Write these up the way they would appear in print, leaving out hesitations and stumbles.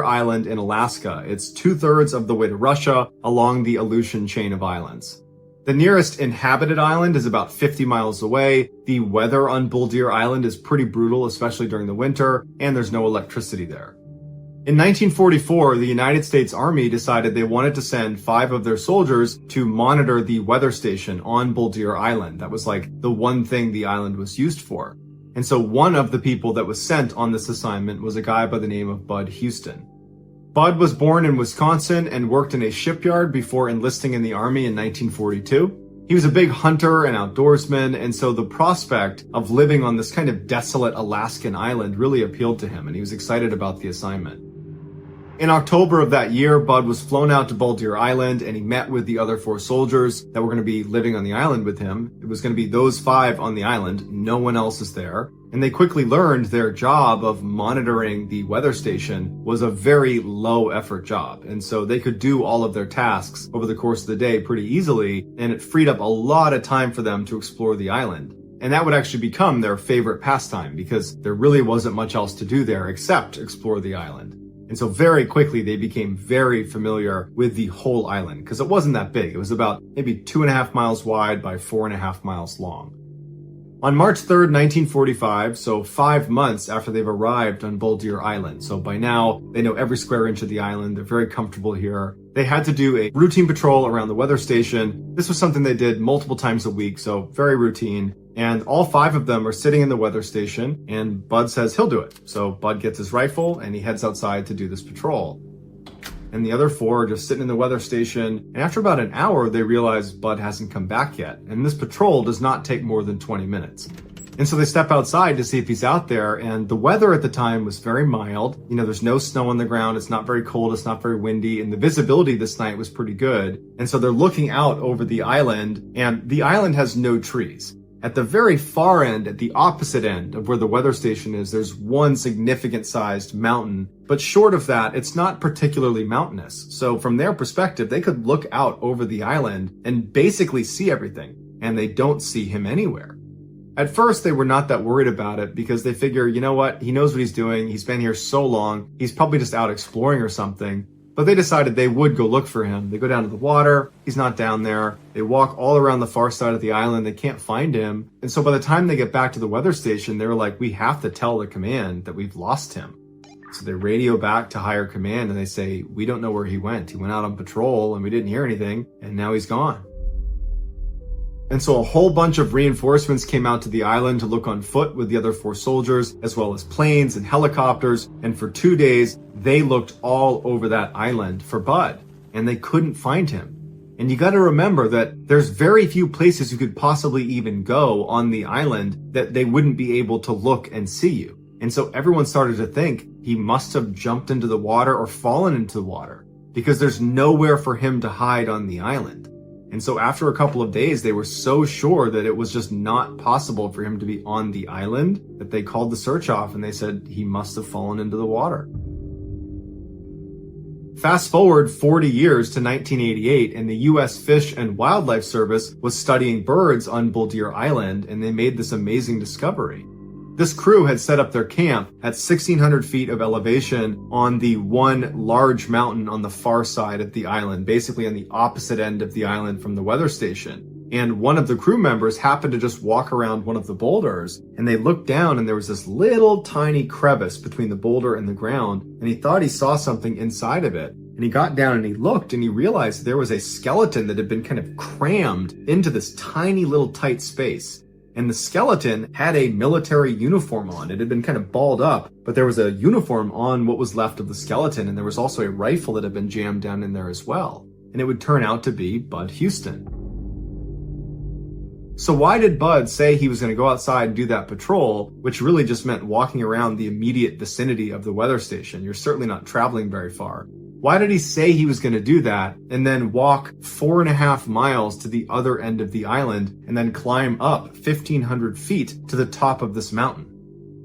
Deer Island in Alaska. It's 2/3 of the way to Russia along the Aleutian chain of islands. The nearest inhabited island is about 50 miles away. The weather on Bull Deer Island is pretty brutal, especially during the winter, and there's no electricity there. In 1944, the United States Army decided they wanted to send 5 of their soldiers to monitor the weather station on Bull Deer Island. That was like the one thing the island was used for. And so one of the people that was sent on this assignment was a guy by the name of Bud Houston. Bud was born in Wisconsin and worked in a shipyard before enlisting in the Army in 1942. He was a big hunter and outdoorsman, and so the prospect of living on this kind of desolate Alaskan island really appealed to him, and he was excited about the assignment. In October of that year, Bud was flown out to Bull Deer Island, and he met with the other 4 soldiers that were going to be living on the island with him. It was going to be those 5 on the island. No one else is there. And they quickly learned their job of monitoring the weather station was a very low effort job. And so they could do all of their tasks over the course of the day pretty easily, and it freed up a lot of time for them to explore the island. And that would actually become their favorite pastime because there really wasn't much else to do there except explore the island. And so very quickly, they became very familiar with the whole island because it wasn't that big. It was about maybe 2.5 miles wide by 4.5 miles long. On March 3rd, 1945, so 5 months after they've arrived on Bull Deer Island. So by now, they know every square inch of the island. They're very comfortable here. They had to do a routine patrol around the weather station. This was something they did multiple times a week, so very routine. And all 5 of them are sitting in the weather station, and Bud says he'll do it. So Bud gets his rifle, and he heads outside to do this patrol. And the other 4 are just sitting in the weather station, and after about an hour, they realize Bud hasn't come back yet. And this patrol does not take more than 20 minutes. And so they step outside to see if he's out there, and the weather at the time was very mild. You know, there's no snow on the ground, it's not very cold, it's not very windy, and the visibility this night was pretty good. And so they're looking out over the island, and the island has no trees. At the very far end, at the opposite end of where the weather station is, there's one significant sized mountain. But short of that, it's not particularly mountainous. So from their perspective, they could look out over the island and basically see everything. And they don't see him anywhere. At first, they were not that worried about it because they figure, you know what? He knows what he's doing. He's been here so long. He's probably just out exploring or something. But they decided they would go look for him. They go down to the water. He's not down there. They walk all around the far side of the island. They can't find him. And so by the time they get back to the weather station, they were like, we have to tell the command that we've lost him. So they radio back to higher command and they say, we don't know where he went. He went out on patrol and we didn't hear anything. And now he's gone. And so a whole bunch of reinforcements came out to the island to look on foot with the other 4 soldiers, as well as planes and helicopters. And for 2 days, they looked all over that island for Bud, and they couldn't find him. And you got to remember that there's very few places you could possibly even go on the island that they wouldn't be able to look and see you. And so everyone started to think he must have jumped into the water or fallen into the water because there's nowhere for him to hide on the island. And so after a couple of days, they were so sure that it was just not possible for him to be on the island that they called the search off and they said he must have fallen into the water. Fast forward 40 years to 1988, and the U.S. Fish and Wildlife Service was studying birds on Bull Deer Island, and they made this amazing discovery. This crew had set up their camp at 1,600 feet of elevation on the one large mountain on the far side of the island, basically on the opposite end of the island from the weather station. And one of the crew members happened to just walk around one of the boulders, and they looked down and there was this little tiny crevice between the boulder and the ground, and he thought he saw something inside of it. And he got down and he looked and he realized there was a skeleton that had been kind of crammed into this tiny little tight space. And the skeleton had a military uniform on. It had been kind of balled up, but there was a uniform on what was left of the skeleton, and there was also a rifle that had been jammed down in there as well. And it would turn out to be Bud Houston. So why did Bud say he was going to go outside and do that patrol, which really just meant walking around the immediate vicinity of the weather station? You're certainly not traveling very far. Why did he say he was going to do that and then walk 4.5 miles to the other end of the island and then climb up 1,500 feet to the top of this mountain?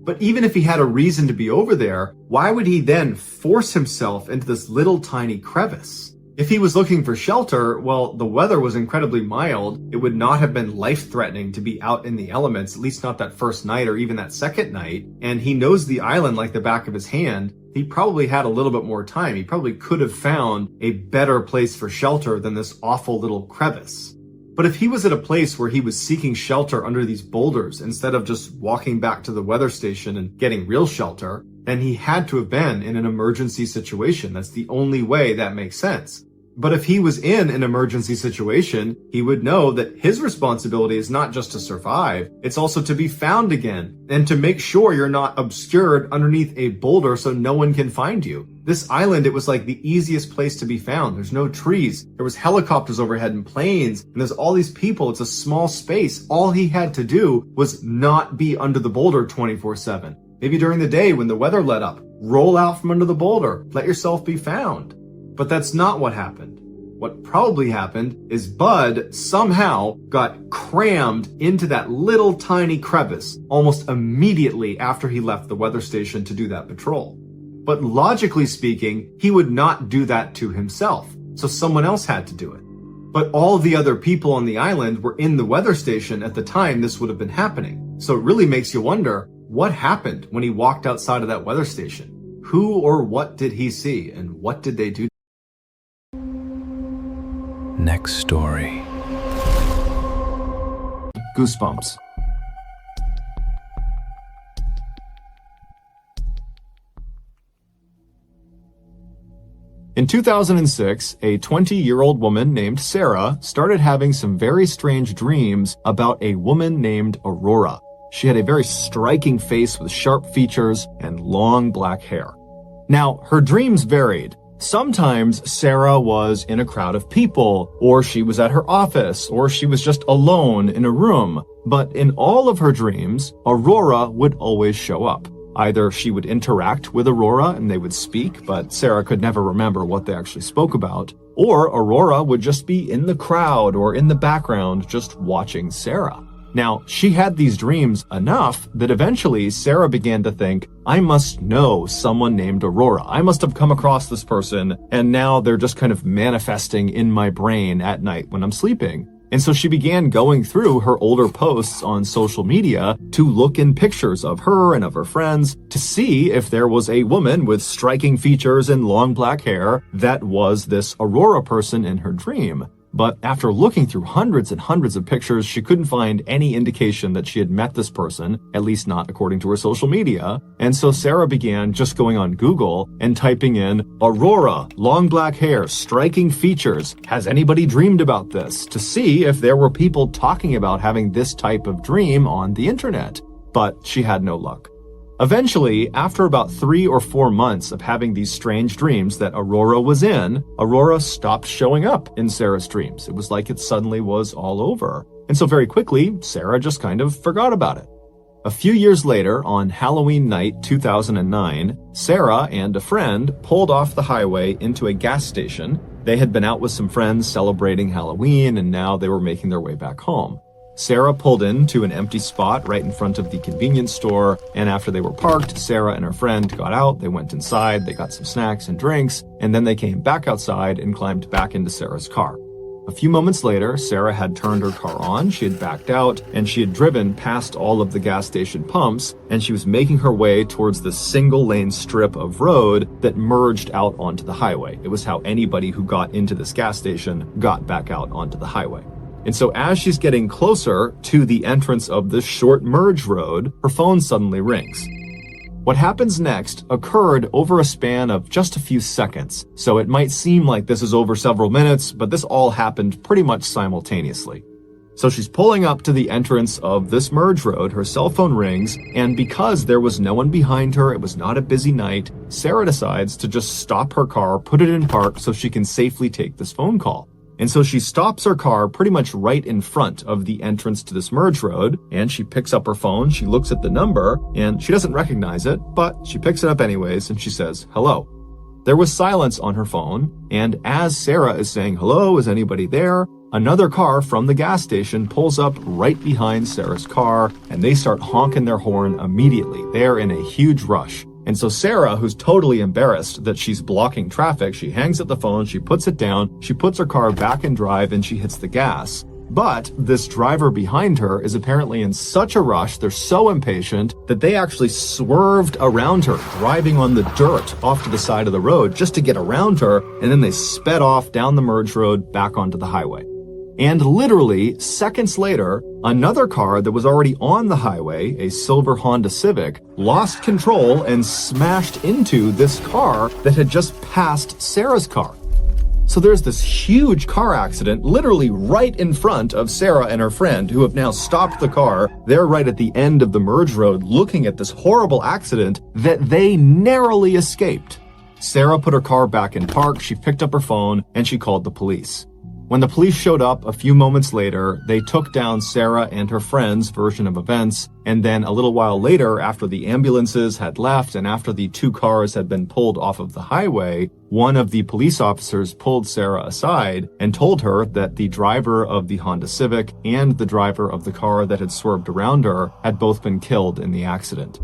But even if he had a reason to be over there, why would he then force himself into this little tiny crevice? If he was looking for shelter, well, the weather was incredibly mild. It would not have been life-threatening to be out in the elements, at least not that first night or even that second night. And he knows the island like the back of his hand. he probably had a little bit more time. He probably could have found a better place for shelter than this awful little crevice. But if he was at a place where he was seeking shelter under these boulders instead of just walking back to the weather station and getting real shelter, then he had to have been in an emergency situation. That's the only way that makes sense. But if he was in an emergency situation, he would know that his responsibility is not just to survive, it's also to be found again and to make sure you're not obscured underneath a boulder so no one can find you. This island, it was like the easiest place to be found. There's no trees. There was helicopters overhead and planes, and there's all these people. It's a small space. All he had to do was not be under the boulder 24/7. Maybe during the day when the weather let up, roll out from under the boulder, let yourself be found. But that's not what happened. What probably happened is Bud somehow got crammed into that little tiny crevice almost immediately after he left the weather station to do that patrol. But logically speaking, he would not do that to himself, so someone else had to do it. But all the other people on the island were in the weather station at the time this would have been happening. So it really makes you wonder, what happened when he walked outside of that weather station? Who or what did he see, and what did they do? Next story. Goosebumps. In 2006, a 20-year-old woman named Sarah started having some very strange dreams about a woman named Aurora. She had a very striking face with sharp features and long black hair. Now, her dreams varied. Sometimes Sarah was in a crowd of people, or she was at her office, or she was just alone in a room. But in all of her dreams, Aurora would always show up. Either she would interact with Aurora and they would speak, but Sarah could never remember what they actually spoke about, or Aurora would just be in the crowd or in the background just watching Sarah. Now, she had these dreams enough that eventually Sarah began to think, I must know someone named Aurora. I must have come across this person, and now they're just kind of manifesting in my brain at night when I'm sleeping. And so she began going through her older posts on social media to look in pictures of her and of her friends to see if there was a woman with striking features and long black hair that was this Aurora person in her dream. But after looking through hundreds and hundreds of pictures, she couldn't find any indication that she had met this person, at least not according to her social media. And so Sarah began just going on Google and typing in, Aurora, long black hair, striking features. Has anybody dreamed about this? To see if there were people talking about having this type of dream on the internet. But she had no luck. Eventually, after about 3 or 4 months of having these strange dreams that Aurora was in, Aurora stopped showing up in Sarah's dreams. It was like it suddenly was all over. And so very quickly, Sarah just kind of forgot about it. A few years later, on Halloween night 2009, Sarah and a friend pulled off the highway into a gas station. They had been out with some friends celebrating Halloween, and now they were making their way back home. Sarah pulled into an empty spot right in front of the convenience store, and after they were parked, Sarah and her friend got out, they went inside, they got some snacks and drinks, and then they came back outside and climbed back into Sarah's car. A few moments later, Sarah had turned her car on, she had backed out, and she had driven past all of the gas station pumps, and she was making her way towards the single-lane strip of road that merged out onto the highway. It was how anybody who got into this gas station got back out onto the highway. And so as she's getting closer to the entrance of this short merge road, her phone suddenly rings. What happens next occurred over a span of just a few seconds, so it might seem like this is over several minutes, but this all happened pretty much simultaneously. So she's pulling up to the entrance of this merge road, her cell phone rings, and because there was no one behind her, it was not a busy night, Sarah decides to just stop her car, put it in park so she can safely take this phone call. And so she stops her car pretty much right in front of the entrance to this merge road, and she picks up her phone, she looks at the number, and she doesn't recognize it, but she picks it up anyways, and she says, hello. There was silence on her phone, and as Sarah is saying, hello, is anybody there? Another car from the gas station pulls up right behind Sarah's car, and they start honking their horn immediately. They're in a huge rush. And so Sarah, who's totally embarrassed that she's blocking traffic, she hangs up the phone, she puts it down, she puts her car back in drive, and she hits the gas. But this driver behind her is apparently in such a rush, they're so impatient, that they actually swerved around her, driving on the dirt off to the side of the road just to get around her, and then they sped off down the merge road back onto the highway. And literally, seconds later, another car that was already on the highway, a silver Honda Civic, lost control and smashed into this car that had just passed Sarah's car. So there's this huge car accident literally right in front of Sarah and her friend, who have now stopped the car. They're right at the end of the merge road looking at this horrible accident that they narrowly escaped. Sarah put her car back in park, she picked up her phone, and she called the police. When the police showed up a few moments later, they took down Sarah and her friend's version of events, and then a little while later, after the ambulances had left and after the two cars had been pulled off of the highway, one of the police officers pulled Sarah aside and told her that the driver of the Honda Civic and the driver of the car that had swerved around her had both been killed in the accident.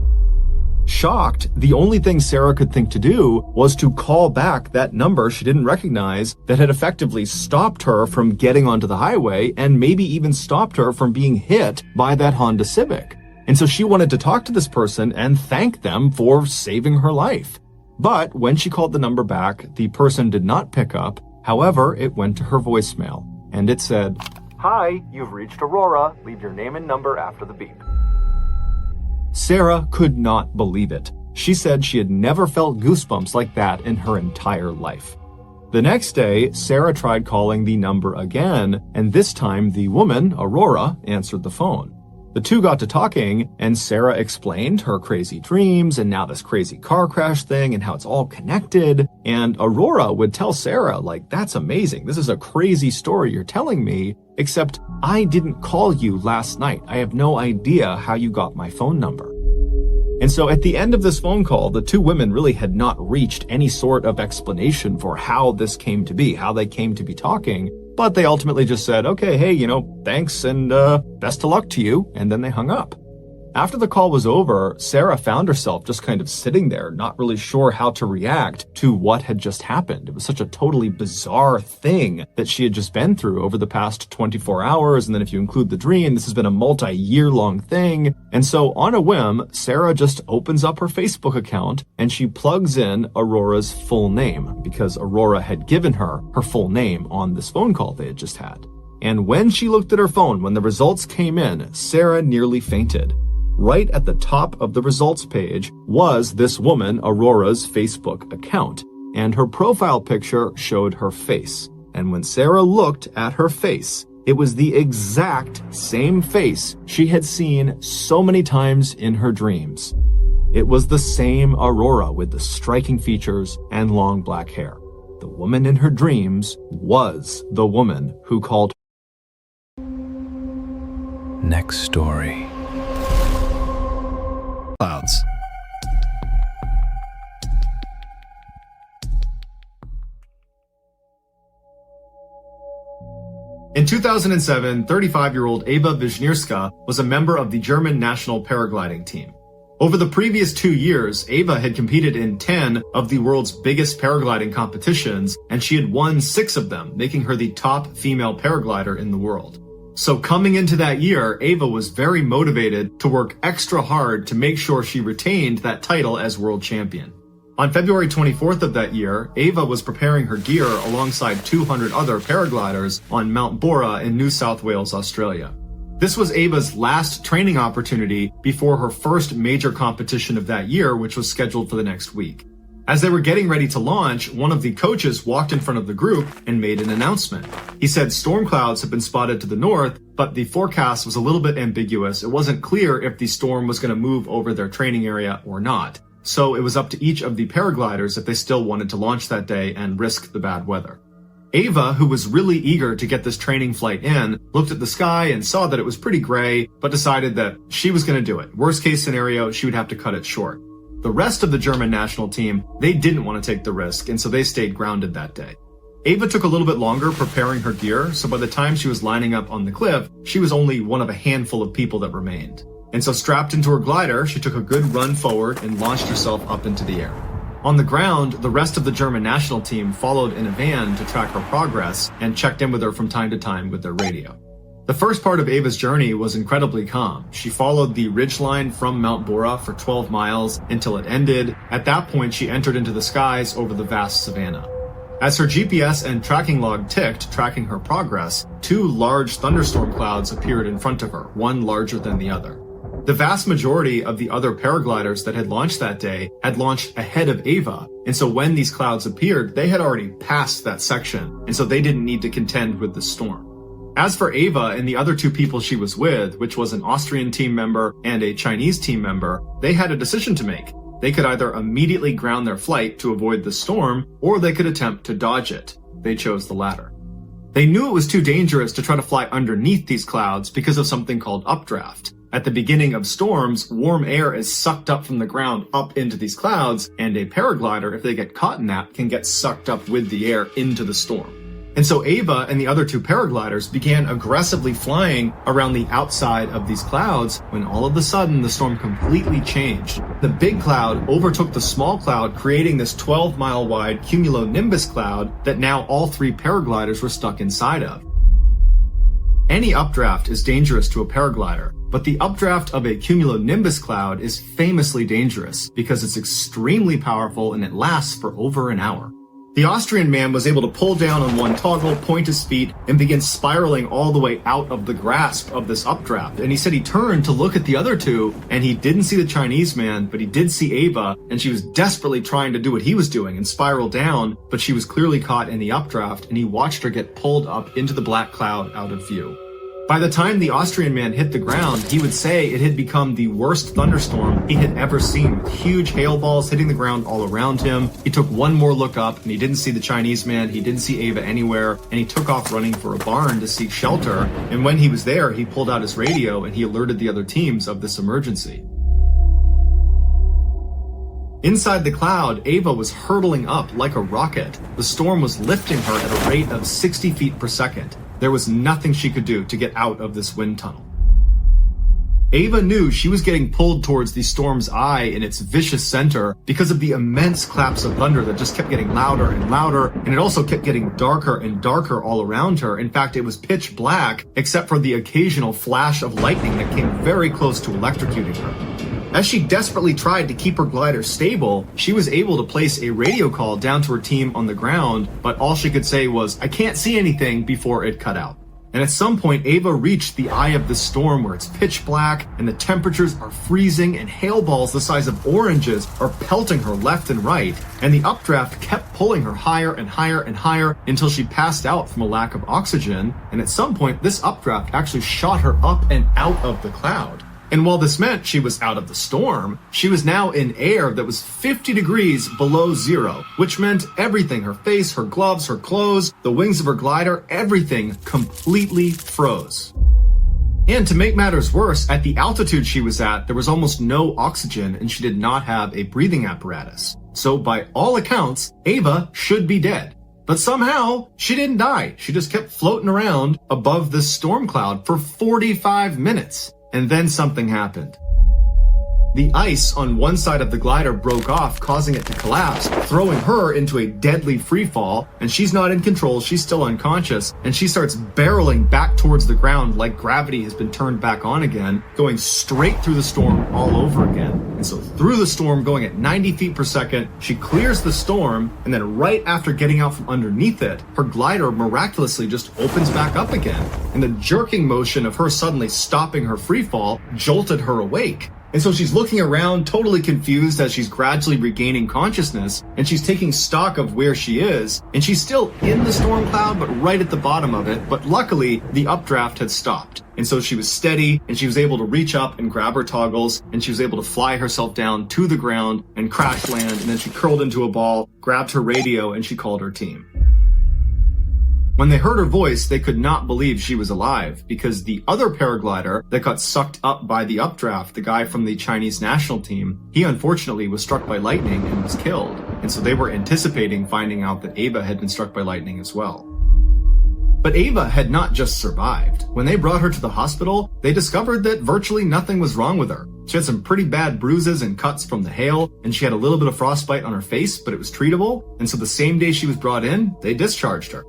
Shocked, the only thing Sarah could think to do was to call back that number she didn't recognize that had effectively stopped her from getting onto the highway and maybe even stopped her from being hit by that Honda Civic. And so she wanted to talk to this person and thank them for saving her life. But when she called the number back, the person did not pick up. However, it went to her voicemail, and it said, "Hi, you've reached Aurora. Leave your name and number after the beep." Sarah could not believe it. She said she had never felt goosebumps like that in her entire life. The next day, Sarah tried calling the number again, and this time the woman, Aurora, answered the phone. The two got to talking, and Sarah explained her crazy dreams and now this crazy car crash thing and how it's all connected. And Aurora would tell Sarah, like, "That's amazing. This is a crazy story you're telling me, except I didn't call you last night. I have no idea how you got my phone number." And so at the end of this phone call, the two women really had not reached any sort of explanation for how this came to be, how they came to be talking, but they ultimately just said, "Okay, hey, thanks and best of luck to you," and then they hung up. After the call was over, Sarah found herself just kind of sitting there, not really sure how to react to what had just happened. It was such a totally bizarre thing that she had just been through over the past 24 hours. And then if you include the dream, this has been a multi-year long thing. And so on a whim, Sarah just opens up her Facebook account and she plugs in Aurora's full name, because Aurora had given her her full name on this phone call they had just had. And when she looked at her phone, when the results came in, Sarah nearly fainted. Right at the top of the results page was this woman, Aurora's Facebook account, and her profile picture showed her face. And when Sarah looked at her face, it was the exact same face she had seen so many times in her dreams. It was the same Aurora with the striking features and long black hair. The woman in her dreams was the woman who called her. Next story. Clouds. In 2007, 35-year-old Ava Wisniewska was a member of the German national paragliding team. Over the previous 2 years, Ava had competed in 10 of the world's biggest paragliding competitions, and she had won 6 of them, making her the top female paraglider in the world. So coming into that year, Ava was very motivated to work extra hard to make sure she retained that title as world champion. On February 24th of that year, Ava was preparing her gear alongside 200 other paragliders on Mount Bora in New South Wales, Australia. This was Ava's last training opportunity before her first major competition of that year, which was scheduled for the next week. As they were getting ready to launch, one of the coaches walked in front of the group and made an announcement. He said storm clouds had been spotted to the north, but the forecast was a little bit ambiguous. It wasn't clear if the storm was going to move over their training area or not. So it was up to each of the paragliders if they still wanted to launch that day and risk the bad weather. Ava, who was really eager to get this training flight in, looked at the sky and saw that it was pretty gray, but decided that she was going to do it. Worst case scenario, she would have to cut it short. The rest of the German national team, they didn't want to take the risk, and so they stayed grounded that day. Ava took a little bit longer preparing her gear, so by the time she was lining up on the cliff, she was only one of a handful of people that remained. And so strapped into her glider, she took a good run forward and launched herself up into the air. On the ground, the rest of the German national team followed in a van to track her progress and checked in with her from time to time with their radio. The first part of Ava's journey was incredibly calm. She followed the ridgeline from Mount Bora for 12 miles until it ended. At that point, she entered into the skies over the vast savanna. As her GPS and tracking log ticked, tracking her progress, 2 large thunderstorm clouds appeared in front of her, one larger than the other. The vast majority of the other paragliders that had launched that day had launched ahead of Ava, and so when these clouds appeared, they had already passed that section, and so they didn't need to contend with the storm. As for Ava and the other 2 people she was with, which was an Austrian team member and a Chinese team member, they had a decision to make. They could either immediately ground their flight to avoid the storm, or they could attempt to dodge it. They chose the latter. They knew it was too dangerous to try to fly underneath these clouds because of something called updraft. At the beginning of storms, warm air is sucked up from the ground up into these clouds, and a paraglider, if they get caught in that, can get sucked up with the air into the storm. And so Ava and the other 2 paragliders began aggressively flying around the outside of these clouds when all of a sudden the storm completely changed. The big cloud overtook the small cloud, creating this 12-mile wide cumulonimbus cloud that now all 3 paragliders were stuck inside of. Any updraft is dangerous to a paraglider, but the updraft of a cumulonimbus cloud is famously dangerous because it's extremely powerful and it lasts for over an hour. The Austrian man was able to pull down on one toggle, point his feet, and begin spiraling all the way out of the grasp of this updraft. And he said he turned to look at the other 2, and he didn't see the Chinese man, but he did see Ava, and she was desperately trying to do what he was doing and spiral down, but she was clearly caught in the updraft, and he watched her get pulled up into the black cloud out of view. By the time the Austrian man hit the ground, he would say it had become the worst thunderstorm he had ever seen, with huge hail balls hitting the ground all around him. He took one more look up, and he didn't see the Chinese man, he didn't see Ava anywhere, and he took off running for a barn to seek shelter. And when he was there, he pulled out his radio and he alerted the other teams of this emergency. Inside the cloud, Ava was hurtling up like a rocket. The storm was lifting her at a rate of 60 feet per second. There was nothing she could do to get out of this wind tunnel. Ava knew she was getting pulled towards the storm's eye in its vicious center because of the immense claps of thunder that just kept getting louder and louder, and it also kept getting darker and darker all around her. In fact, it was pitch black, except for the occasional flash of lightning that came very close to electrocuting her. As she desperately tried to keep her glider stable, she was able to place a radio call down to her team on the ground, but all she could say was, "I can't see anything," before it cut out. And at some point, Ava reached the eye of the storm where it's pitch black and the temperatures are freezing and hail balls the size of oranges are pelting her left and right. And the updraft kept pulling her higher and higher and higher until she passed out from a lack of oxygen. And at some point, this updraft actually shot her up and out of the cloud. And while this meant she was out of the storm, she was now in air that was 50 degrees below zero, which meant everything, her face, her gloves, her clothes, the wings of her glider, everything completely froze. And to make matters worse, at the altitude she was at, there was almost no oxygen and she did not have a breathing apparatus. So by all accounts, Ava should be dead. But somehow, she didn't die. She just kept floating around above this storm cloud for 45 minutes. And then something happened. The ice on one side of the glider broke off, causing it to collapse, throwing her into a deadly free fall, and she's not in control, she's still unconscious, and she starts barreling back towards the ground like gravity has been turned back on again, going straight through the storm all over again. And so through the storm, going at 90 feet per second, she clears the storm, and then right after getting out from underneath it, her glider miraculously just opens back up again. And the jerking motion of her suddenly stopping her free fall jolted her awake. And so she's looking around, totally confused as she's gradually regaining consciousness, and she's taking stock of where she is, and she's still in the storm cloud, but right at the bottom of it. But luckily, the updraft had stopped. And so she was steady, and she was able to reach up and grab her toggles, and she was able to fly herself down to the ground and crash land, and then she curled into a ball, grabbed her radio, and she called her team. When they heard her voice, they could not believe she was alive, because the other paraglider that got sucked up by the updraft, the guy from the Chinese national team, he unfortunately was struck by lightning and was killed. And so they were anticipating finding out that Ava had been struck by lightning as well. But Ava had not just survived. When they brought her to the hospital, they discovered that virtually nothing was wrong with her. She had some pretty bad bruises and cuts from the hail, and she had a little bit of frostbite on her face, but it was treatable. And so the same day she was brought in, they discharged her.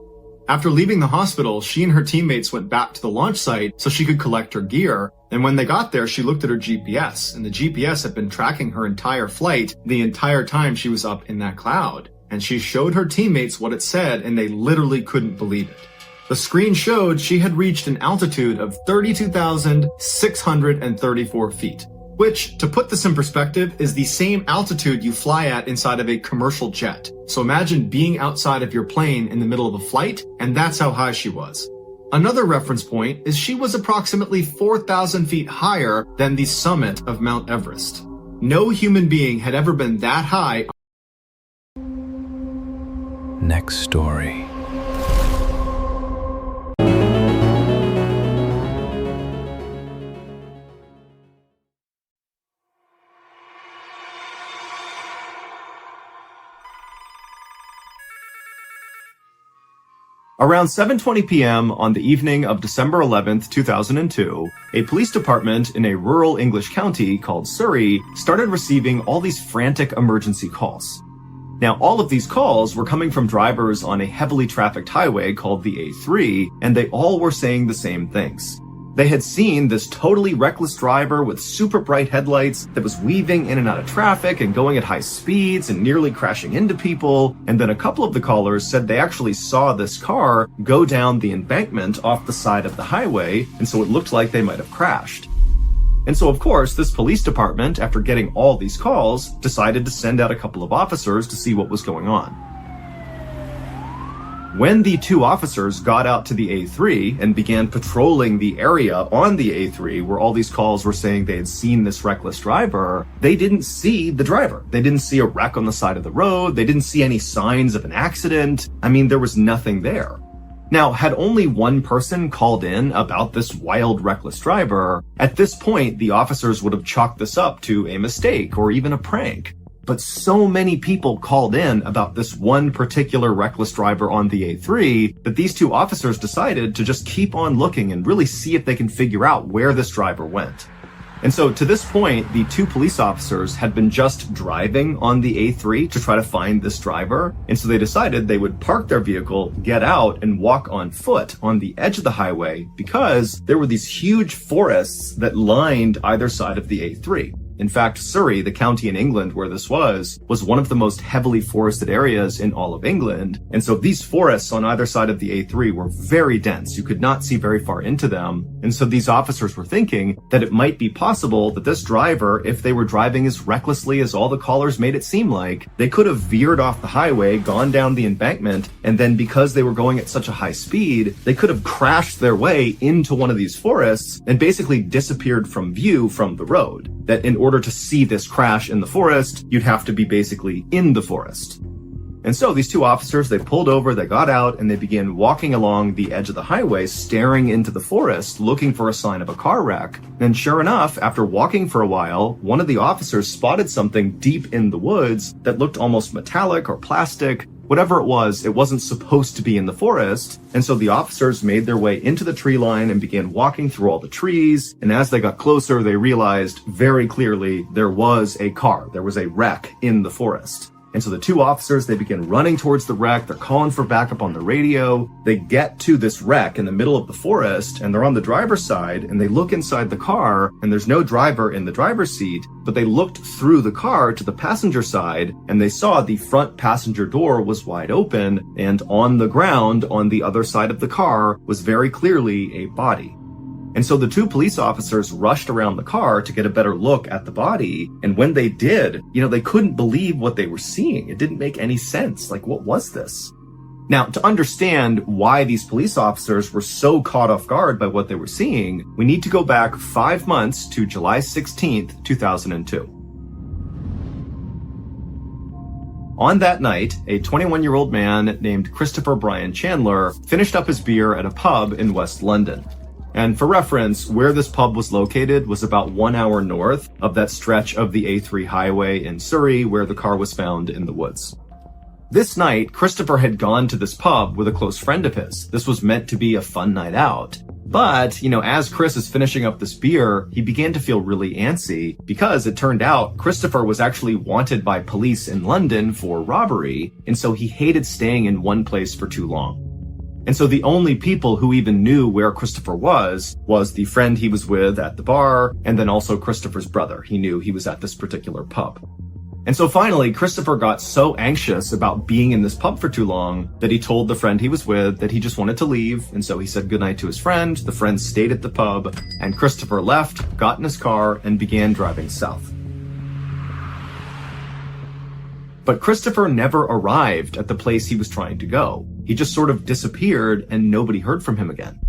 After leaving the hospital, she and her teammates went back to the launch site so she could collect her gear, and when they got there, she looked at her GPS, and the GPS had been tracking her entire flight the entire time she was up in that cloud. And she showed her teammates what it said, and they literally couldn't believe it. The screen showed she had reached an altitude of 32,634 feet, which, to put this in perspective, is the same altitude you fly at inside of a commercial jet. So imagine being outside of your plane in the middle of a flight, and that's how high she was. Another reference point is she was approximately 4,000 feet higher than the summit of Mount Everest. No human being had ever been that high. Next story. Around 7:20 p.m. on the evening of December 11th, 2002, a police department in a rural English county called Surrey started receiving all these frantic emergency calls. Now, all of these calls were coming from drivers on a heavily trafficked highway called the A3, and they all were saying the same things. They had seen this totally reckless driver with super bright headlights that was weaving in and out of traffic and going at high speeds and nearly crashing into people. And then a couple of the callers said they actually saw this car go down the embankment off the side of the highway, and so it looked like they might have crashed. And so, of course, this police department, after getting all these calls, decided to send out a couple of officers to see what was going on. When the two officers got out to the A3 and began patrolling the area on the A3 where all these calls were saying they had seen this reckless driver, they didn't see the driver. They didn't see a wreck on the side of the road. They didn't see any signs of an accident. I mean, there was nothing there. Now, had only one person called in about this wild, reckless driver, at this point, the officers would have chalked this up to a mistake or even a prank. But so many people called in about this one particular reckless driver on the A3 that these two officers decided to just keep on looking and really see if they can figure out where this driver went. And so to this point, the two police officers had been just driving on the A3 to try to find this driver. And so they decided they would park their vehicle, get out, and walk on foot on the edge of the highway because there were these huge forests that lined either side of the A3. In fact, Surrey, the county in England where this was one of the most heavily forested areas in all of England. And so these forests on either side of the A3 were very dense. You could not see very far into them. And so these officers were thinking that it might be possible that this driver, if they were driving as recklessly as all the callers made it seem like, they could have veered off the highway, gone down the embankment, and then because they were going at such a high speed, they could have crashed their way into one of these forests and basically disappeared from view from the road. That in order to see this crash in the forest, you'd have to be basically in the forest. And so these two officers, they pulled over, they got out, and they began walking along the edge of the highway, staring into the forest, looking for a sign of a car wreck. And sure enough, after walking for a while, one of the officers spotted something deep in the woods that looked almost metallic or plastic. Whatever it wasn't supposed to be in the forest. And so the officers made their way into the tree line and began walking through all the trees. And as they got closer, they realized very clearly there was a car. There was a wreck in the forest. And so the two officers, they begin running towards the wreck. They're calling for backup on the radio. They get to this wreck in the middle of the forest, and they're on the driver's side, and they look inside the car, and there's no driver in the driver's seat, but they looked through the car to the passenger side, and they saw the front passenger door was wide open, and on the ground on the other side of the car was very clearly a body. And so the two police officers rushed around the car to get a better look at the body. And when they did, they couldn't believe what they were seeing. It didn't make any sense. Like, what was this? Now, to understand why these police officers were so caught off guard by what they were seeing, we need to go back 5 months to July 16th, 2002. On that night, a 21-year-old man named Christopher Brian Chandler finished up his beer at a pub in West London. And for reference, where this pub was located was about 1 hour north of that stretch of the A3 highway in Surrey where the car was found in the woods. This night, Christopher had gone to this pub with a close friend of his. This was meant to be a fun night out. But, as Chris is finishing up this beer, he began to feel really antsy because it turned out Christopher was actually wanted by police in London for robbery, and so he hated staying in one place for too long. And so the only people who even knew where Christopher was the friend he was with at the bar, and then also Christopher's brother. He knew he was at this particular pub. And so finally, Christopher got so anxious about being in this pub for too long that he told the friend he was with that he just wanted to leave. And so he said goodnight to his friend. The friend stayed at the pub, and Christopher left, got in his car, and began driving south. But Christopher never arrived at the place he was trying to go. He just sort of disappeared, and nobody heard from him again.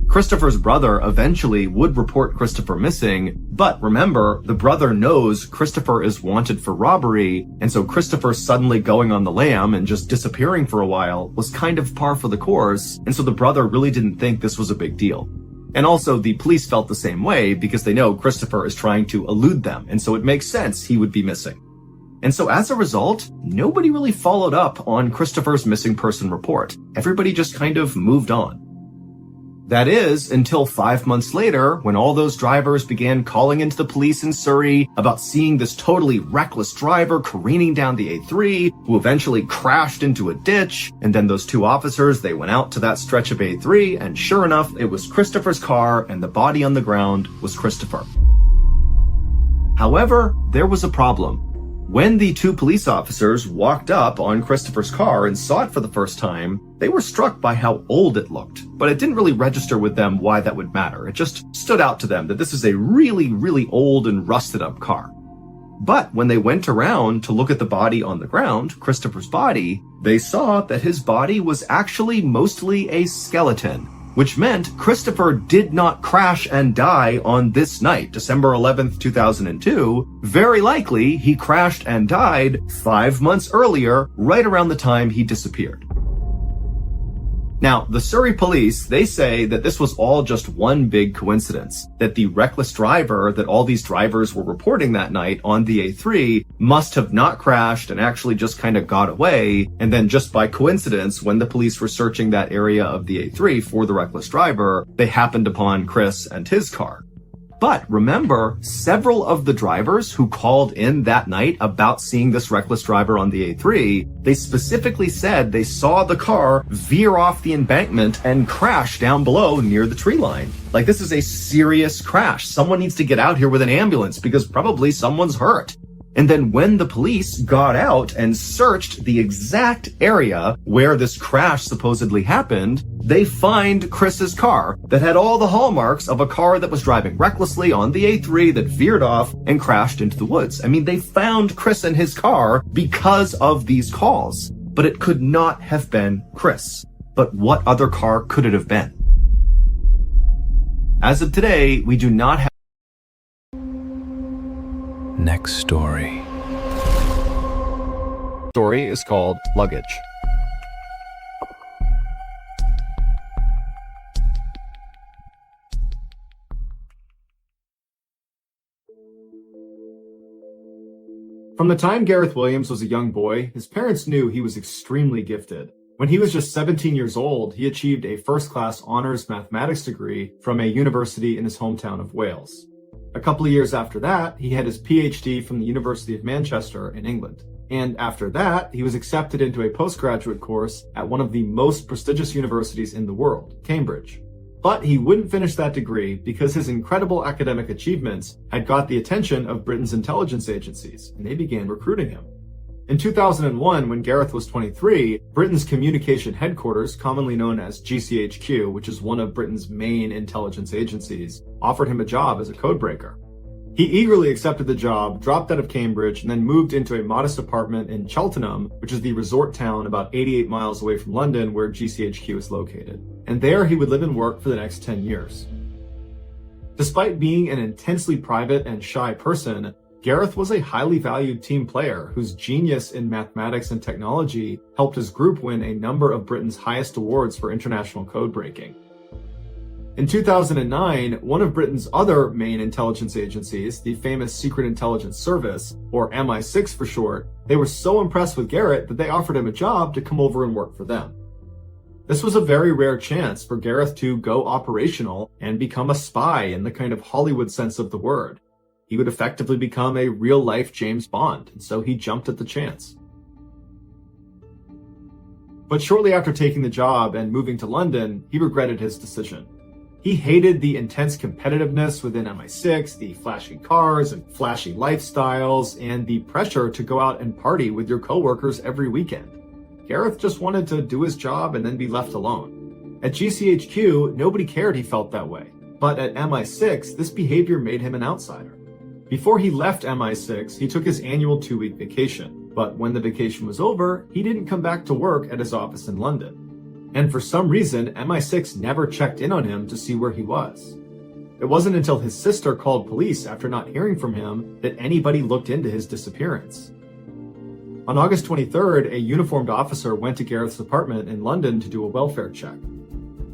Christopher's brother eventually would report Christopher missing, but remember, the brother knows Christopher is wanted for robbery, and so Christopher suddenly going on the lam and just disappearing for a while was kind of par for the course, and so the brother really didn't think this was a big deal. And also, the police felt the same way because they know Christopher is trying to elude them, and so it makes sense he would be missing. And so as a result, nobody really followed up on Christopher's missing person report. Everybody just kind of moved on. That is, until 5 months later, when all those drivers began calling into the police in Surrey about seeing this totally reckless driver careening down the A3, who eventually crashed into a ditch, and then those two officers, they went out to that stretch of A3, and sure enough, it was Christopher's car, and the body on the ground was Christopher. However, there was a problem. When the two police officers walked up on Christopher's car and saw it for the first time, they were struck by how old it looked, but it didn't really register with them why that would matter. It just stood out to them that this is a really, really old and rusted up car. But when they went around to look at the body on the ground, Christopher's body, they saw that his body was actually mostly a skeleton, which meant Christopher did not crash and die on this night, December 11th, 2002. Very likely, he crashed and died 5 months earlier, right around the time he disappeared. Now, the Surrey police, they say that this was all just one big coincidence, that the reckless driver that all these drivers were reporting that night on the A3 must have not crashed and actually just kind of got away, and then just by coincidence, when the police were searching that area of the A3 for the reckless driver, they happened upon Chris and his car. But remember, several of the drivers who called in that night about seeing this reckless driver on the A3, they specifically said they saw the car veer off the embankment and crash down below near the tree line. Like, this is a serious crash. Someone needs to get out here with an ambulance because probably someone's hurt. And then when the police got out and searched the exact area where this crash supposedly happened, they find Chris's car that had all the hallmarks of a car that was driving recklessly on the A3 that veered off and crashed into the woods. I mean, they found Chris and his car because of these calls, but it could not have been Chris. But what other car could it have been? As of today, we do not have. Next story. Story is called Luggage. From the time Gareth Williams was a young boy, his parents knew he was extremely gifted. When he was just 17 years old, he achieved a first-class honors mathematics degree from a university in his hometown of Wales. A couple of years after that, he had his PhD from the University of Manchester in England. And after that, he was accepted into a postgraduate course at one of the most prestigious universities in the world, Cambridge. But he wouldn't finish that degree because his incredible academic achievements had got the attention of Britain's intelligence agencies, and they began recruiting him. In 2001, when Gareth was 23, Britain's communication headquarters, commonly known as GCHQ, which is one of Britain's main intelligence agencies, offered him a job as a codebreaker. He eagerly accepted the job, dropped out of Cambridge, and then moved into a modest apartment in Cheltenham, which is the resort town about 88 miles away from London where GCHQ is located. And there he would live and work for the next 10 years. Despite being an intensely private and shy person, Gareth was a highly valued team player whose genius in mathematics and technology helped his group win a number of Britain's highest awards for international code breaking. In 2009, one of Britain's other main intelligence agencies, the famous Secret Intelligence Service, or MI6 for short, they were so impressed with Gareth that they offered him a job to come over and work for them. This was a very rare chance for Gareth to go operational and become a spy in the kind of Hollywood sense of the word. He would effectively become a real-life James Bond, and so he jumped at the chance. But shortly after taking the job and moving to London, he regretted his decision. He hated the intense competitiveness within MI6, the flashy cars and flashy lifestyles, and the pressure to go out and party with your coworkers every weekend. Gareth just wanted to do his job and then be left alone. At GCHQ, nobody cared he felt that way. But at MI6, this behavior made him an outsider. Before he left MI6, he took his annual 2-week vacation. But when the vacation was over, he didn't come back to work at his office in London. And for some reason, MI6 never checked in on him to see where he was. It wasn't until his sister called police after not hearing from him that anybody looked into his disappearance. On August 23rd, a uniformed officer went to Gareth's apartment in London to do a welfare check.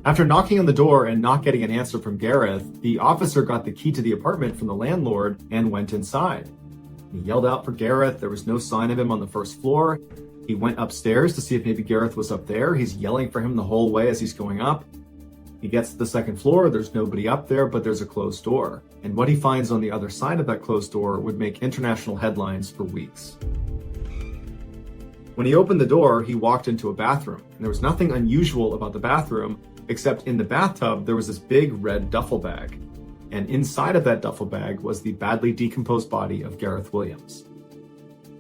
After knocking on the door and not getting an answer from Gareth, the officer got the key to the apartment from the landlord and went inside. He yelled out for Gareth. There was no sign of him on the first floor. He went upstairs to see if maybe Gareth was up there. He's yelling for him the whole way as he's going up. He gets to the second floor. There's nobody up there, but there's a closed door. And what he finds on the other side of that closed door would make international headlines for weeks. When he opened the door, he walked into a bathroom, and there was nothing unusual about the bathroom, except in the bathtub there was this big red duffel bag. And inside of that duffel bag was the badly decomposed body of Gareth Williams.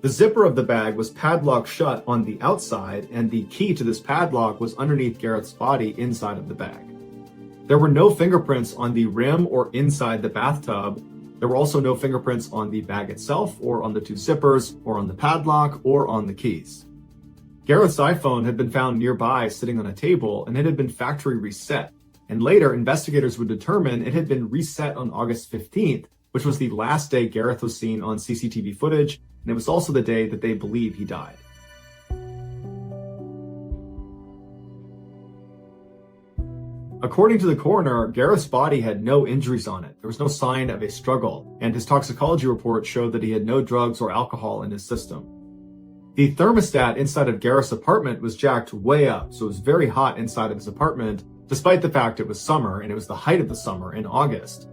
The zipper of the bag was padlocked shut on the outside, and the key to this padlock was underneath Gareth's body inside of the bag. There were no fingerprints on the rim or inside the bathtub. There were also no fingerprints on the bag itself, or on the two zippers, or on the padlock, or on the keys. Gareth's iPhone had been found nearby sitting on a table, and it had been factory reset. And later, investigators would determine it had been reset on August 15th, which was the last day Gareth was seen on CCTV footage, and it was also the day that they believe he died. According to the coroner, Gareth's body had no injuries on it. There was no sign of a struggle, and his toxicology report showed that he had no drugs or alcohol in his system. The thermostat inside of Gareth's apartment was jacked way up, so it was very hot inside of his apartment, despite the fact it was summer, and it was the height of the summer in August.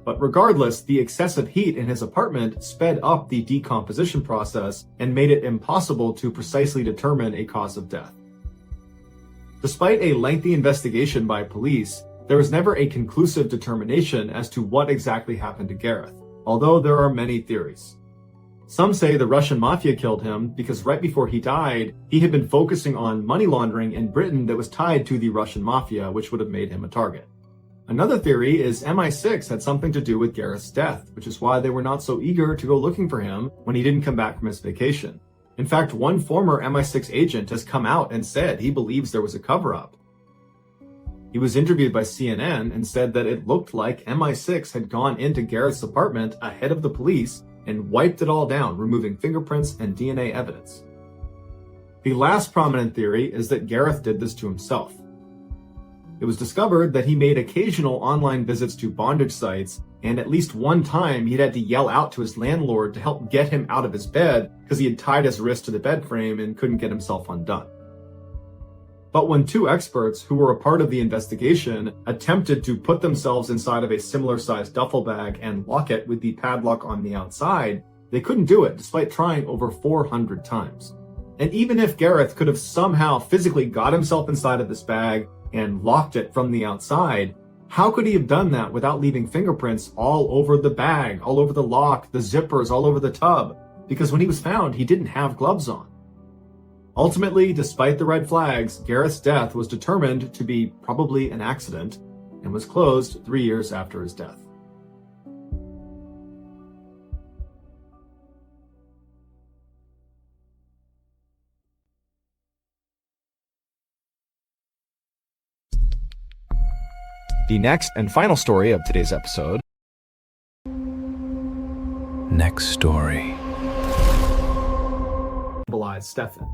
But regardless, the excessive heat in his apartment sped up the decomposition process and made it impossible to precisely determine a cause of death. Despite a lengthy investigation by police, there was never a conclusive determination as to what exactly happened to Gareth, although there are many theories. Some say the Russian mafia killed him because right before he died, he had been focusing on money laundering in Britain that was tied to the Russian mafia, which would have made him a target. Another theory is MI6 had something to do with Gareth's death, which is why they were not so eager to go looking for him when he didn't come back from his vacation. In fact, one former MI6 agent has come out and said he believes there was a cover-up. He was interviewed by CNN and said that it looked like MI6 had gone into Gareth's apartment ahead of the police and wiped it all down, removing fingerprints and DNA evidence. The last prominent theory is that Gareth did this to himself. It was discovered that he made occasional online visits to bondage sites, and at least one time he'd had to yell out to his landlord to help get him out of his bed because he had tied his wrist to the bed frame and couldn't get himself undone. But when two experts who were a part of the investigation attempted to put themselves inside of a similar-sized duffel bag and lock it with the padlock on the outside, they couldn't do it despite trying over 400 times. And even if Gareth could have somehow physically got himself inside of this bag and locked it from the outside, how could he have done that without leaving fingerprints all over the bag, all over the lock, the zippers, all over the tub? Because when he was found, he didn't have gloves on. Ultimately, despite the red flags, Gareth's death was determined to be probably an accident and was closed 3 years after his death. The next and final story of today's episode. Next story. Belies Stefan.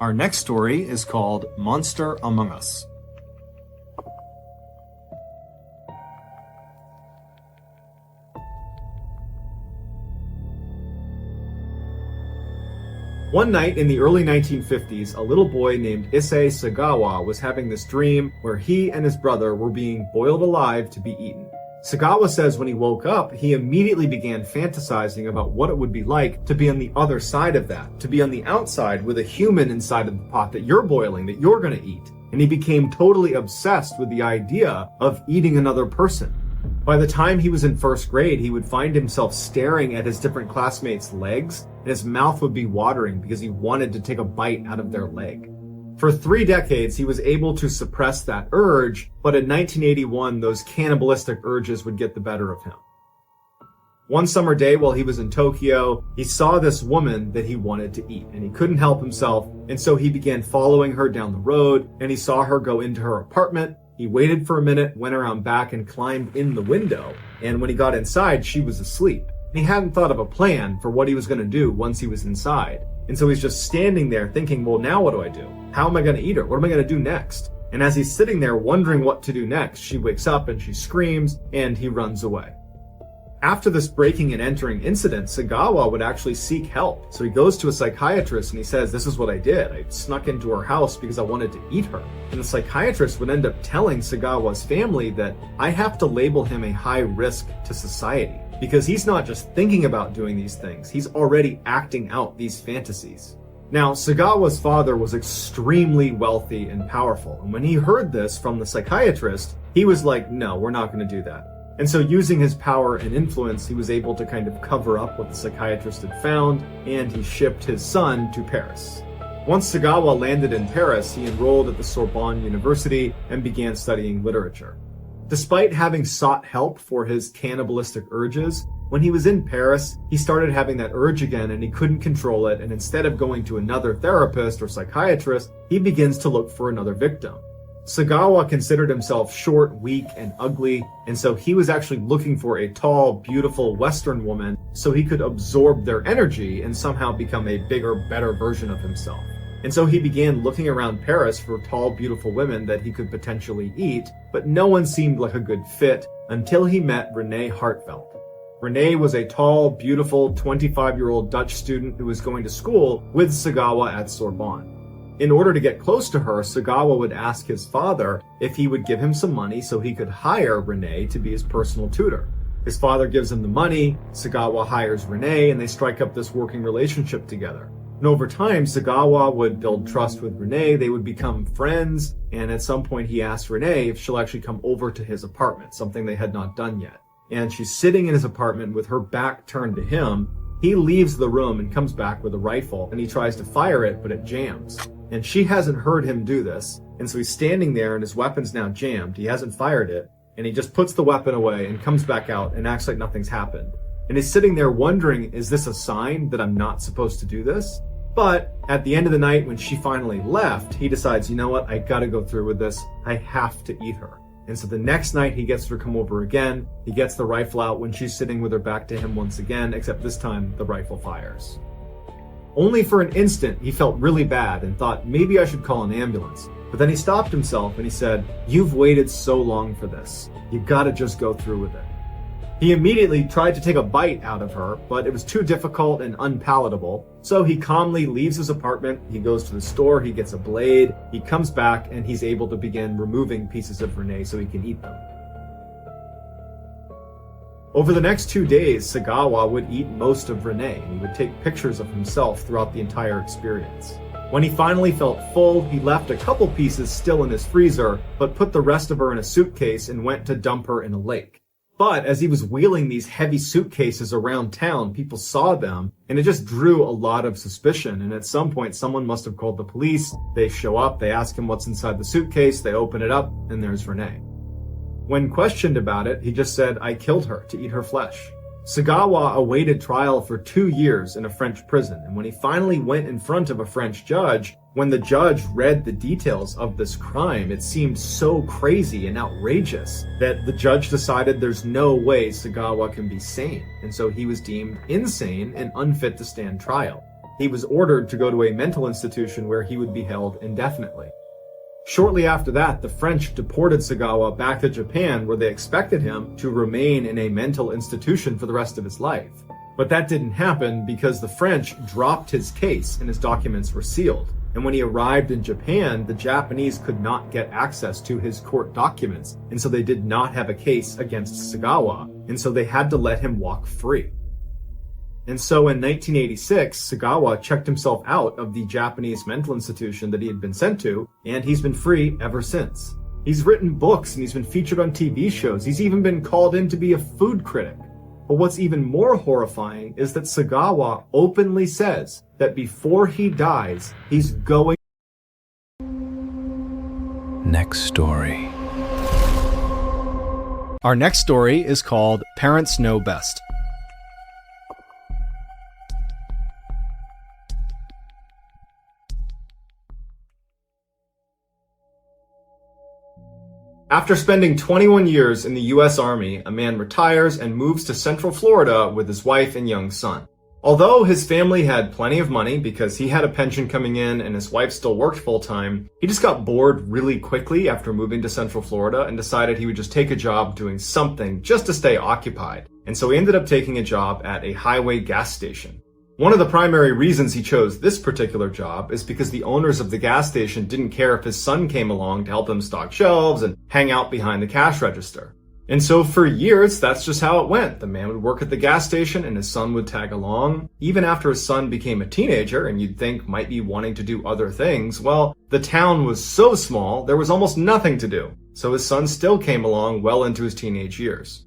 Our next story is called Monster Among Us. One night in the early 1950s, a little boy named Issei Sagawa was having this dream where he and his brother were being boiled alive to be eaten. Sagawa says when he woke up, he immediately began fantasizing about what it would be like to be on the other side of that, to be on the outside with a human inside of the pot that you're boiling, that you're going to eat. And he became totally obsessed with the idea of eating another person. By the time he was in first grade, he would find himself staring at his different classmates' legs, and his mouth would be watering because he wanted to take a bite out of their leg. For 3 decades, he was able to suppress that urge, but in 1981, those cannibalistic urges would get the better of him. One summer day while he was in Tokyo, he saw this woman that he wanted to eat, and he couldn't help himself, and so he began following her down the road, and he saw her go into her apartment. He waited for a minute, went around back, and climbed in the window, and when he got inside, she was asleep. And he hadn't thought of a plan for what he was going to do once he was inside. And so he's just standing there thinking, well, now what do I do? How am I going to eat her? What am I going to do next? And as he's sitting there wondering what to do next, she wakes up and she screams and he runs away. After this breaking and entering incident, Sagawa would actually seek help. So he goes to a psychiatrist and he says, this is what I did. I snuck into her house because I wanted to eat her. And the psychiatrist would end up telling Sagawa's family that I have to label him a high risk to society because he's not just thinking about doing these things, he's already acting out these fantasies. Now, Sagawa's father was extremely wealthy and powerful. And when he heard this from the psychiatrist, he was like, no, we're not going to do that. And so using his power and influence, he was able to kind of cover up what the psychiatrist had found, and he shipped his son to Paris. Once Sagawa landed in Paris, he enrolled at the Sorbonne University and began studying literature. Despite having sought help for his cannibalistic urges, when he was in Paris, he started having that urge again and he couldn't control it, and instead of going to another therapist or psychiatrist, he begins to look for another victim. Sagawa considered himself short, weak, and ugly, and so he was actually looking for a tall, beautiful Western woman so he could absorb their energy and somehow become a bigger, better version of himself. And so he began looking around Paris for tall, beautiful women that he could potentially eat, but no one seemed like a good fit until he met Renee Hartvelt. Renee was a tall, beautiful, 25-year-old Dutch student who was going to school with Sagawa at Sorbonne. In order to get close to her, Sagawa would ask his father if he would give him some money so he could hire Renee to be his personal tutor. His father gives him the money, Sagawa hires Renee, and they strike up this working relationship together. And over time, Sagawa would build trust with Renee, they would become friends, and at some point he asked Renee if she'll actually come over to his apartment, something they had not done yet. And she's sitting in his apartment with her back turned to him. He leaves the room and comes back with a rifle, and he tries to fire it, but it jams. And she hasn't heard him do this, and so he's standing there and his weapon's now jammed. He hasn't fired it, and he just puts the weapon away and comes back out and acts like nothing's happened. And he's sitting there wondering, is this a sign that I'm not supposed to do this? But at the end of the night, when she finally left, he decides, you know what, I gotta go through with this. I have to eat her. And so the next night he gets her to come over again. He gets the rifle out when she's sitting with her back to him once again, except this time the rifle fires. Only for an instant, he felt really bad and thought maybe I should call an ambulance. But then he stopped himself and he said, you've waited so long for this. You gotta just go through with it. He immediately tried to take a bite out of her, but it was too difficult and unpalatable. So he calmly leaves his apartment, he goes to the store, he gets a blade, he comes back, and he's able to begin removing pieces of Renee so he can eat them. Over the next 2 days, Sagawa would eat most of Renee, and he would take pictures of himself throughout the entire experience. When he finally felt full, he left a couple pieces still in his freezer, but put the rest of her in a suitcase and went to dump her in a lake. But as he was wheeling these heavy suitcases around town, people saw them, and it just drew a lot of suspicion. And at some point, someone must have called the police. They show up, they ask him what's inside the suitcase, they open it up, and there's Renee. When questioned about it, he just said, I killed her to eat her flesh. Sagawa awaited trial for 2 years in a French prison, and when he finally went in front of a French judge, when the judge read the details of this crime, it seemed so crazy and outrageous that the judge decided there's no way Sagawa can be sane, and so he was deemed insane and unfit to stand trial. He was ordered to go to a mental institution where he would be held indefinitely. Shortly after that, the French deported Sagawa back to Japan, where they expected him to remain in a mental institution for the rest of his life. But that didn't happen because the French dropped his case and his documents were sealed. And when he arrived in Japan, the Japanese could not get access to his court documents, and so they did not have a case against Sagawa, and so they had to let him walk free. And so in 1986, Sagawa checked himself out of the Japanese mental institution that he had been sent to, and he's been free ever since. He's written books and he's been featured on TV shows. He's even been called in to be a food critic. But what's even more horrifying is that Sagawa openly says that before he dies, he's going. Next story. Our next story is called Parents Know Best. After spending 21 years in the US Army, a man retires and moves to Central Florida with his wife and young son. Although his family had plenty of money because he had a pension coming in and his wife still worked full-time, he just got bored really quickly after moving to Central Florida and decided he would just take a job doing something just to stay occupied. And so he ended up taking a job at a highway gas station. One of the primary reasons he chose this particular job is because the owners of the gas station didn't care if his son came along to help them stock shelves and hang out behind the cash register. And so for years, that's just how it went. The man would work at the gas station and his son would tag along. Even after his son became a teenager and you'd think might be wanting to do other things, well, the town was so small, there was almost nothing to do. So his son still came along well into his teenage years.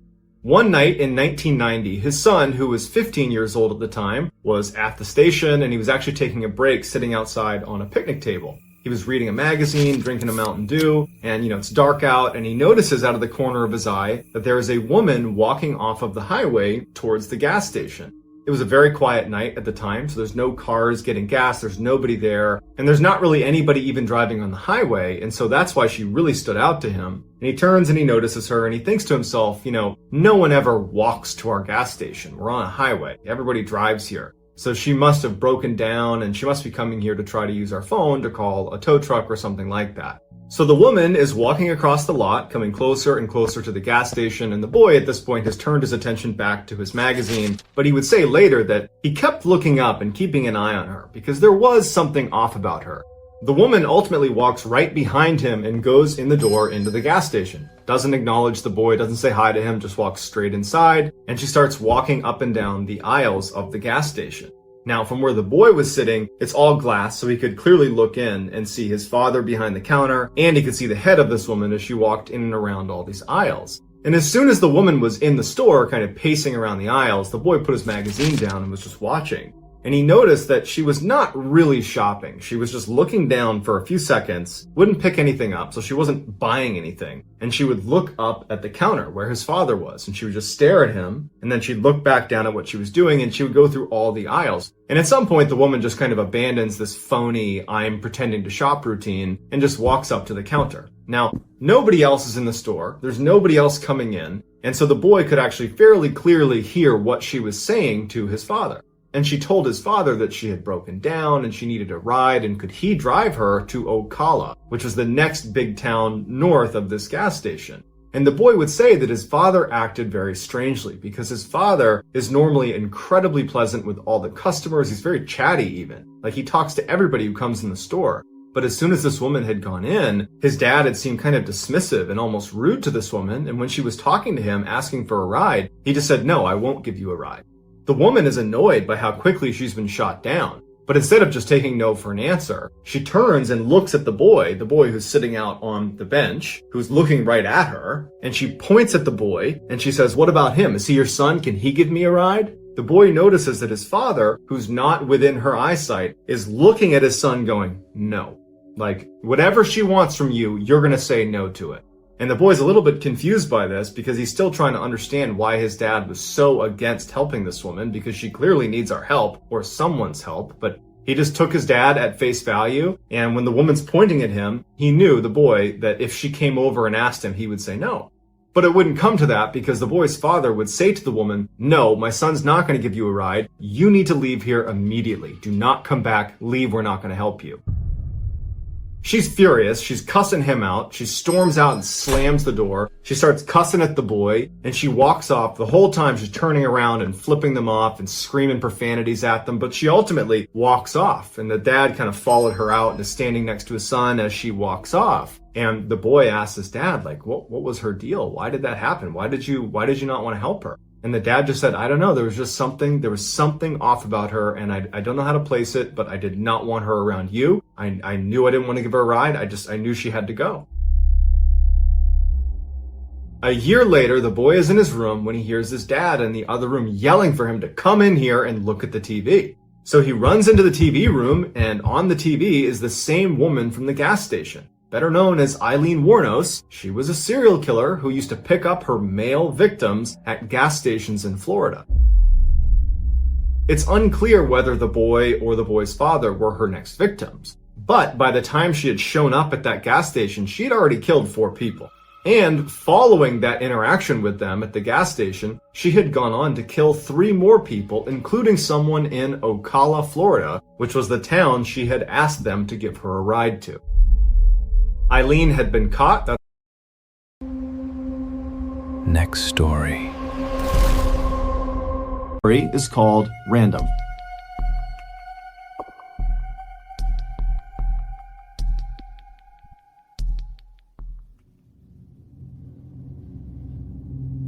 One night in 1990, his son, who was 15 years old at the time, was at the station and he was actually taking a break sitting outside on a picnic table. He was reading a magazine, drinking a Mountain Dew, and it's dark out, and he notices out of the corner of his eye that there is a woman walking off of the highway towards the gas station. It was a very quiet night at the time, so there's no cars getting gas, there's nobody there, and there's not really anybody even driving on the highway, and so that's why she really stood out to him. And he turns and he notices her and he thinks to himself, no one ever walks to our gas station. We're on a highway. Everybody drives here. So she must have broken down and she must be coming here to try to use our phone to call a tow truck or something like that. So the woman is walking across the lot, coming closer and closer to the gas station, and the boy at this point has turned his attention back to his magazine, but he would say later that he kept looking up and keeping an eye on her because there was something off about her. The woman ultimately walks right behind him and goes in the door into the gas station. Doesn't acknowledge the boy, doesn't say hi to him, just walks straight inside, and she starts walking up and down the aisles of the gas station. Now, from where the boy was sitting, it's all glass, so he could clearly look in and see his father behind the counter, and he could see the head of this woman as she walked in and around all these aisles. And as soon as the woman was in the store, kind of pacing around the aisles, the boy put his magazine down and was just watching. And he noticed that she was not really shopping. She was just looking down for a few seconds, wouldn't pick anything up, so she wasn't buying anything. And she would look up at the counter where his father was, and she would just stare at him, and then she'd look back down at what she was doing, and she would go through all the aisles. And at some point, the woman just kind of abandons this phony, I'm pretending to shop routine, and just walks up to the counter. Now, nobody else is in the store, there's nobody else coming in, and so the boy could actually fairly clearly hear what she was saying to his father. And she told his father that she had broken down and she needed a ride and could he drive her to Ocala, which was the next big town north of this gas station. And the boy would say that his father acted very strangely because his father is normally incredibly pleasant with all the customers. He's very chatty even. Like he talks to everybody who comes in the store. But as soon as this woman had gone in, his dad had seemed kind of dismissive and almost rude to this woman. And when she was talking to him, asking for a ride, he just said, no, I won't give you a ride. The woman is annoyed by how quickly she's been shot down, but instead of just taking no for an answer, she turns and looks at the boy who's sitting out on the bench, who's looking right at her, and she points at the boy, and she says, what about him? Is he your son? Can he give me a ride? The boy notices that his father, who's not within her eyesight, is looking at his son going, no. Like, whatever she wants from you, you're gonna say no to it. And the boy's a little bit confused by this because he's still trying to understand why his dad was so against helping this woman because she clearly needs our help or someone's help. But he just took his dad at face value. And when the woman's pointing at him, he knew, the boy, that if she came over and asked him, he would say no. But it wouldn't come to that because the boy's father would say to the woman, no, my son's not going to give you a ride. You need to leave here immediately. Do not come back. Leave. We're not going to help you. She's furious. She's cussing him out. She storms out and slams the door. She starts cussing at the boy, and she walks off. The whole time she's turning around and flipping them off and screaming profanities at them, but she ultimately walks off, and the dad kind of followed her out and is standing next to his son as she walks off. And the boy asks his dad, like, what was her deal? Why did that happen? Why did you not want to help her? And the dad just said, I don't know. There was something off about her, and I don't know how to place it, but I did not want her around you. I knew I didn't want to give her a ride. I knew she had to go. A year later, the boy is in his room when he hears his dad in the other room yelling for him to come in here and look at the TV. So he runs into the TV room, and on the TV is the same woman from the gas station. Better known as Eileen Wuornos, she was a serial killer who used to pick up her male victims at gas stations in Florida. It's unclear whether the boy or the boy's father were her next victims, but by the time she had shown up at that gas station, she had already killed 4 people. And following that interaction with them at the gas station, she had gone on to kill 3 more people, including someone in Ocala, Florida, which was the town she had asked them to give her a ride to. Eileen had been caught. Next story. The story is called Random.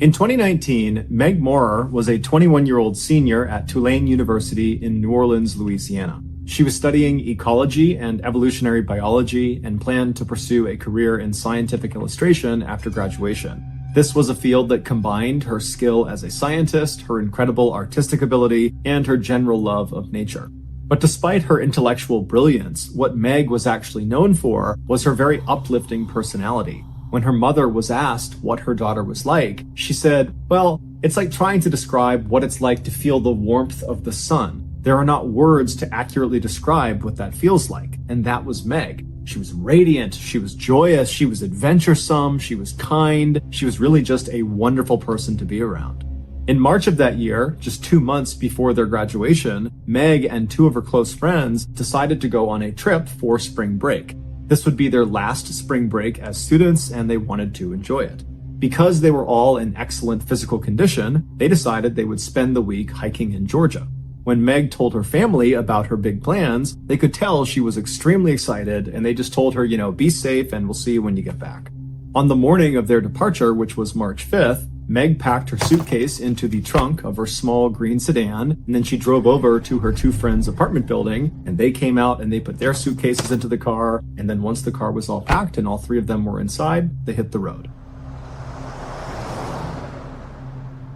In 2019, Meg Morer was a 21-year-old senior at Tulane University in New Orleans, Louisiana. She was studying ecology and evolutionary biology and planned to pursue a career in scientific illustration after graduation. This was a field that combined her skill as a scientist, her incredible artistic ability, and her general love of nature. But despite her intellectual brilliance, what Meg was actually known for was her very uplifting personality. When her mother was asked what her daughter was like, she said, "Well, it's like trying to describe what it's like to feel the warmth of the sun. There are not words to accurately describe what that feels like." And that was Meg. She was radiant, she was joyous, she was adventuresome, she was kind, she was really just a wonderful person to be around. In March of that year, just 2 months before their graduation, Meg and 2 of her close friends decided to go on a trip for spring break. This would be their last spring break as students, and they wanted to enjoy it. Because they were all in excellent physical condition, they decided they would spend the week hiking in Georgia. When Meg told her family about her big plans, they could tell she was extremely excited, and they just told her, be safe and we'll see you when you get back. On the morning of their departure, which was March 5th, Meg packed her suitcase into the trunk of her small green sedan, and then she drove over to her 2 friends' apartment building, and they came out and they put their suitcases into the car, and then once the car was all packed and all 3 of them were inside, they hit the road.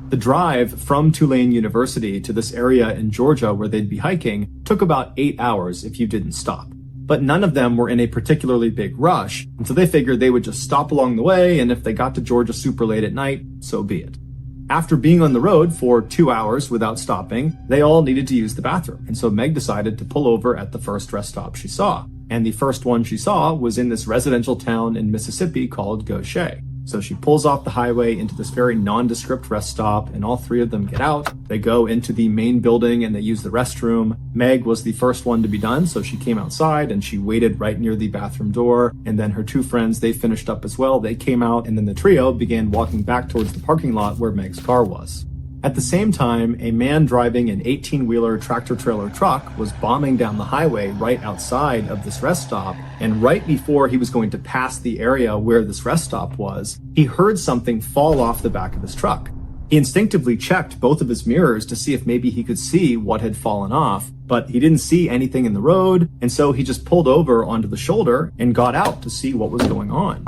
The drive from Tulane University to this area in Georgia where they'd be hiking took about 8 hours if you didn't stop. But none of them were in a particularly big rush, and so they figured they would just stop along the way, and if they got to Georgia super late at night, so be it. After being on the road for 2 hours without stopping, they all needed to use the bathroom, and so Meg decided to pull over at the first rest stop she saw. And the first one she saw was in this residential town in Mississippi called Gaucher. So she pulls off the highway into this very nondescript rest stop, and all 3 of them get out. They go into the main building and they use the restroom. Meg was the first one to be done, so she came outside and she waited right near the bathroom door. And then her 2 friends, they finished up as well. They came out, and then the trio began walking back towards the parking lot where Meg's car was. At the same time, a man driving an 18-wheeler tractor-trailer truck was bombing down the highway right outside of this rest stop, and right before he was going to pass the area where this rest stop was, he heard something fall off the back of his truck. He instinctively checked both of his mirrors to see if maybe he could see what had fallen off, but he didn't see anything in the road, and so he just pulled over onto the shoulder and got out to see what was going on.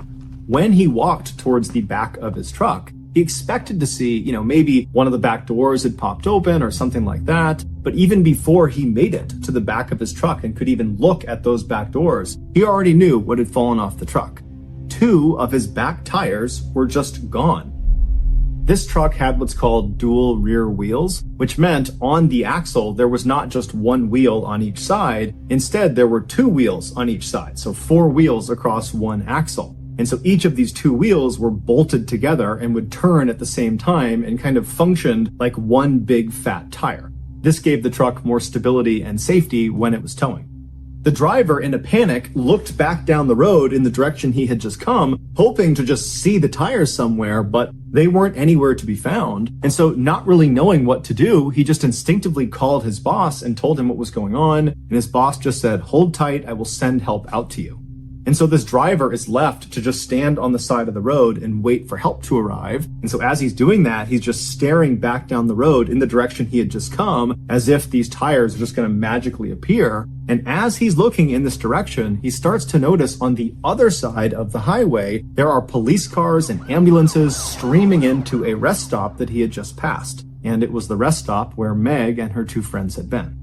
When he walked towards the back of his truck, he expected to see, maybe one of the back doors had popped open or something like that. But even before he made it to the back of his truck and could even look at those back doors, he already knew what had fallen off the truck. 2 of his back tires were just gone. This truck had what's called dual rear wheels, which meant on the axle, there was not just 1 wheel on each side. Instead, there were 2 wheels on each side. So 4 wheels across 1 axle. And so each of these 2 wheels were bolted together and would turn at the same time and kind of functioned like 1 big fat tire. This gave the truck more stability and safety when it was towing. The driver, in a panic, looked back down the road in the direction he had just come, hoping to just see the tires somewhere, but they weren't anywhere to be found. And so, not really knowing what to do, he just instinctively called his boss and told him what was going on, and his boss just said, "Hold tight, I will send help out to you." And so this driver is left to just stand on the side of the road and wait for help to arrive. And so as he's doing that, he's just staring back down the road in the direction he had just come, as if these tires are just going to magically appear. And as he's looking in this direction, he starts to notice on the other side of the highway, there are police cars and ambulances streaming into a rest stop that he had just passed. And it was the rest stop where Meg and her two friends had been.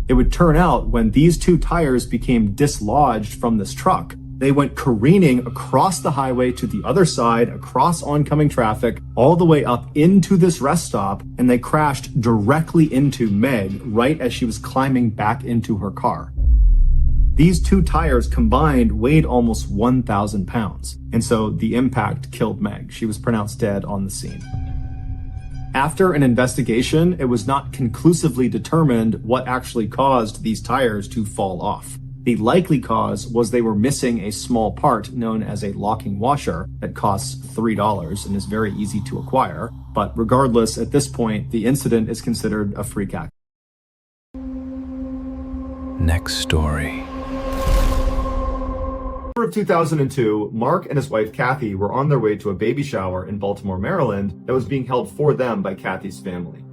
It would turn out when these two tires became dislodged from this truck, they went careening across the highway to the other side, across oncoming traffic, all the way up into this rest stop, and they crashed directly into Meg right as she was climbing back into her car. These two tires combined weighed almost 1,000 pounds, and so the impact killed Meg. She was pronounced dead on the scene. After an investigation, it was not conclusively determined what actually caused these tires to fall off. The likely cause was they were missing a small part known as a locking washer that costs $3 and is very easy to acquire. But regardless, at this point, the incident is considered a freak accident. Next story. Of 2002, Mark and his wife Kathy were on their way to a baby shower in Baltimore, Maryland that was being held for them by Kathy's family.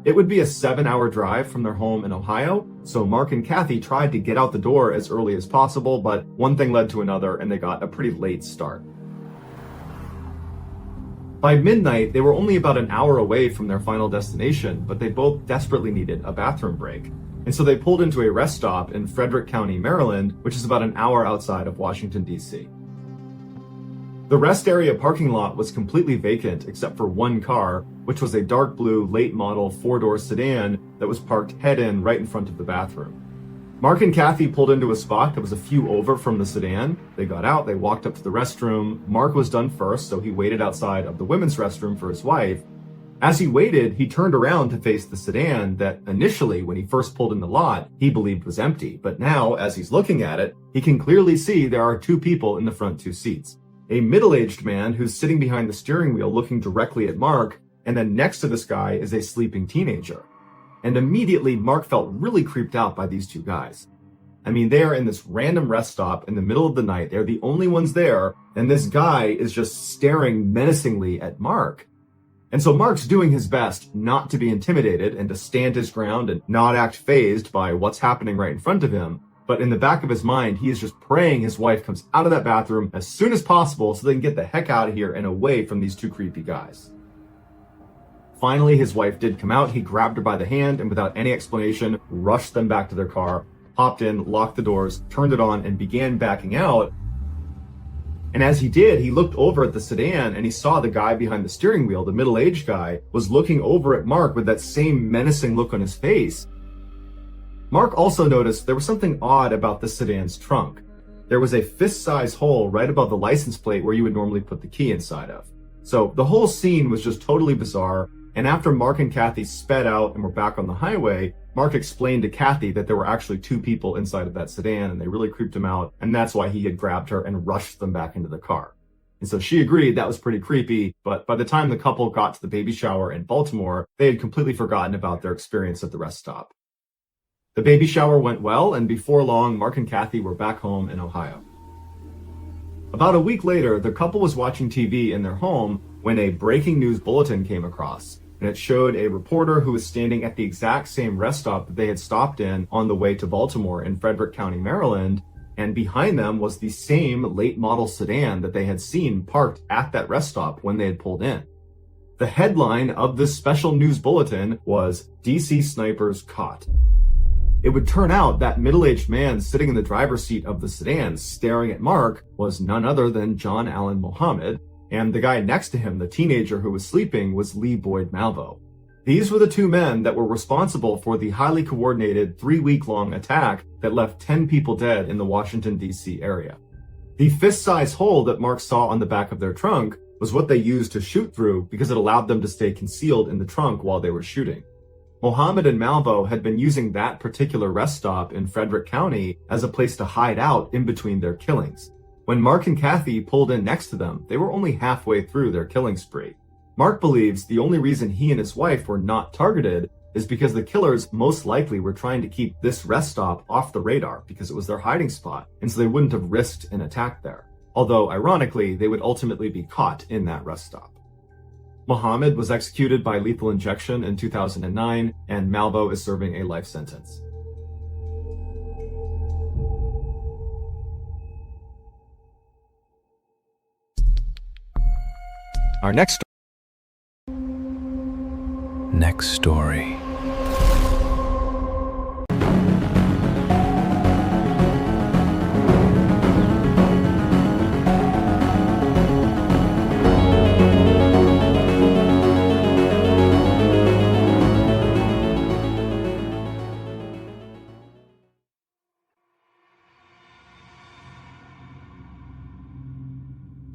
It would be a 7-hour drive from their home in Ohio, so Mark and Kathy tried to get out the door as early as possible, but one thing led to another and they got a pretty late start. By midnight, they were only about an hour away from their final destination, but they both desperately needed a bathroom break. And so they pulled into a rest stop in Frederick County, Maryland, which is about an hour outside of Washington, D.C. The rest area parking lot was completely vacant except for one car, which was a dark blue late model 4-door sedan that was parked head-in right in front of the bathroom. Mark and Kathy pulled into a spot that was a few over from the sedan. They got out, they walked up to the restroom. Mark was done first, so he waited outside of the women's restroom for his wife. As he waited, he turned around to face the sedan that initially, when he first pulled in the lot, he believed was empty. But now, as he's looking at it, he can clearly see there are two people in the front two seats. A middle-aged man who's sitting behind the steering wheel looking directly at Mark, and then next to this guy is a sleeping teenager. And immediately, Mark felt really creeped out by these two guys. I mean, they are in this random rest stop in the middle of the night. They're the only ones there, and this guy is just staring menacingly at Mark. And so Mark's doing his best not to be intimidated and to stand his ground and not act fazed by what's happening right in front of him. But in the back of his mind, he is just praying his wife comes out of that bathroom as soon as possible so they can get the heck out of here and away from these two creepy guys. Finally, his wife did come out. He grabbed her by the hand and without any explanation, rushed them back to their car, hopped in, locked the doors, turned it on, and began backing out. And as he did, he looked over at the sedan and he saw the guy behind the steering wheel, the middle-aged guy, was looking over at Mark with that same menacing look on his face. Mark also noticed there was something odd about the sedan's trunk. There was a fist-size hole right above the license plate where you would normally put the key inside of. So the whole scene was just totally bizarre, and after Mark and Kathy sped out and were back on the highway, Mark explained to Kathy that there were actually two people inside of that sedan and they really creeped him out, and that's why he had grabbed her and rushed them back into the car. And so she agreed that was pretty creepy, but by the time the couple got to the baby shower in Baltimore, they had completely forgotten about their experience at the rest stop. The baby shower went well, and before long, Mark and Kathy were back home in Ohio. About a week later, the couple was watching TV in their home when a breaking news bulletin came across. And it showed a reporter who was standing at the exact same rest stop that they had stopped in on the way to Baltimore in Frederick County, Maryland. And behind them was the same late model sedan that they had seen parked at that rest stop when they had pulled in. The headline of this special news bulletin was DC Snipers Caught. It would turn out that middle-aged man sitting in the driver's seat of the sedan staring at Mark was none other than John Allen Muhammad, and the guy next to him, the teenager who was sleeping, was Lee Boyd Malvo. These were the two men that were responsible for the highly coordinated 3-week-long attack that left 10 people dead in the Washington, D.C. area. The fist-sized hole that Mark saw on the back of their trunk was what they used to shoot through because it allowed them to stay concealed in the trunk while they were shooting. Mohammed and Malvo had been using that particular rest stop in Frederick County as a place to hide out in between their killings. When Mark and Kathy pulled in next to them, they were only halfway through their killing spree. Mark believes the only reason he and his wife were not targeted is because the killers most likely were trying to keep this rest stop off the radar because it was their hiding spot, and so they wouldn't have risked an attack there. Although, ironically, they would ultimately be caught in that rest stop. Mohammed was executed by lethal injection in 2009, and Malvo is serving a life sentence. Our next story.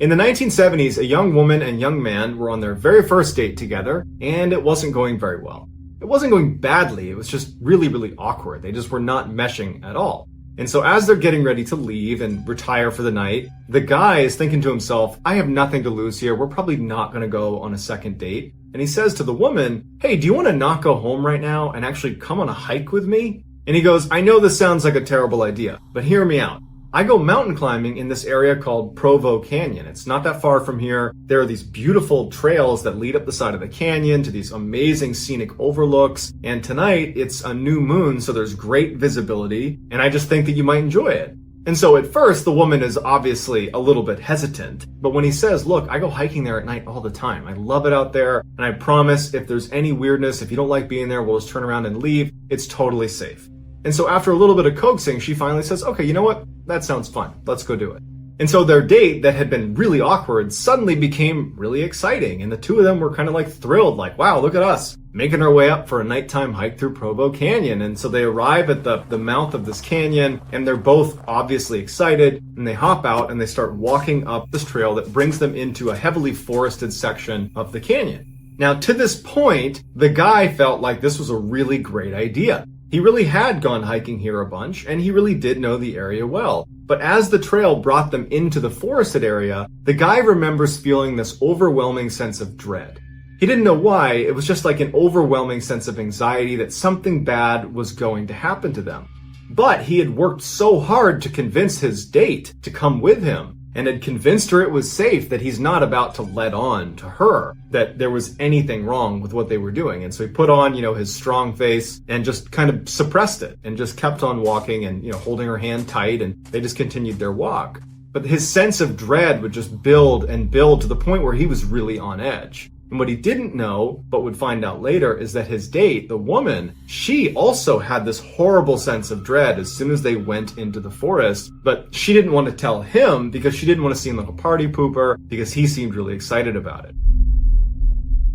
In the 1970s, a young woman and young man were on their very first date together, and it wasn't going very well. It wasn't going badly, it was just really, really awkward. They just were not meshing at all. And so as they're getting ready to leave and retire for the night, the guy is thinking to himself, I have nothing to lose here, we're probably not going to go on a second date. And he says to the woman, hey, do you want to not go home right now and actually come on a hike with me? And he goes, I know this sounds like a terrible idea, but hear me out. I go mountain climbing in this area called Provo Canyon. It's not that far from here. There are these beautiful trails that lead up the side of the canyon to these amazing scenic overlooks. And tonight it's a new moon, so there's great visibility. And I just think that you might enjoy it. And so at first, the woman is obviously a little bit hesitant. But when he says, look, I go hiking there at night all the time. I love it out there. And I promise if there's any weirdness, if you don't like being there, we'll just turn around and leave. It's totally safe. And so after a little bit of coaxing, she finally says, okay, you know what? That sounds fun. Let's go do it. And so their date that had been really awkward suddenly became really exciting. And the two of them were kind of like thrilled, like, wow, look at us making our way up for a nighttime hike through Provo Canyon. And so they arrive at the mouth of this canyon, and they're both obviously excited, and they hop out and they start walking up this trail that brings them into a heavily forested section of the canyon. Now, to this point, the guy felt like this was a really great idea. He really had gone hiking here a bunch, and he really did know the area well. But as the trail brought them into the forested area, the guy remembers feeling this overwhelming sense of dread. He didn't know why, it was just like an overwhelming sense of anxiety that something bad was going to happen to them. But he had worked so hard to convince his date to come with him, and had convinced her it was safe, that he's not about to let on to her that there was anything wrong with what they were doing. And so he put on, his strong face and just kind of suppressed it and just kept on walking and, holding her hand tight, and they just continued their walk. But his sense of dread would just build and build to the point where he was really on edge. And what he didn't know, but would find out later, is that his date, the woman, she also had this horrible sense of dread as soon as they went into the forest. But she didn't want to tell him because she didn't want to seem like a party pooper, because he seemed really excited about it.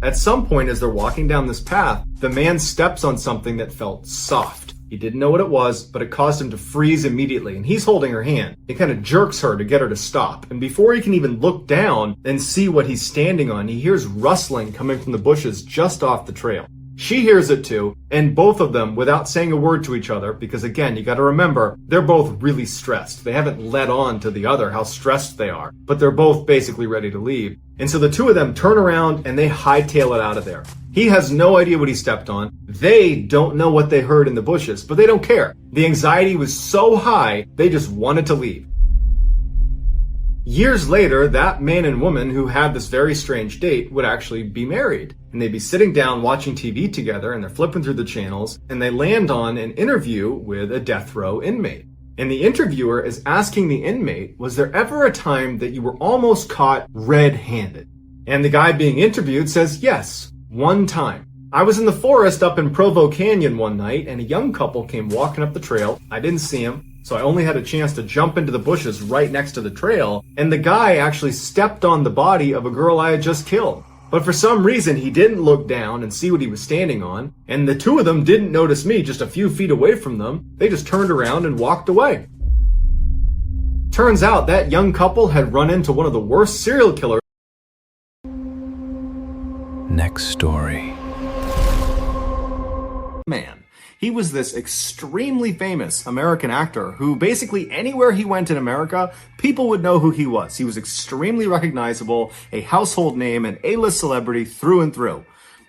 At some point as they're walking down this path, the man steps on something that felt soft. He didn't know what it was, but it caused him to freeze immediately, and he's holding her hand. He kind of jerks her to get her to stop, and before he can even look down and see what he's standing on, he hears rustling coming from the bushes just off the trail. She hears it too, and both of them, without saying a word to each other, because again, you gotta remember, they're both really stressed. They haven't let on to the other how stressed they are, but they're both basically ready to leave. And so the two of them turn around and they hightail it out of there. He has no idea what he stepped on. They don't know what they heard in the bushes, but they don't care. The anxiety was so high, they just wanted to leave. Years later, that man and woman who had this very strange date would actually be married. And they'd be sitting down watching TV together, and they're flipping through the channels, and they land on an interview with a death row inmate. And the interviewer is asking the inmate, was there ever a time that you were almost caught red-handed? And the guy being interviewed says, yes, one time. I was in the forest up in Provo Canyon one night, and a young couple came walking up the trail. I didn't see them, so I only had a chance to jump into the bushes right next to the trail, and the guy actually stepped on the body of a girl I had just killed. But for some reason, he didn't look down and see what he was standing on, and the two of them didn't notice me just a few feet away from them. They just turned around and walked away. Turns out that young couple had run into one of the worst serial killers. Next story. man. He was this extremely famous American actor who basically anywhere he went in America, people would know who he was. He was extremely recognizable, a household name, an A-list celebrity through and through.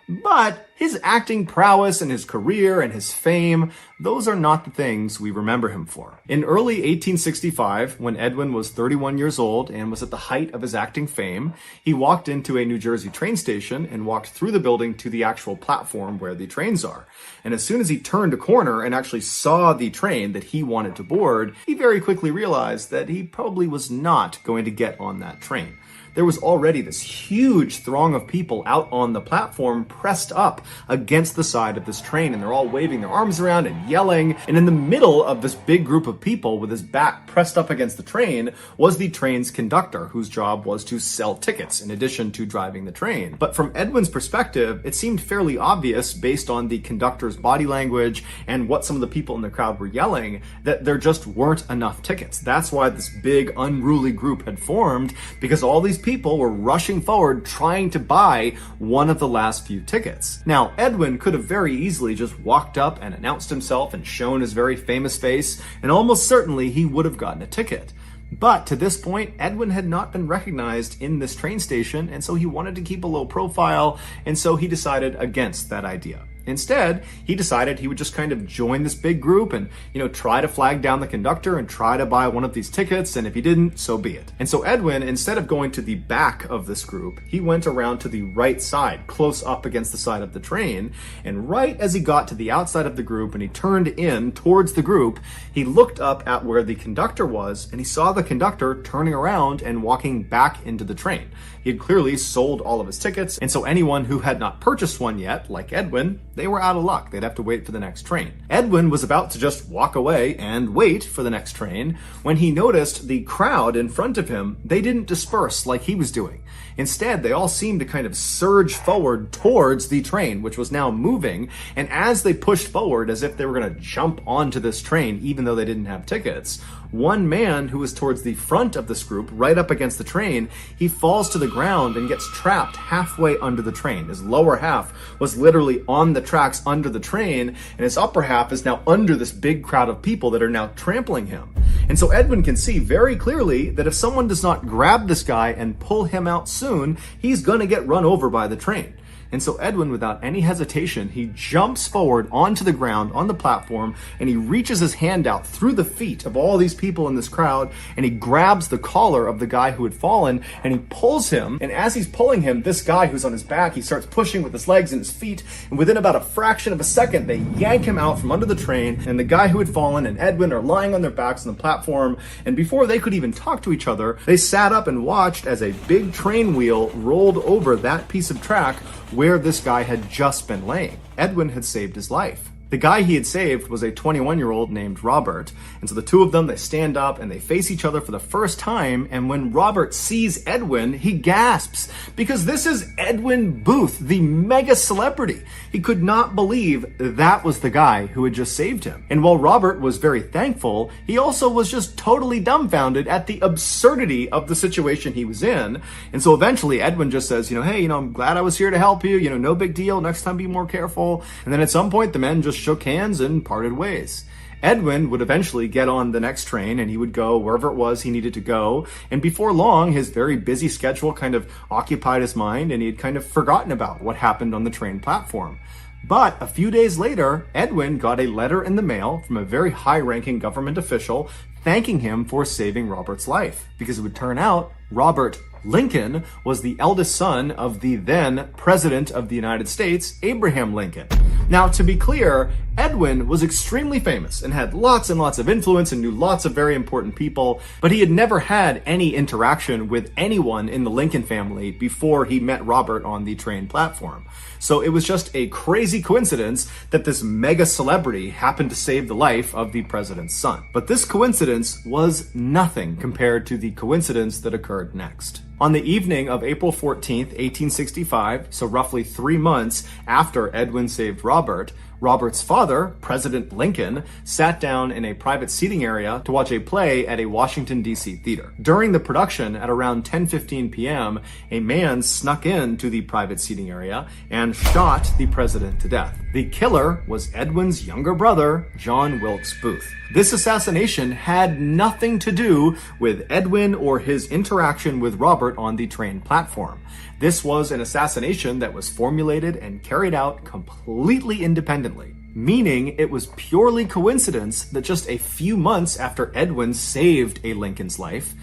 But his acting prowess and his career and his fame, those are not the things we remember him for. In early 1865, when Edwin was 31 years old and was at the height of his acting fame, he walked into a New Jersey train station and walked through the building to the actual platform where the trains are. And as soon as he turned a corner and actually saw the train that he wanted to board, he very quickly realized that he probably was not going to get on that train. There was already this huge throng of people out on the platform pressed up against the side of this train, and they're all waving their arms around and yelling. And in the middle of this big group of people with his back pressed up against the train was the train's conductor, whose job was to sell tickets in addition to driving the train. But from Edwin's perspective, it seemed fairly obvious based on the conductor's body language and what some of the people in the crowd were yelling that there just weren't enough tickets. That's why this big unruly group had formed, because all these people were rushing forward trying to buy one of the last few tickets. Now, Edwin could have very easily just walked up and announced himself and shown his very famous face, and almost certainly he would have gotten a ticket. But to this point, Edwin had not been recognized in this train station, and so he wanted to keep a low profile, and so he decided against that idea. Instead, he decided he would just kind of join this big group and, try to flag down the conductor and try to buy one of these tickets, and if he didn't, so be it. And so Edwin, instead of going to the back of this group, he went around to the right side, close up against the side of the train, and right as he got to the outside of the group and he turned in towards the group, he looked up at where the conductor was, and he saw the conductor turning around and walking back into the train. He had clearly sold all of his tickets, and so anyone who had not purchased one yet, like Edwin, they were out of luck. They'd have to wait for the next train. Edwin was about to just walk away and wait for the next train when he noticed the crowd in front of him. They didn't disperse like he was doing. Instead, they all seemed to kind of surge forward towards the train, which was now moving. And as they pushed forward as if they were going to jump onto this train, even though they didn't have tickets, one man who was towards the front of this group, right up against the train, he falls to the ground and gets trapped halfway under the train. His lower half was literally on the tracks under the train, and his upper half is now under this big crowd of people that are now trampling him. And so Edwin can see very clearly that if someone does not grab this guy and pull him out soon, he's going to get run over by the train. And so Edwin, without any hesitation, he jumps forward onto the ground on the platform, and he reaches his hand out through the feet of all these people in this crowd, and he grabs the collar of the guy who had fallen, and he pulls him. And as he's pulling him, this guy who's on his back, he starts pushing with his legs and his feet, and within about a fraction of a second, they yank him out from under the train, and the guy who had fallen and Edwin are lying on their backs on the platform. And before they could even talk to each other, they sat up and watched as a big train wheel rolled over that piece of track where this guy had just been laying. Edwin had saved his life. The guy he had saved was a 21-year-old named Robert, and so the two of them, they stand up and they face each other for the first time, and when Robert sees Edwin, he gasps, because this is Edwin Booth, the mega celebrity. He could not believe that was the guy who had just saved him. And while Robert was very thankful, he also was just totally dumbfounded at the absurdity of the situation he was in. And so eventually Edwin just says, hey, I'm glad I was here to help you, no big deal, next time be more careful. And then at some point the men just shook hands and parted ways. Edwin would eventually get on the next train and he would go wherever it was he needed to go. And before long, his very busy schedule kind of occupied his mind and he had kind of forgotten about what happened on the train platform. But a few days later, Edwin got a letter in the mail from a very high-ranking government official thanking him for saving Robert's life, because it would turn out Robert Lincoln was the eldest son of the then President of the United States, Abraham Lincoln. Now, to be clear, Edwin was extremely famous and had lots and lots of influence and knew lots of very important people, but he had never had any interaction with anyone in the Lincoln family before he met Robert on the train platform. So it was just a crazy coincidence that this mega celebrity happened to save the life of the president's son. But this coincidence was nothing compared to the coincidence that occurred next. On the evening of April 14th, 1865, so roughly 3 months after Edwin saved Robert, Robert's father, President Lincoln, sat down in a private seating area to watch a play at a Washington, D.C. theater. During the production, at around 10:15 p.m., a man snuck into the private seating area and shot the president to death. The killer was Edwin's younger brother, John Wilkes Booth. This assassination had nothing to do with Edwin or his interaction with Robert on the train platform. This was an assassination that was formulated and carried out completely independently, meaning it was purely coincidence that just a few months after Edwin saved a Lincoln's life.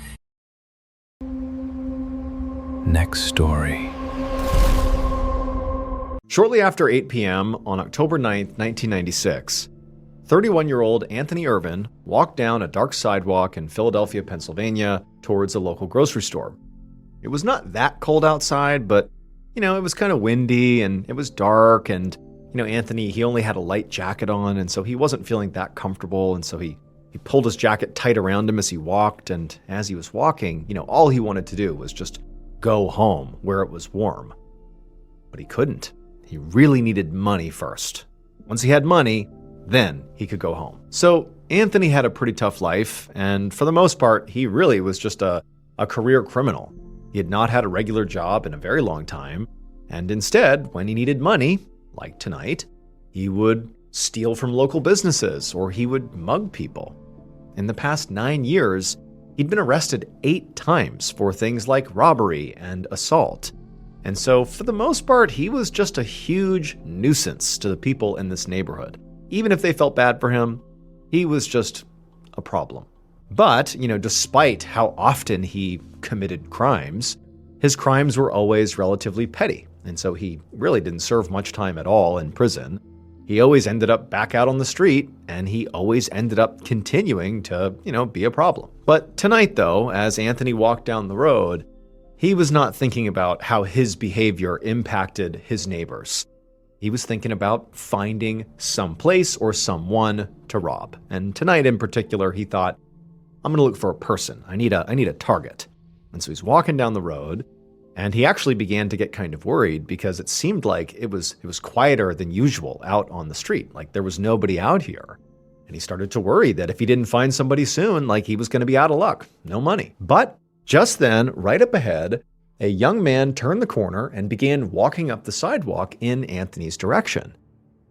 Next story. Shortly after 8 p.m. on October 9th, 1996, 31-year-old Anthony Irvin walked down a dark sidewalk in Philadelphia, Pennsylvania, towards a local grocery store. It was not that cold outside, but, it was kind of windy and it was dark, and, Anthony, he only had a light jacket on, and so he wasn't feeling that comfortable, and so he pulled his jacket tight around him as he walked, and as he was walking, all he wanted to do was just go home where it was warm. But he couldn't. He really needed money first. Once he had money, then he could go home. So Anthony had a pretty tough life, and for the most part, he really was just a career criminal. He had not had a regular job in a very long time, and instead, when he needed money, like tonight, he would steal from local businesses or he would mug people. In the past 9 years, he'd been arrested 8 times for things like robbery and assault. And so, for the most part, he was just a huge nuisance to the people in this neighborhood. Even if they felt bad for him, he was just a problem. But, despite how often he committed crimes, his crimes were always relatively petty. And so he really didn't serve much time at all in prison. He always ended up back out on the street, and he always ended up continuing to, be a problem. But tonight, though, as Anthony walked down the road, he was not thinking about how his behavior impacted his neighbors. He was thinking about finding some place or someone to rob. And tonight in particular, he thought, I'm going to look for a person. I need a target. And so he's walking down the road, and he actually began to get kind of worried because it seemed like it was quieter than usual out on the street. Like there was nobody out here. And he started to worry that if he didn't find somebody soon, like he was going to be out of luck. No money. But just then, right up ahead, a young man turned the corner and began walking up the sidewalk in Anthony's direction.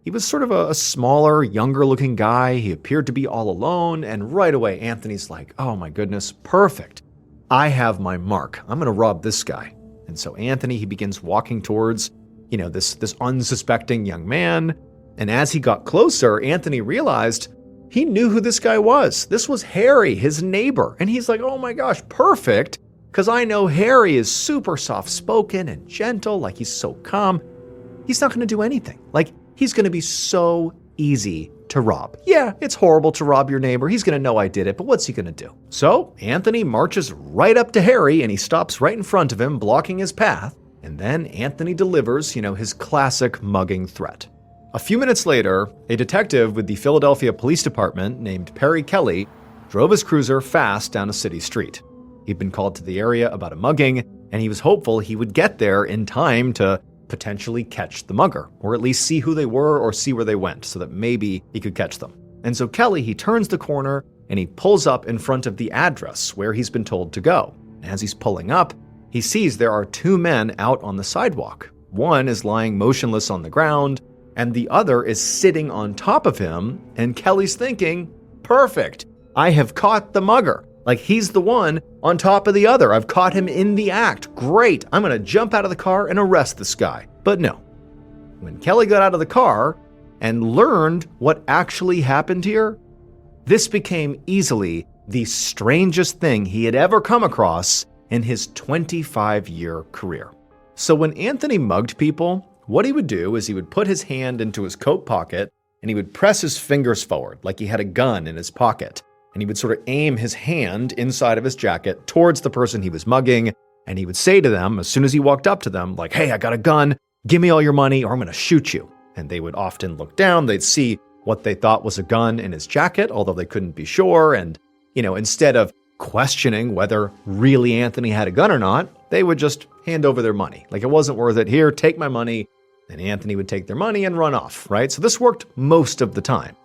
He was sort of a smaller, younger-looking guy. He appeared to be all alone, and right away, Anthony's like, oh my goodness, perfect. I have my mark. I'm going to rob this guy. And so Anthony, he begins walking towards, this unsuspecting young man. And as he got closer, Anthony realized he knew who this guy was. This was Harry, his neighbor. And he's like, oh my gosh, perfect. Because I know Harry is super soft-spoken and gentle, like he's so calm. He's not going to do anything. Like, he's going to be so easy to rob. Yeah, it's horrible to rob your neighbor. He's going to know I did it, but what's he going to do? So Anthony marches right up to Harry and he stops right in front of him, blocking his path. And then Anthony delivers, his classic mugging threat. A few minutes later, a detective with the Philadelphia Police Department named Perry Kelly drove his cruiser fast down a city street. He'd been called to the area about a mugging, and he was hopeful he would get there in time to potentially catch the mugger, or at least see who they were or see where they went so that maybe he could catch them. And so Kelly, he turns the corner and he pulls up in front of the address where he's been told to go. As he's pulling up, he sees there are 2 men out on the sidewalk. One is lying motionless on the ground, and the other is sitting on top of him, and Kelly's thinking, perfect, I have caught the mugger. Like, he's the one on top of the other. I've caught him in the act. Great. I'm going to jump out of the car and arrest this guy. But no. When Kelly got out of the car and learned what actually happened here, this became easily the strangest thing he had ever come across in his 25-year career. So when Anthony mugged people, what he would do is he would put his hand into his coat pocket and he would press his fingers forward like he had a gun in his pocket. And he would sort of aim his hand inside of his jacket towards the person he was mugging, and he would say to them, as soon as he walked up to them, like, hey, I got a gun, give me all your money or I'm going to shoot you. And they would often look down, they'd see what they thought was a gun in his jacket, although they couldn't be sure, and, instead of questioning whether really Anthony had a gun or not, they would just hand over their money. Like, it wasn't worth it. Here, take my money And Anthony would take their money and run off, right? So this worked most of the time.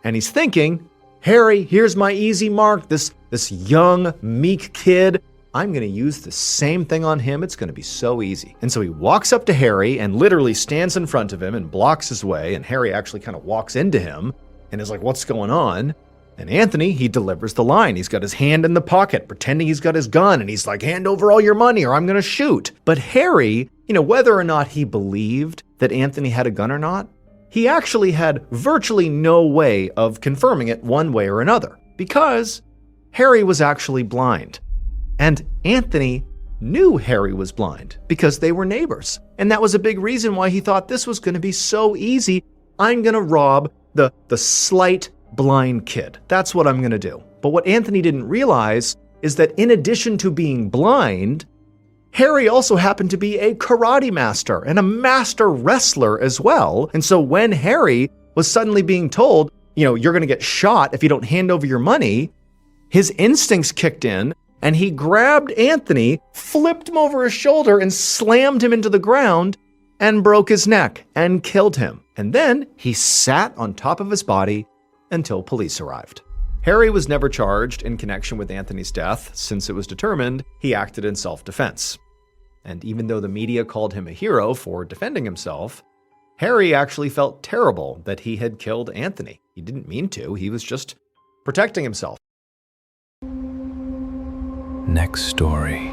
And he's thinking, Harry, here's my easy mark, this young, meek kid. I'm going to use the same thing on him. It's going to be so easy. And so he walks up to Harry and literally stands in front of him and blocks his way. And Harry actually kind of walks into him and is like, what's going on? And Anthony, he delivers the line. He's got his hand in the pocket, pretending he's got his gun. And he's like, hand over all your money or I'm going to shoot. But Harry, whether or not he believed that Anthony had a gun or not, he actually had virtually no way of confirming it one way or another because Harry was actually blind. And Anthony knew Harry was blind because they were neighbors. And that was a big reason why he thought this was going to be so easy. I'm going to rob the slight blind kid. That's what I'm going to do. But what Anthony didn't realize is that in addition to being blind, Harry also happened to be a karate master and a master wrestler as well. And so when Harry was suddenly being told, you're going to get shot if you don't hand over your money, his instincts kicked in and he grabbed Anthony, flipped him over his shoulder and slammed him into the ground and broke his neck and killed him. And then he sat on top of his body until police arrived. Harry was never charged in connection with Anthony's death since it was determined he acted in self-defense. And even though the media called him a hero for defending himself, Harry actually felt terrible that he had killed Anthony. He didn't mean to, he was just protecting himself. Next story.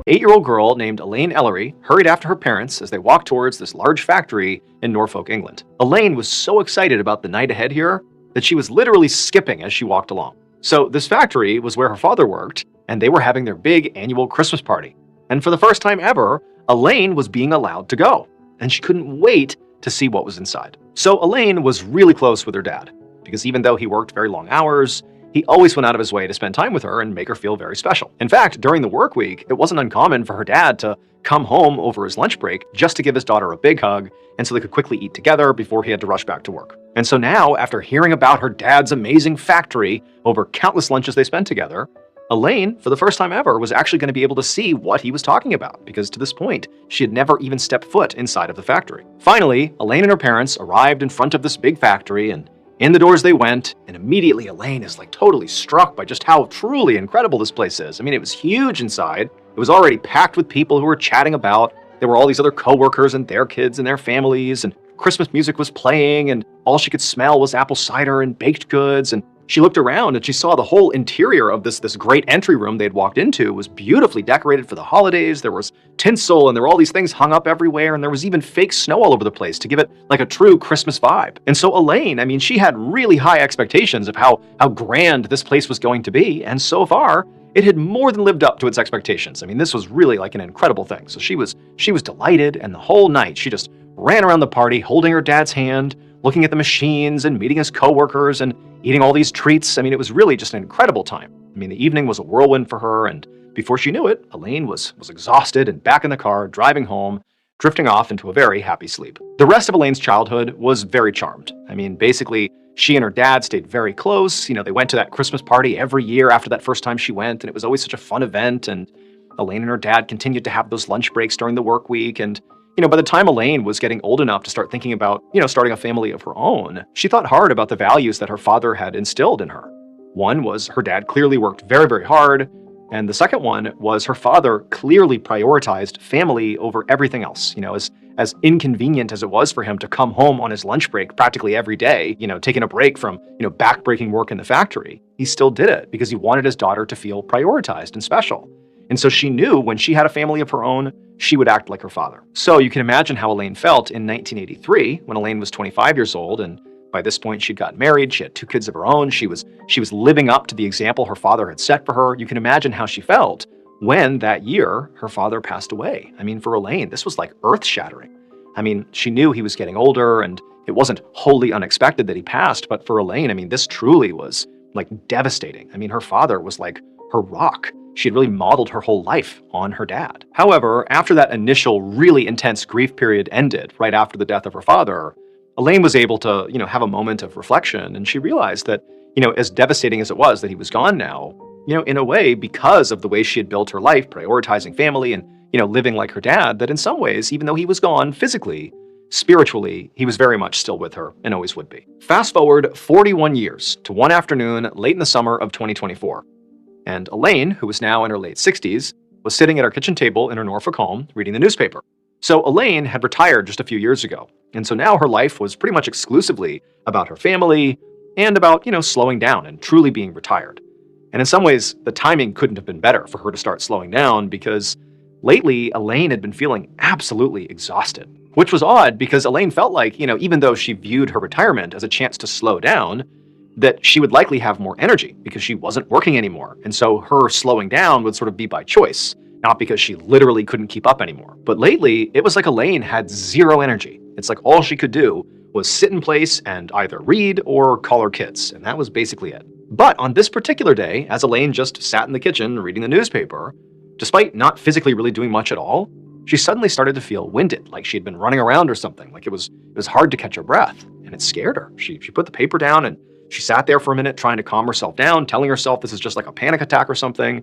8-year-old girl named Elaine Ellery hurried after her parents as they walked towards this large factory in Norfolk, England. Elaine was so excited about the night ahead here that she was literally skipping as she walked along. So this factory was where her father worked, and they were having their big annual Christmas party. And for the first time ever, Elaine was being allowed to go, and she couldn't wait to see what was inside. So Elaine was really close with her dad, because even though he worked very long hours, he always went out of his way to spend time with her and make her feel very special. In fact, during the work week, it wasn't uncommon for her dad to come home over his lunch break just to give his daughter a big hug, and so they could quickly eat together before he had to rush back to work. And so now, after hearing about her dad's amazing factory over countless lunches they spent together, Elaine, for the first time ever, was actually going to be able to see what he was talking about, because to this point, she had never even stepped foot inside of the factory. Finally, Elaine and her parents arrived in front of this big factory, and in the doors they went, and immediately Elaine is totally struck by just how truly incredible this place is. I mean, it was huge inside. It was already packed with people who were chatting about. There were all these other coworkers and their kids and their families, and Christmas music was playing, and all she could smell was apple cider and baked goods. And she looked around and she saw the whole interior of this great entry room they had walked into was beautifully decorated for the holidays. There was tinsel and there were all these things hung up everywhere, and there was even fake snow all over the place to give it a true Christmas vibe. And so Elaine, she had really high expectations of how grand this place was going to be, and so far, it had more than lived up to its expectations. This was really an incredible thing. So she was delighted, and the whole night she just ran around the party holding her dad's hand, looking at the machines and meeting his coworkers and eating all these treats. It was really just an incredible time. The evening was a whirlwind for her, and before she knew it, Elaine was exhausted and back in the car, driving home, drifting off into a very happy sleep. The rest of Elaine's childhood was very charmed. Basically, she and her dad stayed very close. They went to that Christmas party every year after that first time she went, and it was always such a fun event, and Elaine and her dad continued to have those lunch breaks during the work week, and by the time Elaine was getting old enough to start thinking about, starting a family of her own, she thought hard about the values that her father had instilled in her. One was her dad clearly worked very, very hard, and the second one was her father clearly prioritized family over everything else. As inconvenient as it was for him to come home on his lunch break practically every day, taking a break from, back-breaking work in the factory, he still did it because he wanted his daughter to feel prioritized and special. And so she knew when she had a family of her own, she would act like her father. So you can imagine how Elaine felt in 1983 when Elaine was 25 years old, and by this point she'd gotten married, she had 2 kids of her own, she was living up to the example her father had set for her. You can imagine how she felt when that year her father passed away. For Elaine, this was earth-shattering. She knew he was getting older, and it wasn't wholly unexpected that he passed, but for Elaine, this truly was devastating. Her father was her rock. She had really modeled her whole life on her dad. However, after that initial really intense grief period ended, right after the death of her father, Elaine was able to, have a moment of reflection, and she realized that, as devastating as it was that he was gone now, in a way, because of the way she had built her life, prioritizing family and, living like her dad, that in some ways, even though he was gone physically, spiritually, he was very much still with her and always would be. Fast forward 41 years to one afternoon late in the summer of 2024. And Elaine, who was now in her late 60s, was sitting at her kitchen table in her Norfolk home reading the newspaper. So Elaine had retired just a few years ago, and so now her life was pretty much exclusively about her family and about, slowing down and truly being retired. And in some ways, the timing couldn't have been better for her to start slowing down because lately Elaine had been feeling absolutely exhausted, which was odd because Elaine felt like, even though she viewed her retirement as a chance to slow down, that she would likely have more energy because she wasn't working anymore. And so her slowing down would sort of be by choice, not because she literally couldn't keep up anymore. But lately, it was like Elaine had zero energy. It's like all she could do was sit in place and either read or call her kids, and that was basically it. But on this particular day, as Elaine just sat in the kitchen reading the newspaper, despite not physically really doing much at all, she suddenly started to feel winded, like she had been running around or something, like it was hard to catch her breath, and it scared her. She put the paper down and she sat there for a minute trying to calm herself down, telling herself this is just like a panic attack or something,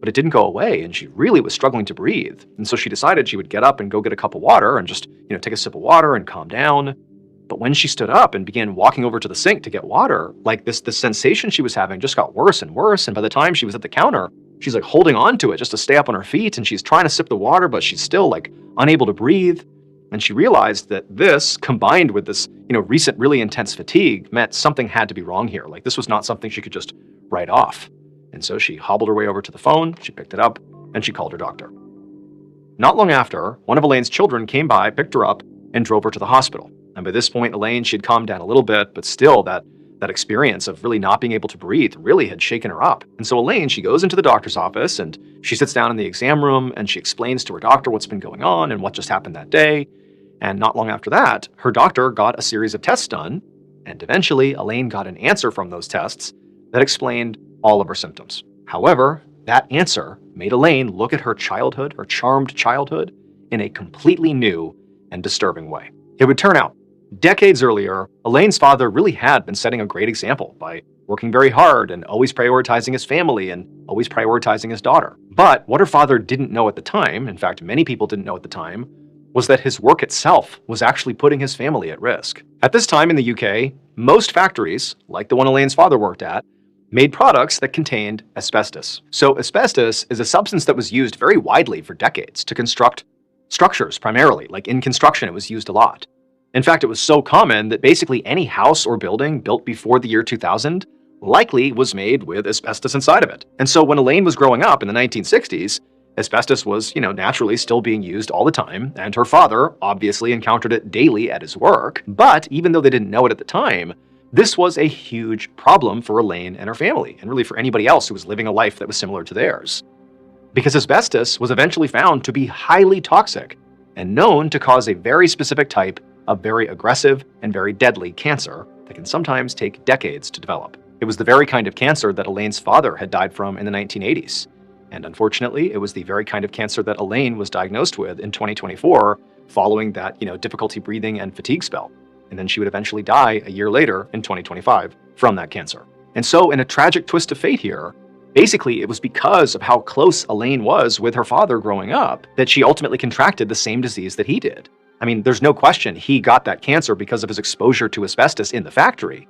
but it didn't go away, and she really was struggling to breathe. And so she decided she would get up and go get a cup of water and just, take a sip of water and calm down. But when she stood up and began walking over to the sink to get water, like this sensation she was having just got worse and worse, and by the time she was at the counter, she's like holding on to it just to stay up on her feet, and she's trying to sip the water, but she's still like unable to breathe. And she realized that this, combined with this, recent really intense fatigue, meant something had to be wrong here. Like this was not something she could just write off. And so she hobbled her way over to the phone, she picked it up, and she called her doctor. Not long after, one of Elaine's children came by, picked her up, and drove her to the hospital. And by this point, Elaine, she had calmed down a little bit, but still that experience of really not being able to breathe really had shaken her up. And so Elaine, she goes into the doctor's office and she sits down in the exam room and she explains to her doctor what's been going on and what just happened that day. And not long after that, her doctor got a series of tests done, and eventually Elaine got an answer from those tests that explained all of her symptoms. However, that answer made Elaine look at her childhood, her charmed childhood, in a completely new and disturbing way. It would turn out, decades earlier, Elaine's father really had been setting a great example by working very hard and always prioritizing his family and always prioritizing his daughter. But what her father didn't know at the time, in fact, many people didn't know at the time, was that his work itself was actually putting his family at risk. At this time in the UK, most factories, like the one Elaine's father worked at, made products that contained asbestos. So asbestos is a substance that was used very widely for decades to construct structures primarily. Like in construction, it was used a lot. In fact, it was so common that basically any house or building built before the year 2000 likely was made with asbestos inside of it. And so when Elaine was growing up in the 1960s, asbestos was, naturally still being used all the time, and her father obviously encountered it daily at his work. But even though they didn't know it at the time, this was a huge problem for Elaine and her family, and really for anybody else who was living a life that was similar to theirs. Because asbestos was eventually found to be highly toxic and known to cause a very specific type of very aggressive and very deadly cancer that can sometimes take decades to develop. It was the very kind of cancer that Elaine's father had died from in the 1980s. And unfortunately, it was the very kind of cancer that Elaine was diagnosed with in 2024 following that, difficulty breathing and fatigue spell. And then she would eventually die a year later in 2025 from that cancer. And so in a tragic twist of fate here, basically it was because of how close Elaine was with her father growing up that she ultimately contracted the same disease that he did. I mean, there's no question he got that cancer because of his exposure to asbestos in the factory.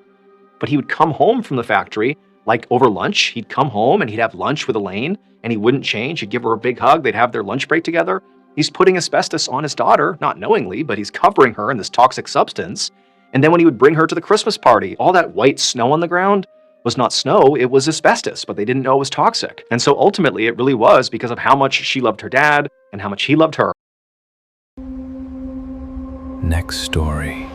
But he would come home from the factory, like over lunch, he'd come home and he'd have lunch with Elaine, and he wouldn't change. He'd give her a big hug. They'd have their lunch break together. He's putting asbestos on his daughter, not knowingly, but he's covering her in this toxic substance. And then when he would bring her to the Christmas party, all that white snow on the ground was not snow, it was asbestos, but they didn't know it was toxic. And so ultimately, it really was because of how much she loved her dad and how much he loved her. Next story.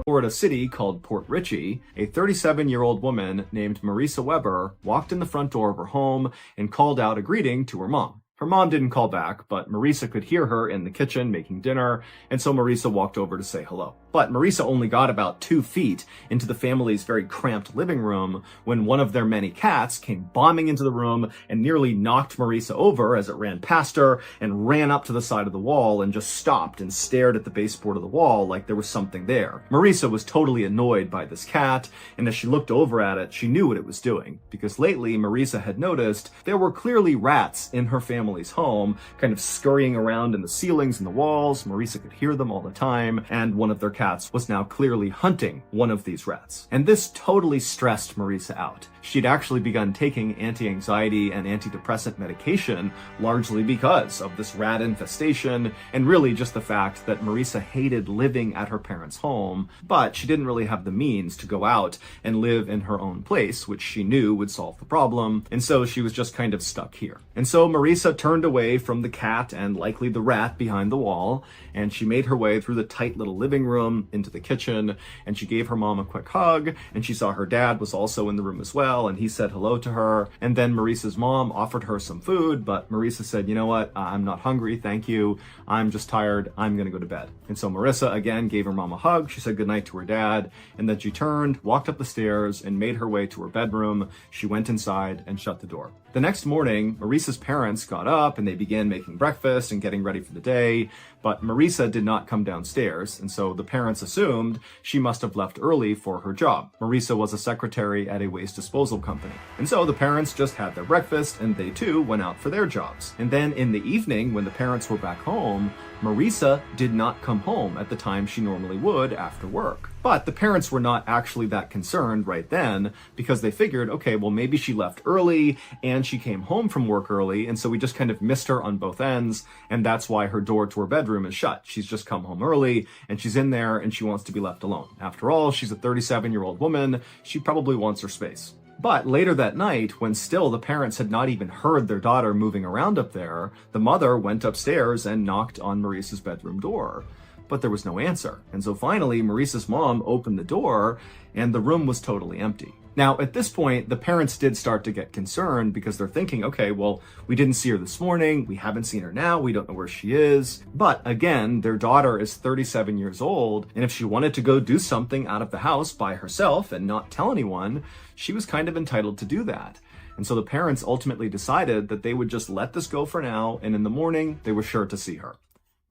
Florida city called Port Richey, a 37-year-old woman named Marisa Weber walked in the front door of her home and called out a greeting to her mom. Her mom didn't call back, but Marisa could hear her in the kitchen making dinner, and so Marisa walked over to say hello. But Marisa only got about 2 feet into the family's very cramped living room when one of their many cats came bombing into the room and nearly knocked Marisa over as it ran past her and ran up to the side of the wall and just stopped and stared at the baseboard of the wall like there was something there. Marisa was totally annoyed by this cat, and as she looked over at it, she knew what it was doing, because lately Marisa had noticed there were clearly rats in her family's home, kind of scurrying around in the ceilings and the walls. Marisa could hear them all the time, and one of their cats was now clearly hunting one of these rats. And this totally stressed Marisa out. She'd actually begun taking anti-anxiety and antidepressant medication largely because of this rat infestation, and really just the fact that Marisa hated living at her parents' home, but she didn't really have the means to go out and live in her own place, which she knew would solve the problem, and so she was just kind of stuck here. And so Marisa turned away from the cat and likely the rat behind the wall, and she made her way through the tight little living room into the kitchen, and she gave her mom a quick hug, and she saw her dad was also in the room as well, and he said hello to her. And then Marisa's mom offered her some food, but Marisa said, you know what, I'm not hungry, thank you. I'm just tired, I'm gonna go to bed. And so Marisa again gave her mom a hug, she said goodnight to her dad, and then she turned, walked up the stairs, and made her way to her bedroom. She went inside and shut the door. The next morning, Marisa's parents got up and they began making breakfast and getting ready for the day, but Marisa did not come downstairs, and so the parents assumed she must have left early for her job. Marisa was a secretary at a waste disposal company. And so the parents just had their breakfast and they too went out for their jobs. And then in the evening, when the parents were back home, Marisa did not come home at the time she normally would after work. But the parents were not actually that concerned right then, because they figured, okay, well maybe she left early and she came home from work early, and so we just kind of missed her on both ends, and that's why her door to her bedroom is shut. She's just come home early and she's in there and she wants to be left alone. After all, she's a 37-year-old woman. She probably wants her space. But later that night, when still the parents had not even heard their daughter moving around up there, the mother went upstairs and knocked on Marisa's bedroom door. But there was no answer. And so finally, Marisa's mom opened the door and the room was totally empty. Now, at this point, the parents did start to get concerned because they're thinking, okay, well, we didn't see her this morning. We haven't seen her now. We don't know where she is. But again, their daughter is 37 years old. And if she wanted to go do something out of the house by herself and not tell anyone, she was kind of entitled to do that. And so the parents ultimately decided that they would just let this go for now. And in the morning, they were sure to see her.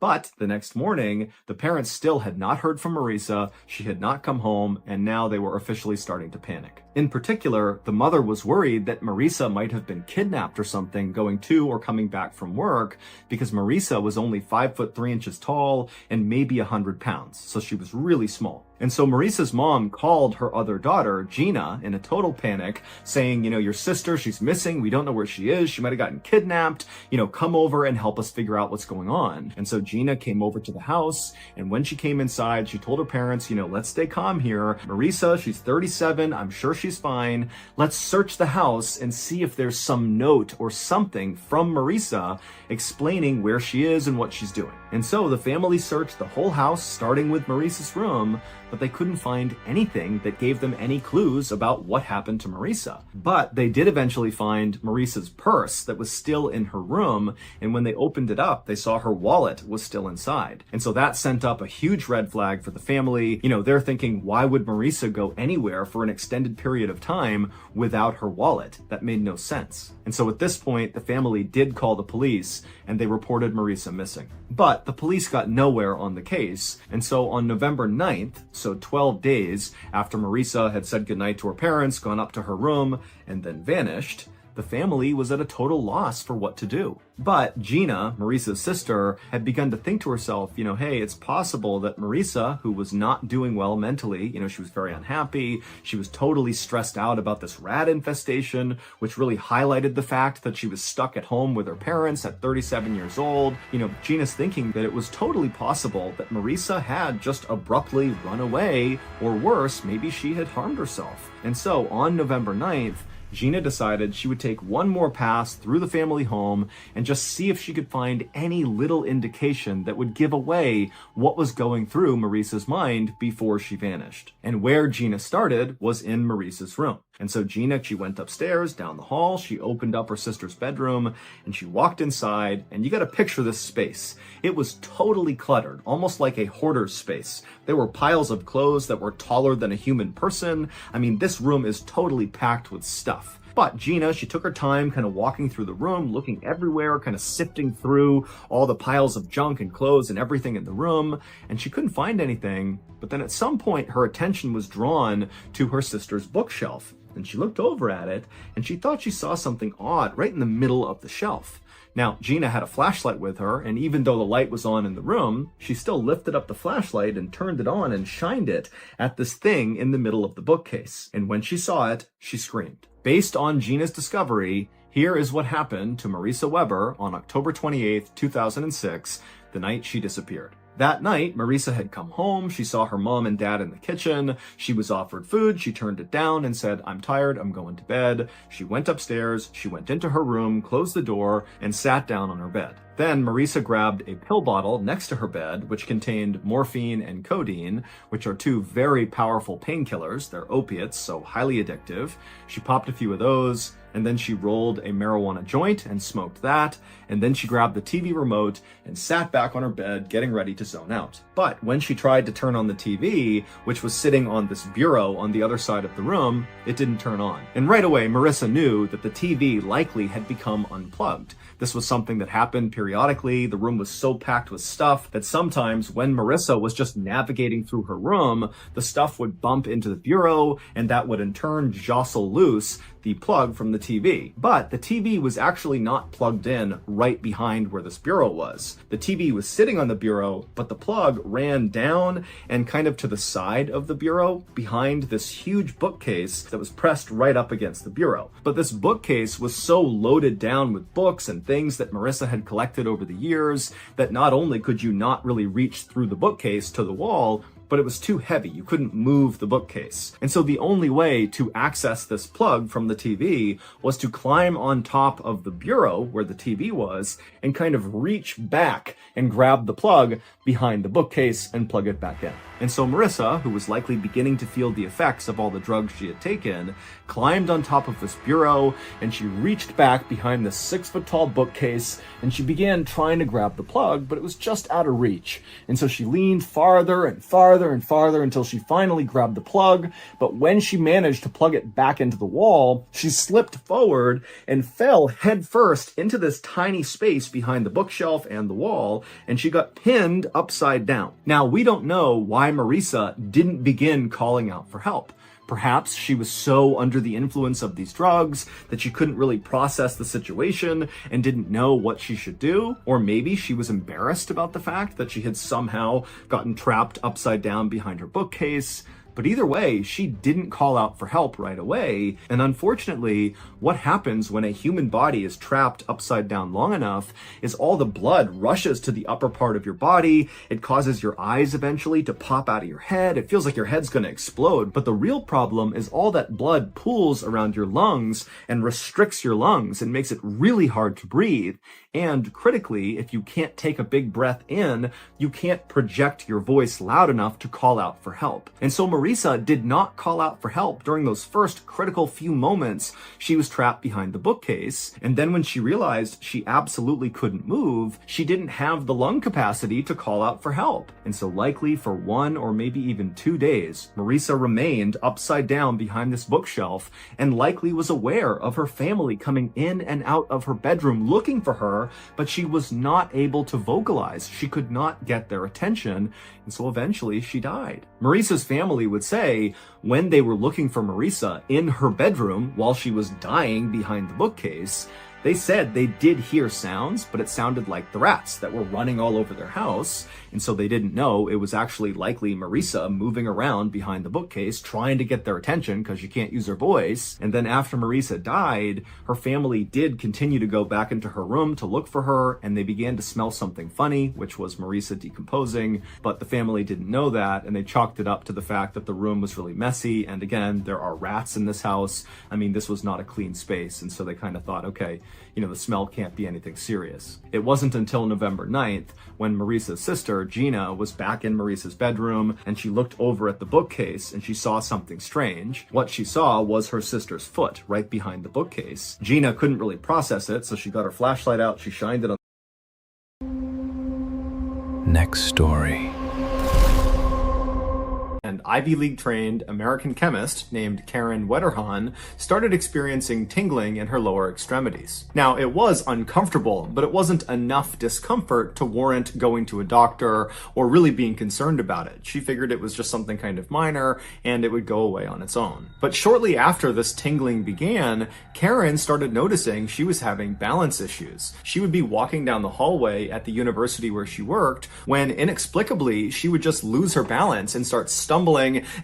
But the next morning, the parents still had not heard from Marisa, she had not come home, and now they were officially starting to panic. In particular, the mother was worried that Marisa might have been kidnapped or something going to or coming back from work, because Marisa was only 5'3" tall and maybe 100 pounds, so she was really small. And so Marisa's mom called her other daughter, Gina, in a total panic, saying, you know, your sister, she's missing. We don't know where she is. She might have gotten kidnapped. You know, come over and help us figure out what's going on. And so Gina came over to the house. And when she came inside, she told her parents, you know, let's stay calm here. Marisa, she's 37. I'm sure she's fine. Let's search the house and see if there's some note or something from Marisa explaining where she is and what she's doing. And so the family searched the whole house, starting with Marisa's room, but they couldn't find anything that gave them any clues about what happened to Marisa. But they did eventually find Marisa's purse that was still in her room, and when they opened it up, they saw her wallet was still inside. And so that sent up a huge red flag for the family. You know, they're thinking, why would Marisa go anywhere for an extended period of time without her wallet? That made no sense. And so at this point, the family did call the police, and they reported Marisa missing. But the police got nowhere on the case, and so on November 9th, so 12 days after Marisa had said goodnight to her parents, gone up to her room, and then vanished, the family was at a total loss for what to do. But Gina, Marisa's sister, had begun to think to herself, you know, hey, it's possible that Marisa, who was not doing well mentally, you know, she was very unhappy, she was totally stressed out about this rat infestation, which really highlighted the fact that she was stuck at home with her parents at 37 years old. You know, Gina's thinking that it was totally possible that Marisa had just abruptly run away, or worse, maybe she had harmed herself. And so on November 9th, Gina decided she would take one more pass through the family home and just see if she could find any little indication that would give away what was going through Marisa's mind before she vanished. And where Gina started was in Marisa's room. And so Gina, she went upstairs, down the hall, she opened up her sister's bedroom, and she walked inside, and you gotta picture this space. It was totally cluttered, almost like a hoarder's space. There were piles of clothes that were taller than a human person. I mean, this room is totally packed with stuff. But Gina, she took her time kind of walking through the room, looking everywhere, kind of sifting through all the piles of junk and clothes and everything in the room, and she couldn't find anything. But then at some point, her attention was drawn to her sister's bookshelf. And she looked over at it, and she thought she saw something odd right in the middle of the shelf. Now, Gina had a flashlight with her, and even though the light was on in the room, she still lifted up the flashlight and turned it on and shined it at this thing in the middle of the bookcase. And when she saw it, she screamed. Based on Gina's discovery, here is what happened to Marisa Weber on October 28th, 2006, the night she disappeared. That night, Marisa had come home. She saw her mom and dad in the kitchen. She was offered food. She turned it down and said, "I'm tired. I'm going to bed." She went upstairs. She went into her room, closed the door, and sat down on her bed. Then Marisa grabbed a pill bottle next to her bed, which contained morphine and codeine, which are two very powerful painkillers. They're opiates, so highly addictive. She popped a few of those, and then she rolled a marijuana joint and smoked that, and then she grabbed the TV remote and sat back on her bed, getting ready to zone out. But when she tried to turn on the TV, which was sitting on this bureau on the other side of the room, it didn't turn on. And right away, Marisa knew that the TV likely had become unplugged. This was something that happened periodically. The room was so packed with stuff that sometimes when Marisa was just navigating through her room, the stuff would bump into the bureau, and that would in turn jostle loose the plug from the TV. But the TV was actually not plugged in right behind where this bureau was. The TV was sitting on the bureau, but the plug ran down and kind of to the side of the bureau behind this huge bookcase that was pressed right up against the bureau. But this bookcase was so loaded down with books and things that Marisa had collected over the years that not only could you not really reach through the bookcase to the wall, but it was too heavy. You couldn't move the bookcase. And so the only way to access this plug from the TV was to climb on top of the bureau where the TV was and kind of reach back and grab the plug behind the bookcase and plug it back in. And so Marisa, who was likely beginning to feel the effects of all the drugs she had taken, climbed on top of this bureau and she reached back behind this 6-foot-tall bookcase and she began trying to grab the plug, but it was just out of reach. And so she leaned farther and farther and farther until she finally grabbed the plug. But when she managed to plug it back into the wall, she slipped forward and fell headfirst into this tiny space behind the bookshelf and the wall, and she got pinned upside down. Now, we don't know why Marisa didn't begin calling out for help. Perhaps she was so under the influence of these drugs that she couldn't really process the situation and didn't know what she should do. Or maybe she was embarrassed about the fact that she had somehow gotten trapped upside down behind her bookcase. But either way, she didn't call out for help right away. And unfortunately, what happens when a human body is trapped upside down long enough is all the blood rushes to the upper part of your body. It causes your eyes eventually to pop out of your head. It feels like your head's going to explode. But the real problem is all that blood pools around your lungs and restricts your lungs and makes it really hard to breathe. And critically, if you can't take a big breath in, you can't project your voice loud enough to call out for help. And so Marisa did not call out for help during those first critical few moments she was trapped behind the bookcase. And then when she realized she absolutely couldn't move, she didn't have the lung capacity to call out for help. And so likely for 1 or maybe even 2 days, Marisa remained upside down behind this bookshelf and likely was aware of her family coming in and out of her bedroom looking for her, but she was not able to vocalize. She could not get their attention, and so eventually she died. Marisa's family would say when they were looking for Marisa in her bedroom while she was dying behind the bookcase, they said they did hear sounds, but it sounded like the rats that were running all over their house. And so they didn't know it was actually likely Marisa moving around behind the bookcase trying to get their attention because she can't use her voice. And then after Marisa died, her family did continue to go back into her room to look for her, and they began to smell something funny, which was Marisa decomposing. But the family didn't know that, and they chalked it up to the fact that the room was really messy. And again, there are rats in this house. I mean, this was not a clean space. And so they kind of thought, okay, the smell can't be anything serious. It wasn't until November 9th when Maurice's sister, Gina, was back in Maurice's bedroom and she looked over at the bookcase and she saw something strange. What she saw was her sister's foot right behind the bookcase. Gina couldn't really process it, so she got her flashlight out, she shined it on. Next story. An Ivy League trained American chemist named Karen Wetterhahn started experiencing tingling in her lower extremities. Now, it was uncomfortable, but it wasn't enough discomfort to warrant going to a doctor or really being concerned about it. She figured it was just something kind of minor and it would go away on its own. But shortly after this tingling began, Karen started noticing she was having balance issues. She would be walking down the hallway at the university where she worked when inexplicably she would just lose her balance and start stumbling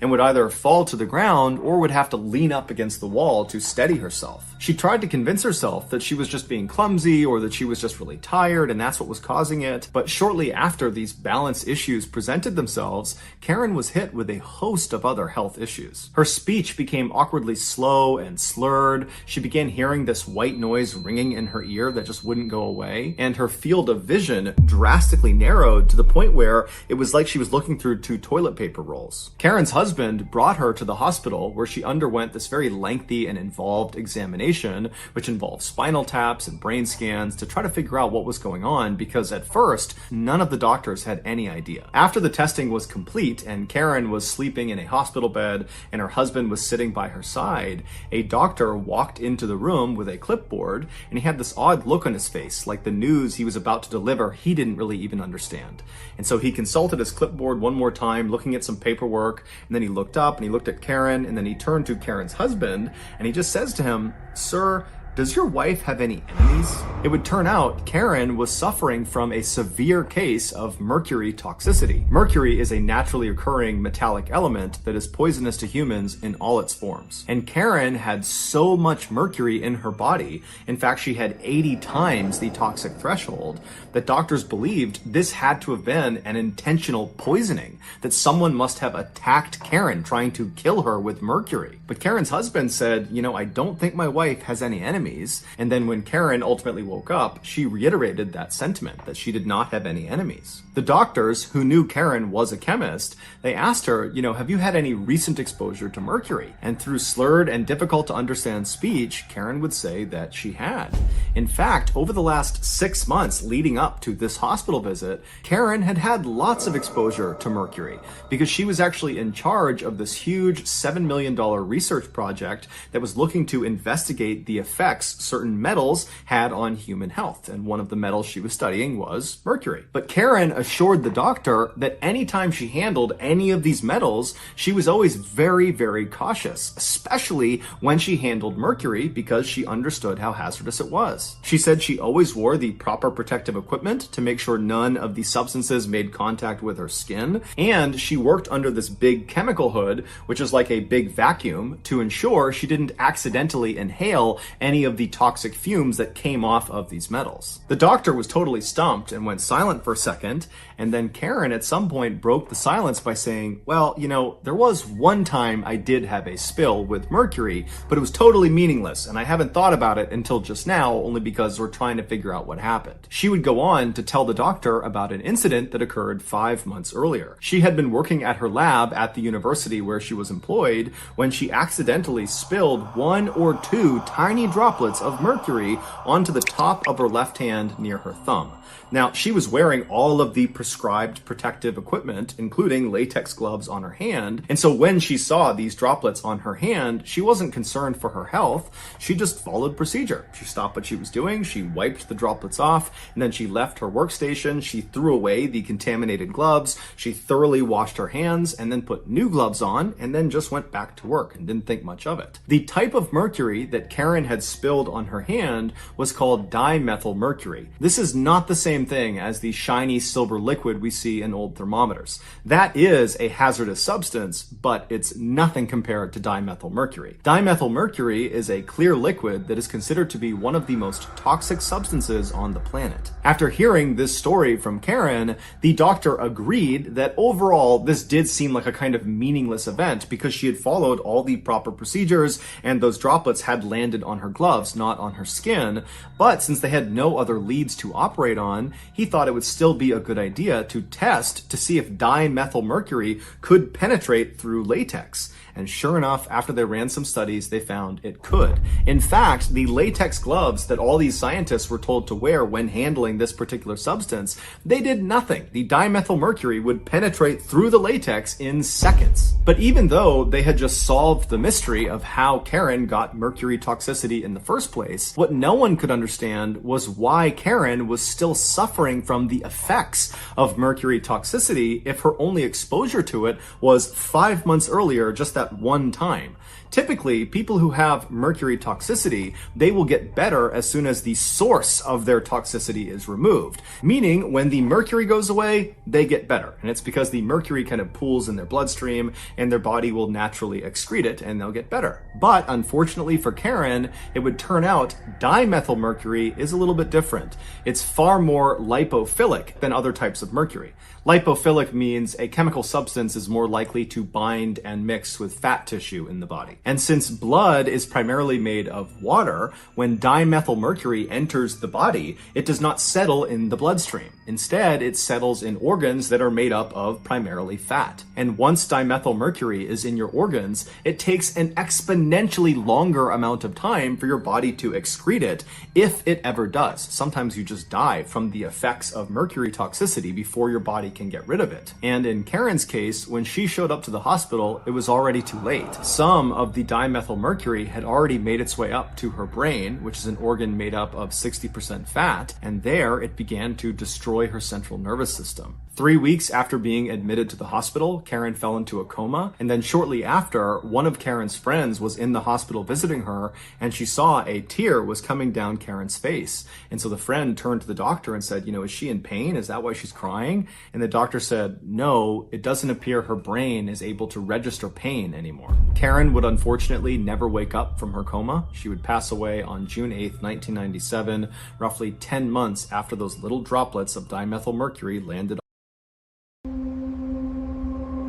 and would either fall to the ground or would have to lean up against the wall to steady herself. She tried to convince herself that she was just being clumsy or that she was just really tired and that's what was causing it. But shortly after these balance issues presented themselves, Karen was hit with a host of other health issues. Her speech became awkwardly slow and slurred. She began hearing this white noise ringing in her ear that just wouldn't go away. And her field of vision drastically narrowed to the point where it was like she was looking through 2 toilet paper rolls. Karen's husband brought her to the hospital where she underwent this very lengthy and involved examination, which involved spinal taps and brain scans to try to figure out what was going on because at first, none of the doctors had any idea. After the testing was complete and Karen was sleeping in a hospital bed and her husband was sitting by her side, a doctor walked into the room with a clipboard and he had this odd look on his face, like the news he was about to deliver he didn't really even understand. And so he consulted his clipboard one more time, looking at some paperwork, and then he looked up and he looked at Karen and then he turned to Karen's husband and he just says to him, "Sir, does your wife have any enemies?" It would turn out Karen was suffering from a severe case of mercury toxicity. Mercury is a naturally occurring metallic element that is poisonous to humans in all its forms. And Karen had so much mercury in her body, in fact she had 80 times the toxic threshold, that doctors believed this had to have been an intentional poisoning, that someone must have attacked Karen trying to kill her with mercury. But Karen's husband said, I don't think my wife has any enemies. And then when Karen ultimately woke up, she reiterated that sentiment, that she did not have any enemies. The doctors, who knew Karen was a chemist, they asked her, have you had any recent exposure to mercury? And through slurred and difficult to understand speech, Karen would say that she had. In fact, over the last 6 months leading up to this hospital visit, Karen had had lots of exposure to mercury because she was actually in charge of this huge $7 million research project that was looking to investigate the effects certain metals had on human health. And one of the metals she was studying was mercury. But Karen assured the doctor that anytime she handled any of these metals, she was always very, very cautious, especially when she handled mercury because she understood how hazardous it was. She said she always wore the proper protective equipment to make sure none of the substances made contact with her skin. And she worked under this big chemical hood, which is like a big vacuum, to ensure she didn't accidentally inhale any of the toxic fumes that came off of these metals. The doctor was totally stumped and went silent for a second, and then Karen at some point broke the silence by saying, well, there was one time I did have a spill with mercury, but it was totally meaningless, and I haven't thought about it until just now, only because we're trying to figure out what happened. She would go on to tell the doctor about an incident that occurred 5 months earlier. She had been working at her lab at the university where she was employed when she accidentally spilled 1 or 2 tiny droplets of mercury onto the top of her left hand near her thumb. Now, she was wearing all of the prescribed protective equipment, including latex gloves on her hand, and so when she saw these droplets on her hand, she wasn't concerned for her health. She just followed procedure. She stopped what she was doing, she wiped the droplets off, and then she left her workstation, she threw away the contaminated gloves, she thoroughly washed her hands, and then put new gloves on, and then just went back to work and didn't think much of it. The type of mercury that Karen had spilled on her hand was called dimethyl mercury. This is not the same thing as the shiny silver liquid we see in old thermometers. That is a hazardous substance, but it's nothing compared to dimethyl mercury. Dimethyl mercury is a clear liquid that is considered to be one of the most toxic substances on the planet. After hearing this story from Karen, the doctor agreed that overall this did seem like a kind of meaningless event because she had followed all the proper procedures and those droplets had landed on her gloves gloves, not on her skin. But since they had no other leads to operate on, he thought it would still be a good idea to test to see if dimethylmercury could penetrate through latex. And sure enough, after they ran some studies, they found it could. In fact, the latex gloves that all these scientists were told to wear when handling this particular substance, they did nothing. The dimethylmercury would penetrate through the latex in seconds. But even though they had just solved the mystery of how Karen got mercury toxicity in the first place, what no one could understand was why Karen was still suffering from the effects of mercury toxicity if her only exposure to it was 5 months earlier, just that one time. Typically, people who have mercury toxicity, they will get better as soon as the source of their toxicity is removed. Meaning, when the mercury goes away, they get better. And it's because the mercury kind of pools in their bloodstream and their body will naturally excrete it and they'll get better. But unfortunately for Karen, it would turn out dimethylmercury is a little bit different. It's far more lipophilic than other types of mercury. Lipophilic means a chemical substance is more likely to bind and mix with fat tissue in the body. And since blood is primarily made of water, when dimethylmercury enters the body, it does not settle in the bloodstream. Instead, it settles in organs that are made up of primarily fat. And once dimethylmercury is in your organs, it takes an exponentially longer amount of time for your body to excrete it, if it ever does. Sometimes you just die from the effects of mercury toxicity before your body can get rid of it. And in Karen's case, when she showed up to the hospital, it was already too late. Some of the dimethylmercury had already made its way up to her brain, which is an organ made up of 60% fat, and there it began to destroy her central nervous system. 3 weeks after being admitted to the hospital, Karen fell into a coma, and then shortly after, one of Karen's friends was in the hospital visiting her, and she saw a tear was coming down Karen's face. And so the friend turned to the doctor and said, is she in pain? Is that why she's crying? And the doctor said, no, it doesn't appear her brain is able to register pain anymore. Karen would unfortunately never wake up from her coma. She would pass away on June 8th, 1997, roughly 10 months after those little droplets of dimethylmercury landed.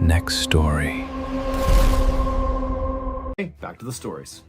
Next story. Okay, back to the stories.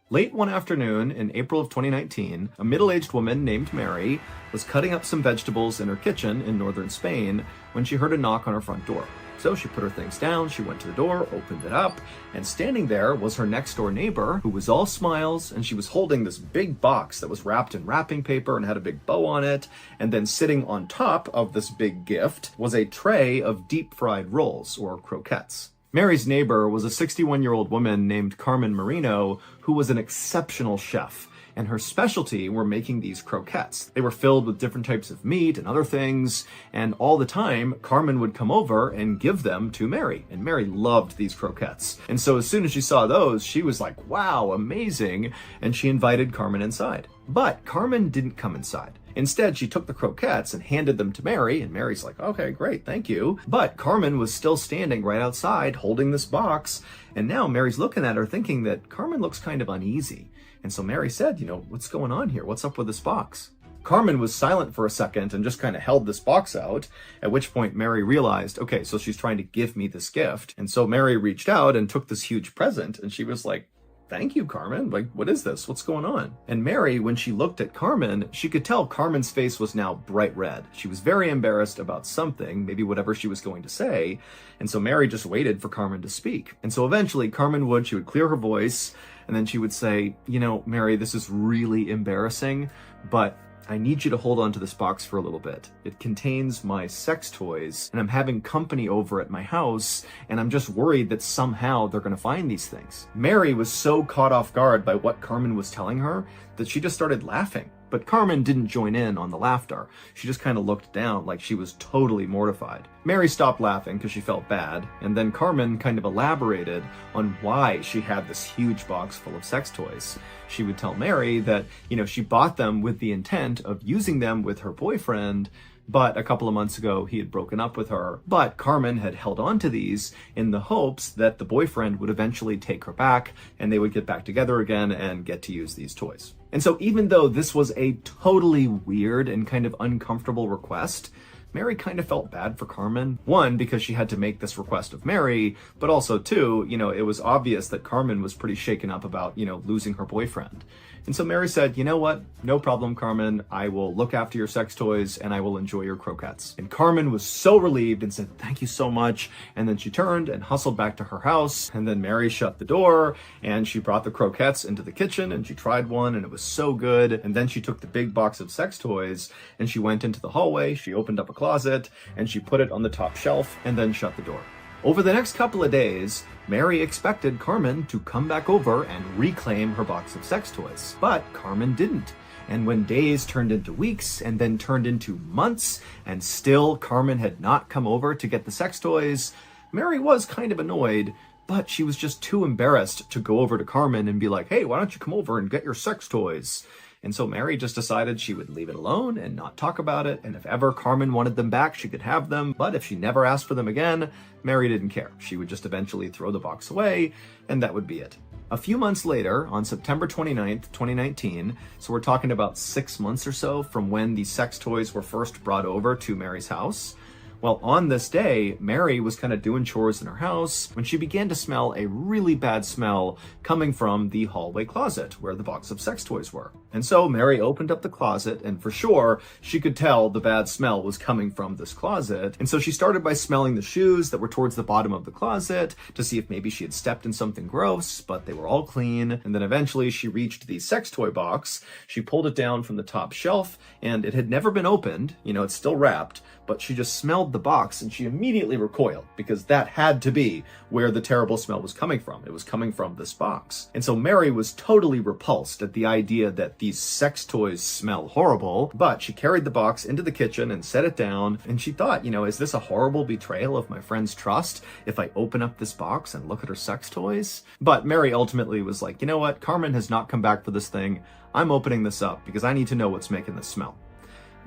Late one afternoon in April of 2019, a middle-aged woman named Mary was cutting up some vegetables in her kitchen in northern Spain when she heard a knock on her front door. So she put her things down, she went to the door, opened it up, and standing there was her next door neighbor, who was all smiles, and she was holding this big box that was wrapped in wrapping paper and had a big bow on it, and then sitting on top of this big gift was a tray of deep-fried rolls, or croquettes. Mary's neighbor was a 61-year-old woman named Carmen Marino, who was an exceptional chef. And her specialty were making these croquettes. They were filled with different types of meat and other things, and all the time, Carmen would come over and give them to Mary, and Mary loved these croquettes. And so as soon as she saw those, she was like, wow, amazing, and she invited Carmen inside. But Carmen didn't come inside. Instead, she took the croquettes and handed them to Mary, and Mary's like, okay, great, thank you. But Carmen was still standing right outside holding this box, and now Mary's looking at her thinking that Carmen looks kind of uneasy. And so Mary said, what's going on here? What's up with this box? Carmen was silent for a second and just kind of held this box out, at which point Mary realized, okay, so she's trying to give me this gift. And so Mary reached out and took this huge present, and she was like, thank you, Carmen. Like, what is this? What's going on? And Mary, when she looked at Carmen, she could tell Carmen's face was now bright red. She was very embarrassed about something, maybe whatever she was going to say. And so Mary just waited for Carmen to speak. And so eventually Carmen she would clear her voice, and then she would say, Mary, this is really embarrassing, but I need you to hold on to this box for a little bit. It contains my sex toys, and I'm having company over at my house, and I'm just worried that somehow they're going to find these things. Mary was so caught off guard by what Carmen was telling her that she just started laughing. But Carmen didn't join in on the laughter. She just kind of looked down like she was totally mortified. Mary stopped laughing because she felt bad, and then Carmen kind of elaborated on why she had this huge box full of sex toys. She would tell Mary that, she bought them with the intent of using them with her boyfriend, but a couple of months ago he had broken up with her. But Carmen had held on to these in the hopes that the boyfriend would eventually take her back and they would get back together again and get to use these toys. And so even though this was a totally weird and kind of uncomfortable request, Mary kind of felt bad for Carmen. One, because she had to make this request of Mary, but also two, it was obvious that Carmen was pretty shaken up about, losing her boyfriend. And so Mary said, you know what? No problem, Carmen. I will look after your sex toys and I will enjoy your croquettes. And Carmen was so relieved and said, thank you so much. And then she turned and hustled back to her house. And then Mary shut the door and she brought the croquettes into the kitchen and she tried one and it was so good. And then she took the big box of sex toys and she went into the hallway. She opened up a closet and she put it on the top shelf and then shut the door. Over the next couple of days, Mary expected Carmen to come back over and reclaim her box of sex toys, but Carmen didn't. And when days turned into weeks and then turned into months, and still Carmen had not come over to get the sex toys, Mary was kind of annoyed, but she was just too embarrassed to go over to Carmen and be like, hey, why don't you come over and get your sex toys? And so Mary just decided she would leave it alone and not talk about it. And if ever Carmen wanted them back, she could have them. But if she never asked for them again, Mary didn't care. She would just eventually throw the box away, and that would be it. A few months later, on September 29th, 2019, so we're talking about 6 months or so from when the sex toys were first brought over to Mary's house, well, on this day, Mary was kind of doing chores in her house when she began to smell a really bad smell coming from the hallway closet where the box of sex toys were. And so Mary opened up the closet, and for sure, she could tell the bad smell was coming from this closet. And so she started by smelling the shoes that were towards the bottom of the closet to see if maybe she had stepped in something gross, but they were all clean. And then eventually she reached the sex toy box. She pulled it down from the top shelf, and it had never been opened. It's still wrapped, but she just smelled the box and she immediately recoiled because that had to be where the terrible smell was coming from. It was coming from this box. And so Mary was totally repulsed at the idea that these sex toys smell horrible, but she carried the box into the kitchen and set it down. And she thought, is this a horrible betrayal of my friend's trust if I open up this box and look at her sex toys? But Mary ultimately was like, you know what? Carmen has not come back for this thing. I'm opening this up because I need to know what's making this smell.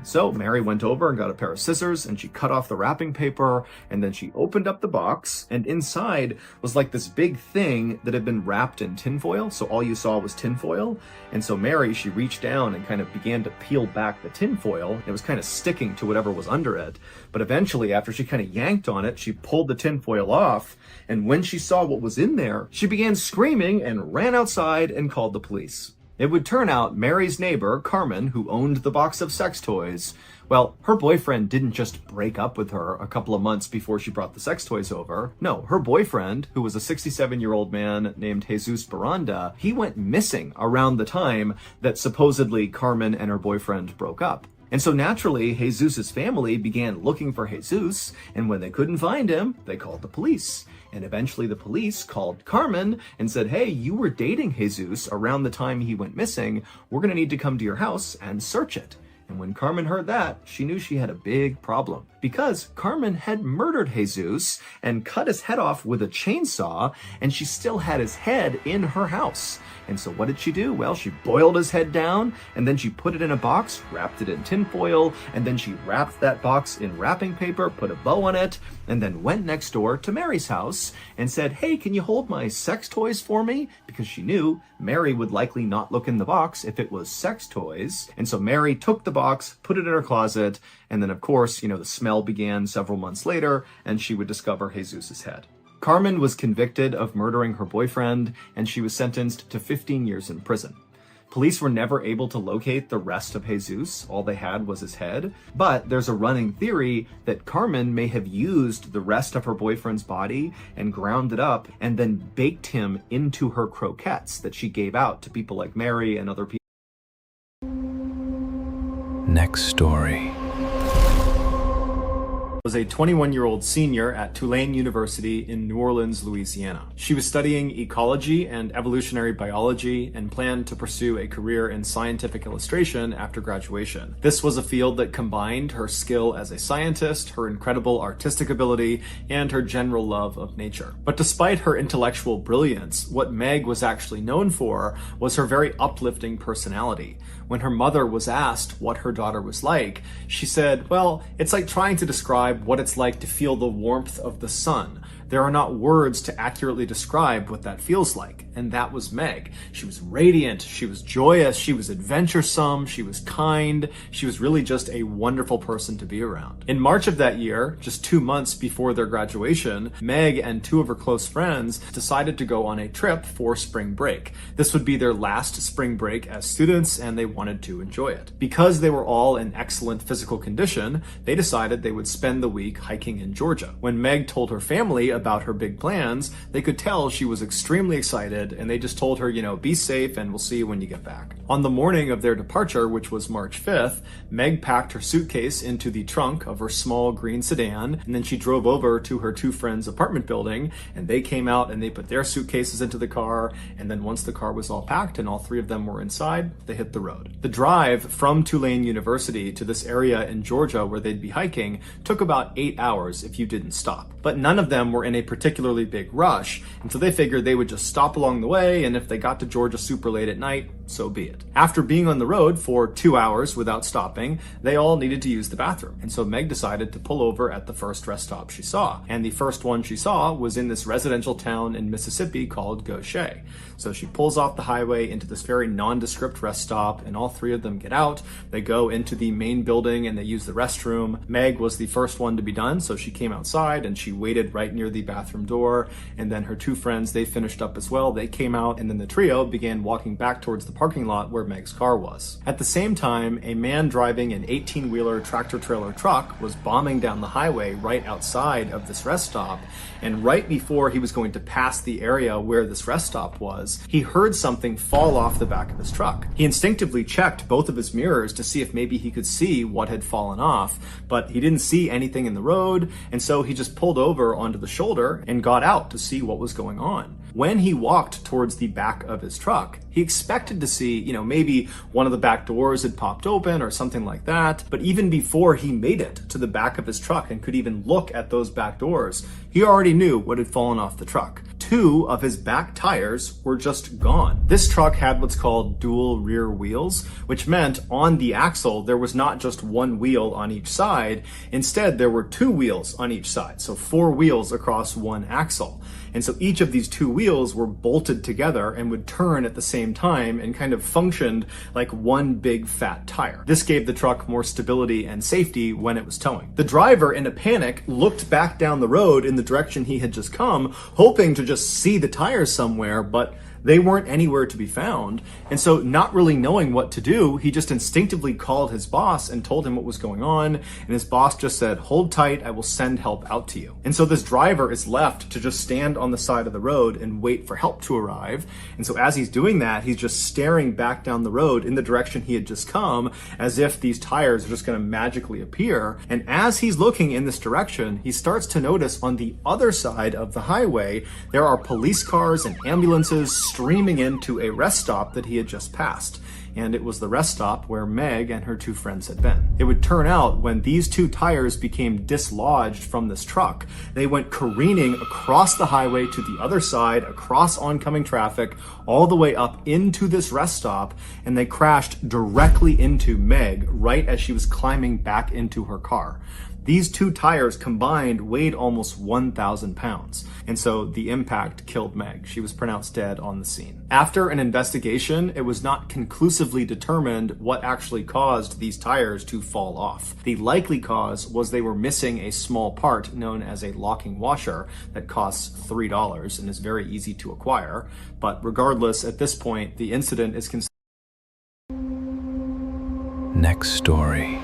So Mary went over and got a pair of scissors and she cut off the wrapping paper, and then she opened up the box, and inside was like this big thing that had been wrapped in tinfoil. So all you saw was tinfoil. And so Mary, she reached down and kind of began to peel back the tinfoil. It was kind of sticking to whatever was under it. But eventually, after she kind of yanked on it, she pulled the tinfoil off. And when she saw what was in there, she began screaming and ran outside and called the police. It would turn out Mary's neighbor, Carmen, who owned the box of sex toys, well, her boyfriend didn't just break up with her a couple of months before she brought the sex toys over. No, her boyfriend, who was a 67-year-old man named Jesus Baranda, he went missing around the time that supposedly Carmen and her boyfriend broke up. And so naturally, Jesus's family began looking for Jesus, and when they couldn't find him, they called the police. And eventually the police called Carmen and said, hey, you were dating Jesus around the time he went missing. We're going to need to come to your house and search it. And when Carmen heard that, she knew she had a big problem, because Carmen had murdered Jesus and cut his head off with a chainsaw, and she still had his head in her house. And so what did she do? Well, she boiled his head down, and then she put it in a box, wrapped it in tinfoil, and then she wrapped that box in wrapping paper, put a bow on it, and then went next door to Mary's house and said, hey, can you hold my sex toys for me? Because she knew Mary would likely not look in the box if it was sex toys. And so Mary took the box, put it in her closet, and then of course, the smell began several months later, and she would discover Jesus's head. Carmen was convicted of murdering her boyfriend, and she was sentenced to 15 years in prison. Police were never able to locate the rest of Jesus. All they had was his head. But there's a running theory that Carmen may have used the rest of her boyfriend's body and ground it up and then baked him into her croquettes that she gave out to people like Mary and other people. Next story. Was a 21-year-old senior at Tulane University in New Orleans, Louisiana. She was studying ecology and evolutionary biology and planned to pursue a career in scientific illustration after graduation. This was a field that combined her skill as a scientist, her incredible artistic ability, and her general love of nature. But despite her intellectual brilliance, what Meg was actually known for was her very uplifting personality. When her mother was asked what her daughter was like, she said, well, it's like trying to describe what it's like to feel the warmth of the sun. There are not words to accurately describe what that feels like. and that was Meg. She was radiant, she was joyous, she was adventuresome, she was kind, she was really just a wonderful person to be around. In March of that year, just 2 months before their graduation, Meg and two of her close friends decided to go on a trip for spring break. This would be their last spring break as students, and they wanted to enjoy it. Because they were all in excellent physical condition, they decided they would spend the week hiking in Georgia. When Meg told her family about her big plans, they could tell she was extremely excited, and they just told her, be safe and we'll see you when you get back. On the morning of their departure, which was March 5th, Meg packed her suitcase into the trunk of her small green sedan, and then she drove over to her two friends' apartment building, and they came out and they put their suitcases into the car, and then once the car was all packed and all three of them were inside, they hit the road. The drive from Tulane University to this area in Georgia where they'd be hiking took about 8 hours if you didn't stop. But none of them were in a particularly big rush, and so they figured they would just stop along the way, and if they got to Georgia super late at night, so be it. After being on the road for 2 hours without stopping, they all needed to use the bathroom. And so Meg decided to pull over at the first rest stop she saw. And the first one she saw was in this residential town in Mississippi called Gaucher. So she pulls off the highway into this very nondescript rest stop, and all three of them get out. They go into the main building and they use the restroom. Meg was the first one to be done, so she came outside and she waited right near the bathroom door. And then her two friends, they finished up as well. They came out, and then the trio began walking back towards the parking lot where Meg's car was. At the same time, a man driving an 18-wheeler tractor-trailer truck was bombing down the highway right outside of this rest stop, and right before he was going to pass the area where this rest stop was, he heard something fall off the back of his truck. He instinctively checked both of his mirrors to see if maybe he could see what had fallen off, but he didn't see anything in the road, and so he just pulled over onto the shoulder and got out to see what was going on. When he walked towards the back of his truck, he expected to see, maybe one of the back doors had popped open or something like that. But even before he made it to the back of his truck and could even look at those back doors, he already knew what had fallen off the truck. 2 of his back tires were just gone. This truck had what's called dual rear wheels, which meant on the axle, there was not just one wheel on each side. Instead, there were 2 wheels on each side. So 4 wheels across one axle. And so each of these 2 wheels were bolted together and would turn at the same time and kind of functioned like one big fat tire. This gave the truck more stability and safety when it was towing. The driver, in a panic, looked back down the road in the direction he had just come, hoping to just see the tires somewhere, but they weren't anywhere to be found. And so, not really knowing what to do, he just instinctively called his boss and told him what was going on. And his boss just said, "Hold tight, I will send help out to you." And so this driver is left to just stand on the side of the road and wait for help to arrive. And so as he's doing that, he's just staring back down the road in the direction he had just come, as if these tires are just gonna magically appear. And as he's looking in this direction, he starts to notice on the other side of the highway, there are police cars and ambulances streaming into a rest stop that he had just passed. And it was the rest stop where Meg and her 2 friends had been. It would turn out when these 2 tires became dislodged from this truck, they went careening across the highway to the other side, across oncoming traffic, all the way up into this rest stop, and they crashed directly into Meg right as she was climbing back into her car. These 2 tires combined weighed almost 1,000 pounds, and so the impact killed Meg. She was pronounced dead on the scene. After an investigation, it was not conclusively determined what actually caused these tires to fall off. The likely cause was they were missing a small part known as a locking washer that costs $3 and is very easy to acquire. But regardless, at this point, the incident is considered. Next story.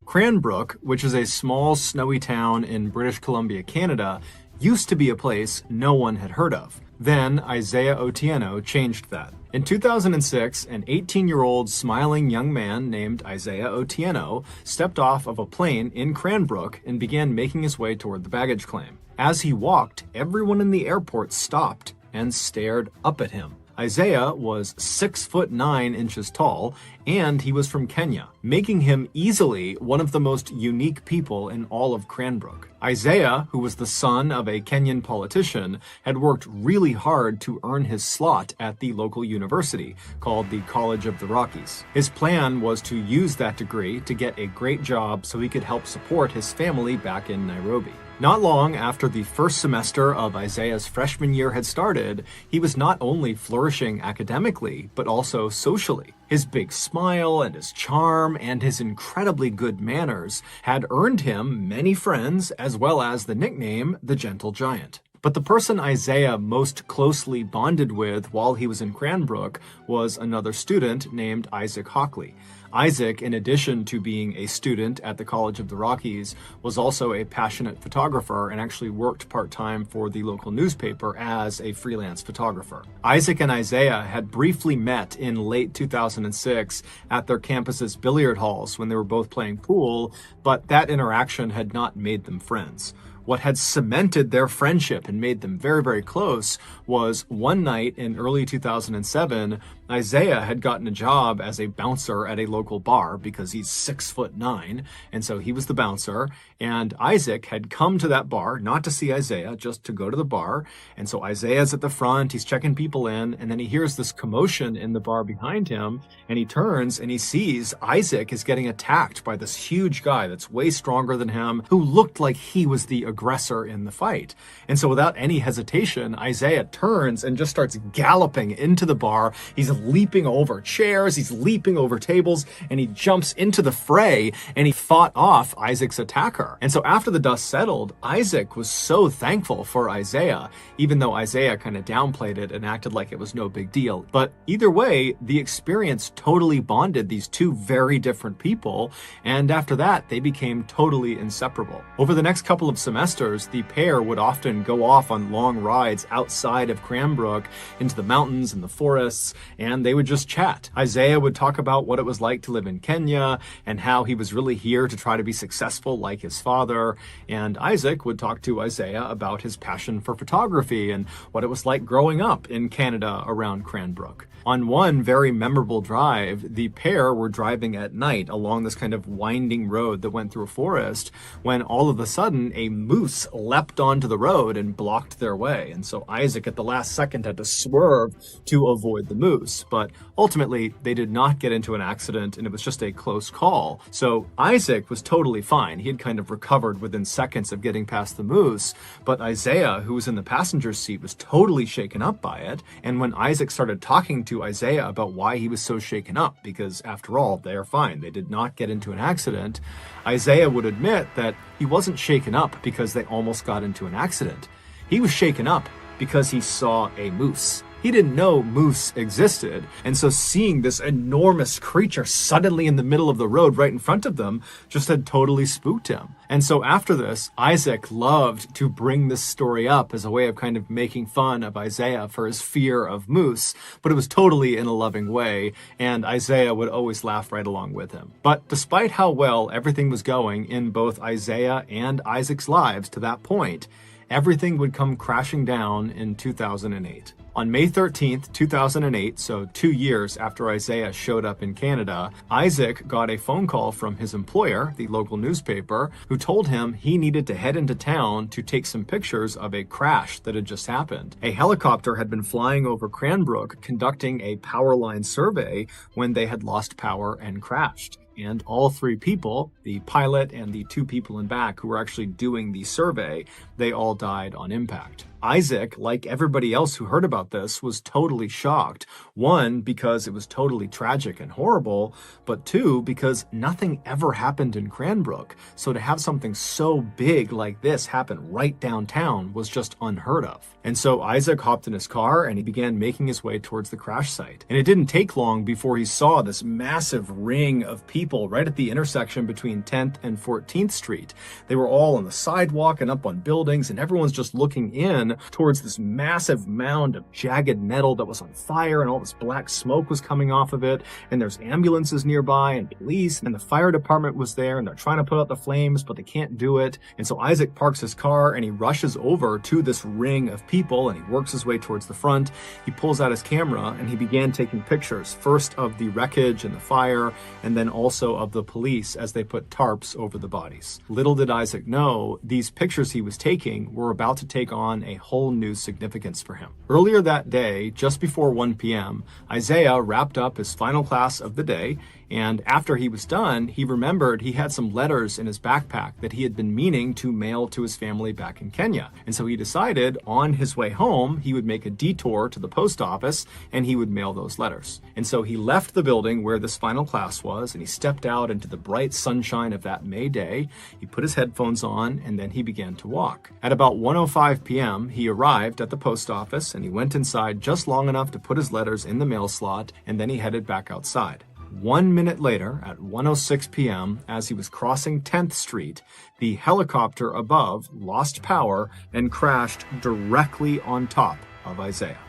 Cranbrook, which is a small snowy town in British Columbia, Canada, used to be a place no one had heard of. Then Isaiah Otieno changed that. In 2006, an 18-year-old smiling young man named Isaiah Otieno stepped off of a plane in Cranbrook and began making his way toward the baggage claim. As he walked, everyone in the airport stopped and stared up at him. Isaiah was 6'9" tall, and he was from Kenya, making him easily one of the most unique people in all of Cranbrook. Isaiah, who was the son of a Kenyan politician, had worked really hard to earn his slot at the local university, called the College of the Rockies. His plan was to use that degree to get a great job so he could help support his family back in Nairobi. Not long after the first semester of Isaiah's freshman year had started, he was not only flourishing academically, but also socially. His big smile and his charm and his incredibly good manners had earned him many friends, as well as the nickname the Gentle Giant. But the person Isaiah most closely bonded with while he was in Cranbrook was another student named Isaac Hockley. Isaac, in addition to being a student at the College of the Rockies, was also a passionate photographer and actually worked part-time for the local newspaper as a freelance photographer. Isaac and Isaiah had briefly met in late 2006 at their campus's billiard halls when they were both playing pool, but that interaction had not made them friends. What had cemented their friendship and made them very, very close was one night in early 2007, Isaiah had gotten a job as a bouncer at a local bar because he's 6'9", and so he was the bouncer. And Isaac had come to that bar, not to see Isaiah, just to go to the bar. And so Isaiah's at the front, he's checking people in, and then he hears this commotion in the bar behind him, and he turns and he sees Isaac is getting attacked by this huge guy that's way stronger than him, who looked like he was the aggressor in the fight. And so without any hesitation, Isaiah turns and just starts galloping into the bar. He's leaping over chairs, he's leaping over tables, and he jumps into the fray, and he fought off Isaac's attacker. And so after the dust settled, Isaac was so thankful for Isaiah, even though Isaiah kind of downplayed it and acted like it was no big deal. But either way, the experience totally bonded these two very different people, and after that, they became totally inseparable. Over the next couple of semesters, the pair would often go off on long rides outside of Cranbrook into the mountains and the forests, and they would just chat. Isaiah would talk about what it was like to live in Kenya and how he was really here to try to be successful like his father, and Isaac would talk to Isaiah about his passion for photography and what it was like growing up in Canada around Cranbrook. On one very memorable drive, the pair were driving at night along this kind of winding road that went through a forest when all of a sudden a moose leapt onto the road and blocked their way. And so Isaac at the last second had to swerve to avoid the moose. But ultimately, they did not get into an accident and it was just a close call. So Isaac was totally fine. He had kind of recovered within seconds of getting past the moose. But Isaiah, who was in the passenger seat, was totally shaken up by it. And when Isaac started talking to Isaiah about why he was so shaken up, because after all, they are fine, they did not get into an accident, Isaiah would admit that he wasn't shaken up because they almost got into an accident. He was shaken up because he saw a moose. He didn't know moose existed, and so seeing this enormous creature suddenly in the middle of the road right in front of them just had totally spooked him. And so after this, Isaac loved to bring this story up as a way of kind of making fun of Isaiah for his fear of moose, but it was totally in a loving way, and Isaiah would always laugh right along with him. But despite how well everything was going in both Isaiah and Isaac's lives to that point, everything would come crashing down in 2008. On May 13th, 2008, so 2 years after Isaiah showed up in Canada, Isaac got a phone call from his employer, the local newspaper, who told him he needed to head into town to take some pictures of a crash that had just happened. A helicopter had been flying over Cranbrook conducting a power line survey when they had lost power and crashed. And all three people, the pilot and the two people in back who were actually doing the survey, they all died on impact. Isaac, like everybody else who heard about this, was totally shocked. One, because it was totally tragic and horrible, but two, because nothing ever happened in Cranbrook. So to have something so big like this happen right downtown was just unheard of. And so Isaac hopped in his car and he began making his way towards the crash site. And it didn't take long before he saw this massive ring of people right at the intersection between 10th and 14th Street. They were all on the sidewalk and up on buildings, and everyone's just looking in towards this massive mound of jagged metal that was on fire, and all this black smoke was coming off of it, and there's ambulances nearby and police, and the fire department was there, and they're trying to put out the flames, but they can't do it. And so Isaac parks his car and he rushes over to this ring of people and he works his way towards the front. He pulls out his camera and he began taking pictures, first of the wreckage and the fire, and then also also of the police as they put tarps over the bodies. Little did Isaac know, these pictures he was taking were about to take on a whole new significance for him. Earlier that day, just before 1 p.m., Isaiah wrapped up his final class of the day, and after he was done, he remembered he had some letters in his backpack that he had been meaning to mail to his family back in Kenya. And so he decided on his way home, he would make a detour to the post office and he would mail those letters. And so he left the building where this final class was and he stepped out into the bright sunshine of that May day. He put his headphones on and then he began to walk. At about 1:05 p.m., he arrived at the post office and he went inside just long enough to put his letters in the mail slot, and then he headed back outside. 1 minute later, at 1:06 p.m., as he was crossing 10th Street, the helicopter above lost power and crashed directly on top of Isaiah.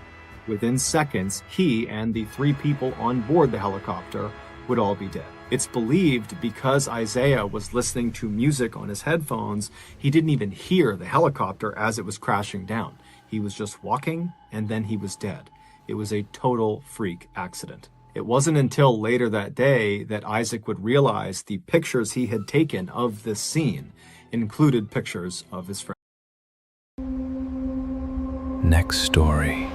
Within seconds, he and the 3 people on board the helicopter would all be dead. It's believed because Isaiah was listening to music on his headphones, he didn't even hear the helicopter as it was crashing down. He was just walking, and then he was dead. It was a total freak accident. It wasn't until later that day that Isaac would realize the pictures he had taken of this scene included pictures of his friend. Next story.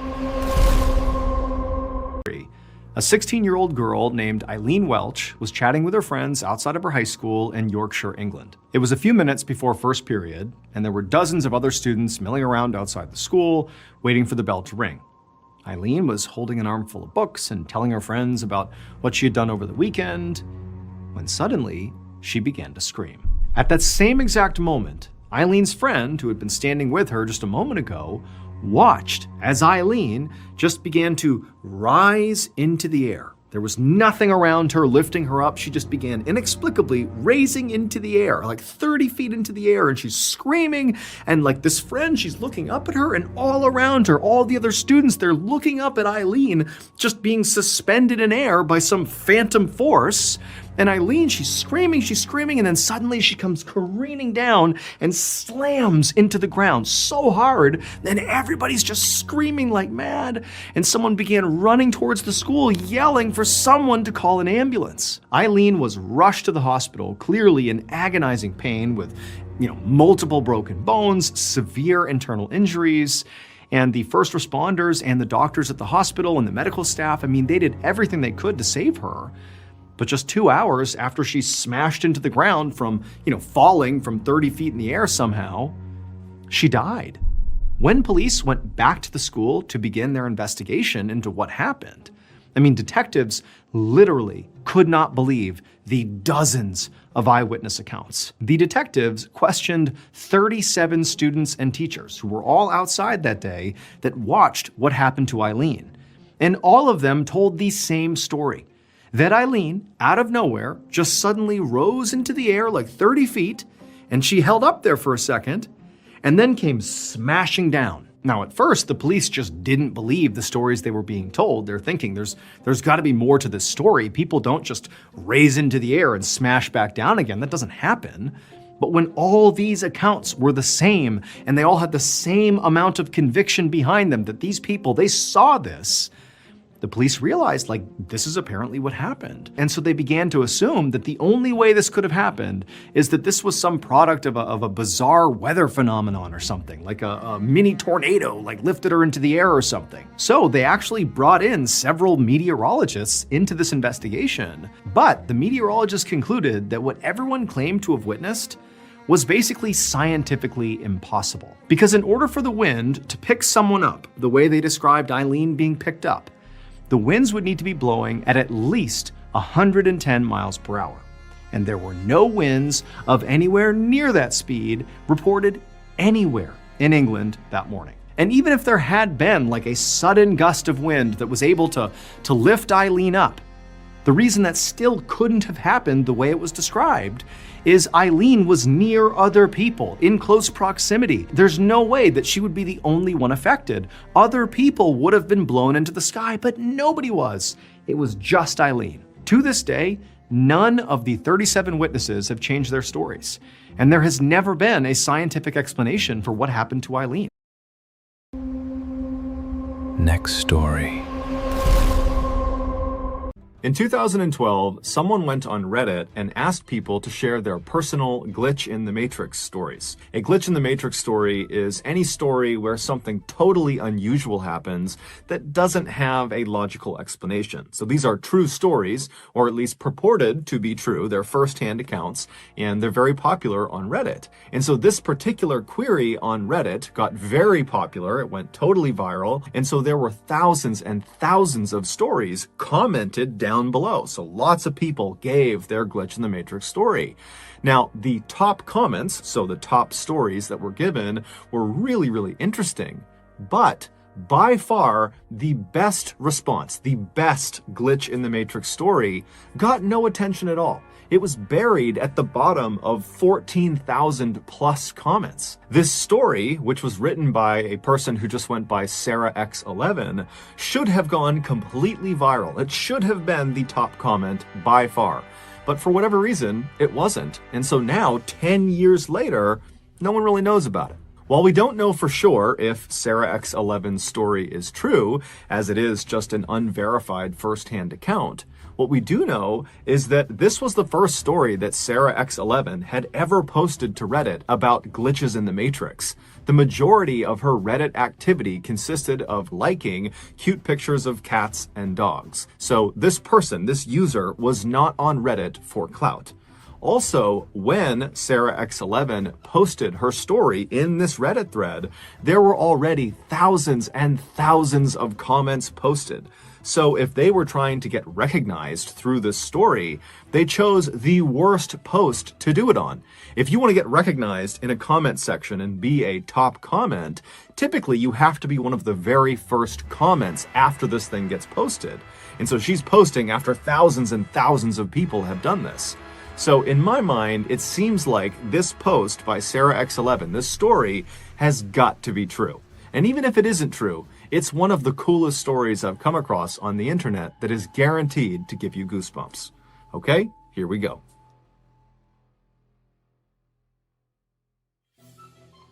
A 16-year-old girl named Eileen Welch was chatting with her friends outside of her high school in Yorkshire, England. It was a few minutes before first period, and there were dozens of other students milling around outside the school, waiting for the bell to ring. Eileen was holding an armful of books and telling her friends about what she had done over the weekend, when suddenly she began to scream. At that same exact moment, Eileen's friend, who had been standing with her just a moment ago, watched as Eileen just began to rise into the air. There was nothing around her lifting her up. She just began inexplicably raising into the air, like 30 feet into the air, and she's screaming. And like this friend, she's looking up at her, and all around her, all the other students, they're looking up at Eileen, just being suspended in air by some phantom force. And Eileen, she's screaming, and then suddenly she comes careening down and slams into the ground so hard, and everybody's just screaming like mad. And someone began running towards the school, yelling for someone to call an ambulance. Eileen was rushed to the hospital, clearly in agonizing pain with, multiple broken bones, severe internal injuries. And the first responders and the doctors at the hospital and the medical staff, they did everything they could to save her. But just 2 hours after she smashed into the ground from, falling from 30 feet in the air somehow, she died. When police went back to the school to begin their investigation into what happened, detectives literally could not believe the dozens of eyewitness accounts. The detectives questioned 37 students and teachers who were all outside that day that watched what happened to Eileen. And all of them told the same story. That Eileen, out of nowhere, just suddenly rose into the air like 30 feet, and she held up there for a second, and then came smashing down. Now, at first, the police just didn't believe the stories they were being told. They're thinking there's got to be more to this story. People don't just raise into the air and smash back down again. That doesn't happen. But when all these accounts were the same, and they all had the same amount of conviction behind them that these people, they saw this, the police realized, this is apparently what happened. And so they began to assume that the only way this could have happened is that this was some product of a bizarre weather phenomenon or something, like a mini tornado, lifted her into the air or something. So they actually brought in several meteorologists into this investigation. But the meteorologists concluded that what everyone claimed to have witnessed was basically scientifically impossible. Because in order for the wind to pick someone up the way they described Eileen being picked up, the winds would need to be blowing at least 110 miles per hour. And there were no winds of anywhere near that speed reported anywhere in England that morning. And even if there had been a sudden gust of wind that was able to lift Eileen up, the reason that still couldn't have happened the way it was described is Eileen was near other people in close proximity. There's no way that she would be the only one affected. Other people would have been blown into the sky, but nobody was. It was just Eileen. To this day, none of the 37 witnesses have changed their stories, and there has never been a scientific explanation for what happened to Eileen. Next story. In 2012, someone went on Reddit and asked people to share their personal glitch in the matrix stories. A glitch in the matrix story is any story where something totally unusual happens that doesn't have a logical explanation. So these are true stories, or at least purported to be true. They're first-hand accounts, and they're very popular on Reddit. And so this particular query on Reddit got very popular. It went totally viral. And so there were thousands and thousands of stories commented down below. So lots of people gave their glitch in the matrix story. Now, the top comments, so the top stories that were given, were really, really interesting. But by far, the best response, the best glitch in the matrix story, got no attention at all. It was buried at the bottom of 14,000 plus comments. This story, which was written by a person who just went by Sarah X11, should have gone completely viral. It should have been the top comment by far. But for whatever reason, it wasn't. And so now, 10 years later, no one really knows about it. While we don't know for sure if Sarah X11's story is true, as it is just an unverified first-hand account, what we do know is that this was the first story that Sarah X11 had ever posted to Reddit about glitches in the Matrix. The majority of her Reddit activity consisted of liking cute pictures of cats and dogs. So this person, this user, was not on Reddit for clout. Also, when Sarah X11 posted her story in this Reddit thread, there were already thousands and thousands of comments posted. So if they were trying to get recognized through this story, they chose the worst post to do it on. If you want to get recognized in a comment section and be a top comment, typically you have to be one of the very first comments after this thing gets posted. And so she's posting after thousands and thousands of people have done this. So in my mind, it seems like this post by Sarah X11, this story, has got to be true. And even if it isn't true, it's one of the coolest stories I've come across on the internet that is guaranteed to give you goosebumps. Okay, here we go.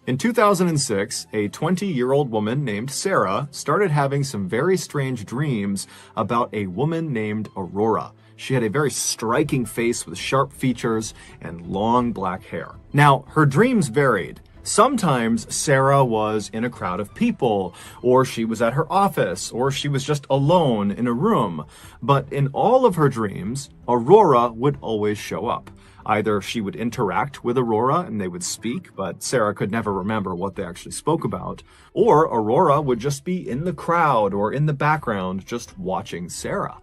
In 2006, a 20-year-old woman named Sarah started having some very strange dreams about a woman named Aurora. She had a very striking face with sharp features and long black hair. Now, her dreams varied. Sometimes Sarah was in a crowd of people, or she was at her office, or she was just alone in a room. But in all of her dreams, Aurora would always show up. Either she would interact with Aurora and they would speak, but Sarah could never remember what they actually spoke about, or Aurora would just be in the crowd or in the background just watching Sarah.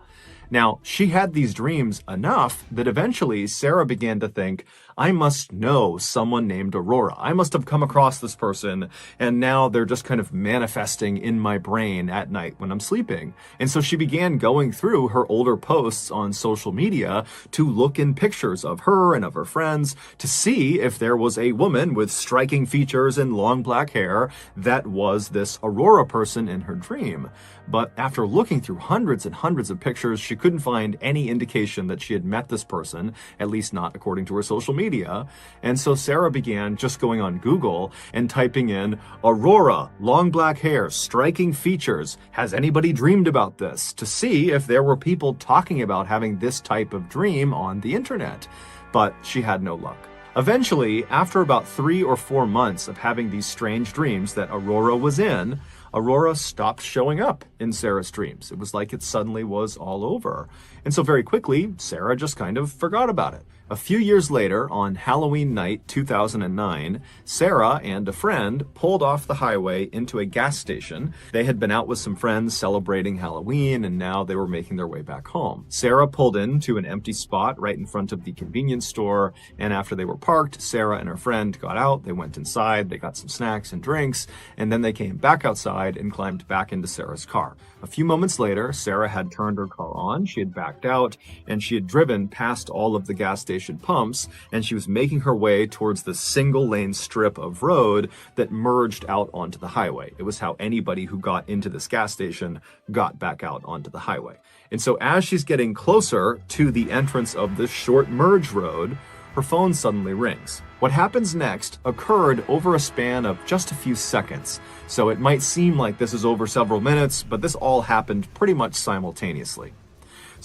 Now, she had these dreams enough that eventually Sarah began to think, I must know someone named Aurora. I must have come across this person, and now they're just kind of manifesting in my brain at night when I'm sleeping. And so she began going through her older posts on social media to look in pictures of her and of her friends to see if there was a woman with striking features and long black hair that was this Aurora person in her dream. But after looking through hundreds and hundreds of pictures, she couldn't find any indication that she had met this person, at least not according to her social media. And so Sarah began just going on Google and typing in Aurora, long black hair, striking features. Has anybody dreamed about this? To see if there were people talking about having this type of dream on the internet. But she had no luck. Eventually, after about 3 or 4 months of having these strange dreams that Aurora was in, Aurora stopped showing up in Sarah's dreams. It was like it suddenly was all over. And so very quickly, Sarah just kind of forgot about it. A few years later, on Halloween night 2009, Sarah and a friend pulled off the highway into a gas station. They had been out with some friends celebrating Halloween, and now they were making their way back home. Sarah pulled into an empty spot right in front of the convenience store, and after they were parked, Sarah and her friend got out, they went inside, they got some snacks and drinks, and then they came back outside and climbed back into Sarah's car. A few moments later, Sarah had turned her car on, she had backed out, and she had driven past all of the gas station pumps, and she was making her way towards the single-lane strip of road that merged out onto the highway. It was how anybody who got into this gas station got back out onto the highway. And so as she's getting closer to the entrance of this short merge road, her phone suddenly rings. What happens next occurred over a span of just a few seconds. So it might seem like this is over several minutes, but this all happened pretty much simultaneously.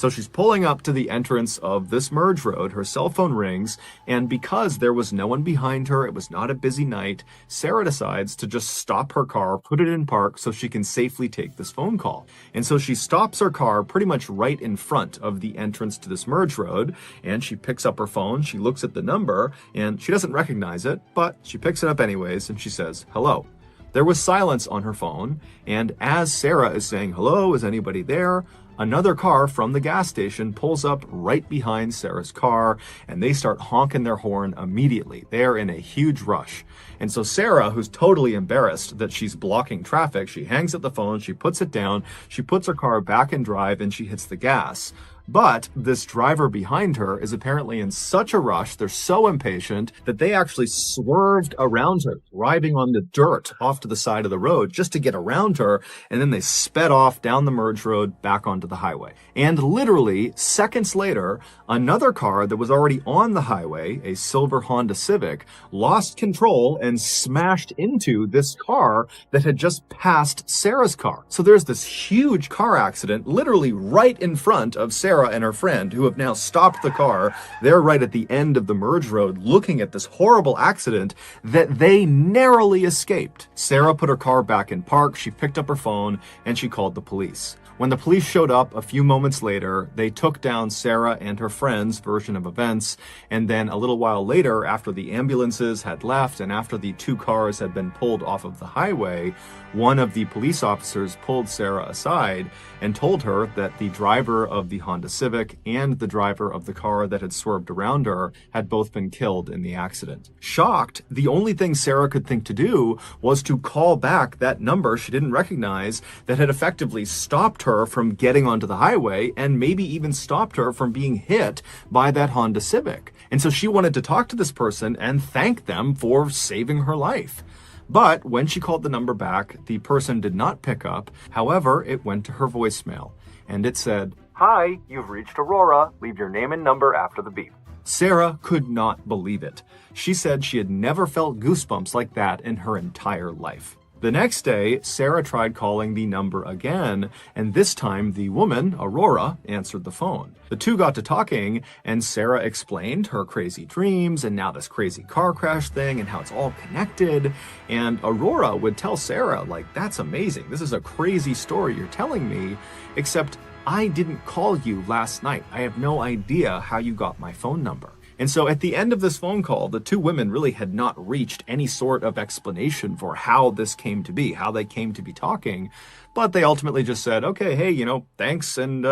So she's pulling up to the entrance of this merge road, her cell phone rings, and because there was no one behind her, it was not a busy night, Sarah decides to just stop her car, put it in park so she can safely take this phone call. And so she stops her car pretty much right in front of the entrance to this merge road, and she picks up her phone, she looks at the number, and she doesn't recognize it, but she picks it up anyways, and she says, "Hello." There was silence on her phone, and as Sarah is saying, "Hello, is anybody there?" another car from the gas station pulls up right behind Sarah's car, and they start honking their horn immediately. They're in a huge rush. And so Sarah, who's totally embarrassed that she's blocking traffic, she hangs up the phone, she puts it down, she puts her car back in drive, and she hits the gas. But this driver behind her is apparently in such a rush, they're so impatient, that they actually swerved around her, driving on the dirt off to the side of the road just to get around her, and then they sped off down the merge road back onto the highway. And literally, seconds later, another car that was already on the highway, a silver Honda Civic, lost control and smashed into this car that had just passed Sarah's car. So there's this huge car accident literally right in front of Sarah and her friend, who have now stopped the car. They're right at the end of the merge road looking at this horrible accident that they narrowly escaped. Sarah put her car back in park, she picked up her phone, and she called the police. When the police showed up a few moments later, they took down Sarah and her friend's version of events, and then a little while later, after the ambulances had left and after the two cars had been pulled off of the highway, one of the police officers pulled Sarah aside and told her that the driver of the Honda Civic and the driver of the car that had swerved around her had both been killed in the accident. Shocked, the only thing Sarah could think to do was to call back that number she didn't recognize that had effectively stopped her from getting onto the highway and maybe even stopped her from being hit by that Honda Civic. And so she wanted to talk to this person and thank them for saving her life. But when she called the number back, the person did not pick up. However, it went to her voicemail, and it said, "Hi, you've reached Aurora. Leave your name and number after the beep." Sarah could not believe it. She said she had never felt goosebumps like that in her entire life. The next day, Sarah tried calling the number again, and this time the woman, Aurora, answered the phone. The two got to talking, and Sarah explained her crazy dreams and now this crazy car crash thing and how it's all connected. And Aurora would tell Sarah, like, "That's amazing. This is a crazy story you're telling me, except I didn't call you last night. I have no idea how you got my phone number." And so at the end of this phone call, the two women really had not reached any sort of explanation for how this came to be, how they came to be talking. But they ultimately just said, "Okay, hey, thanks and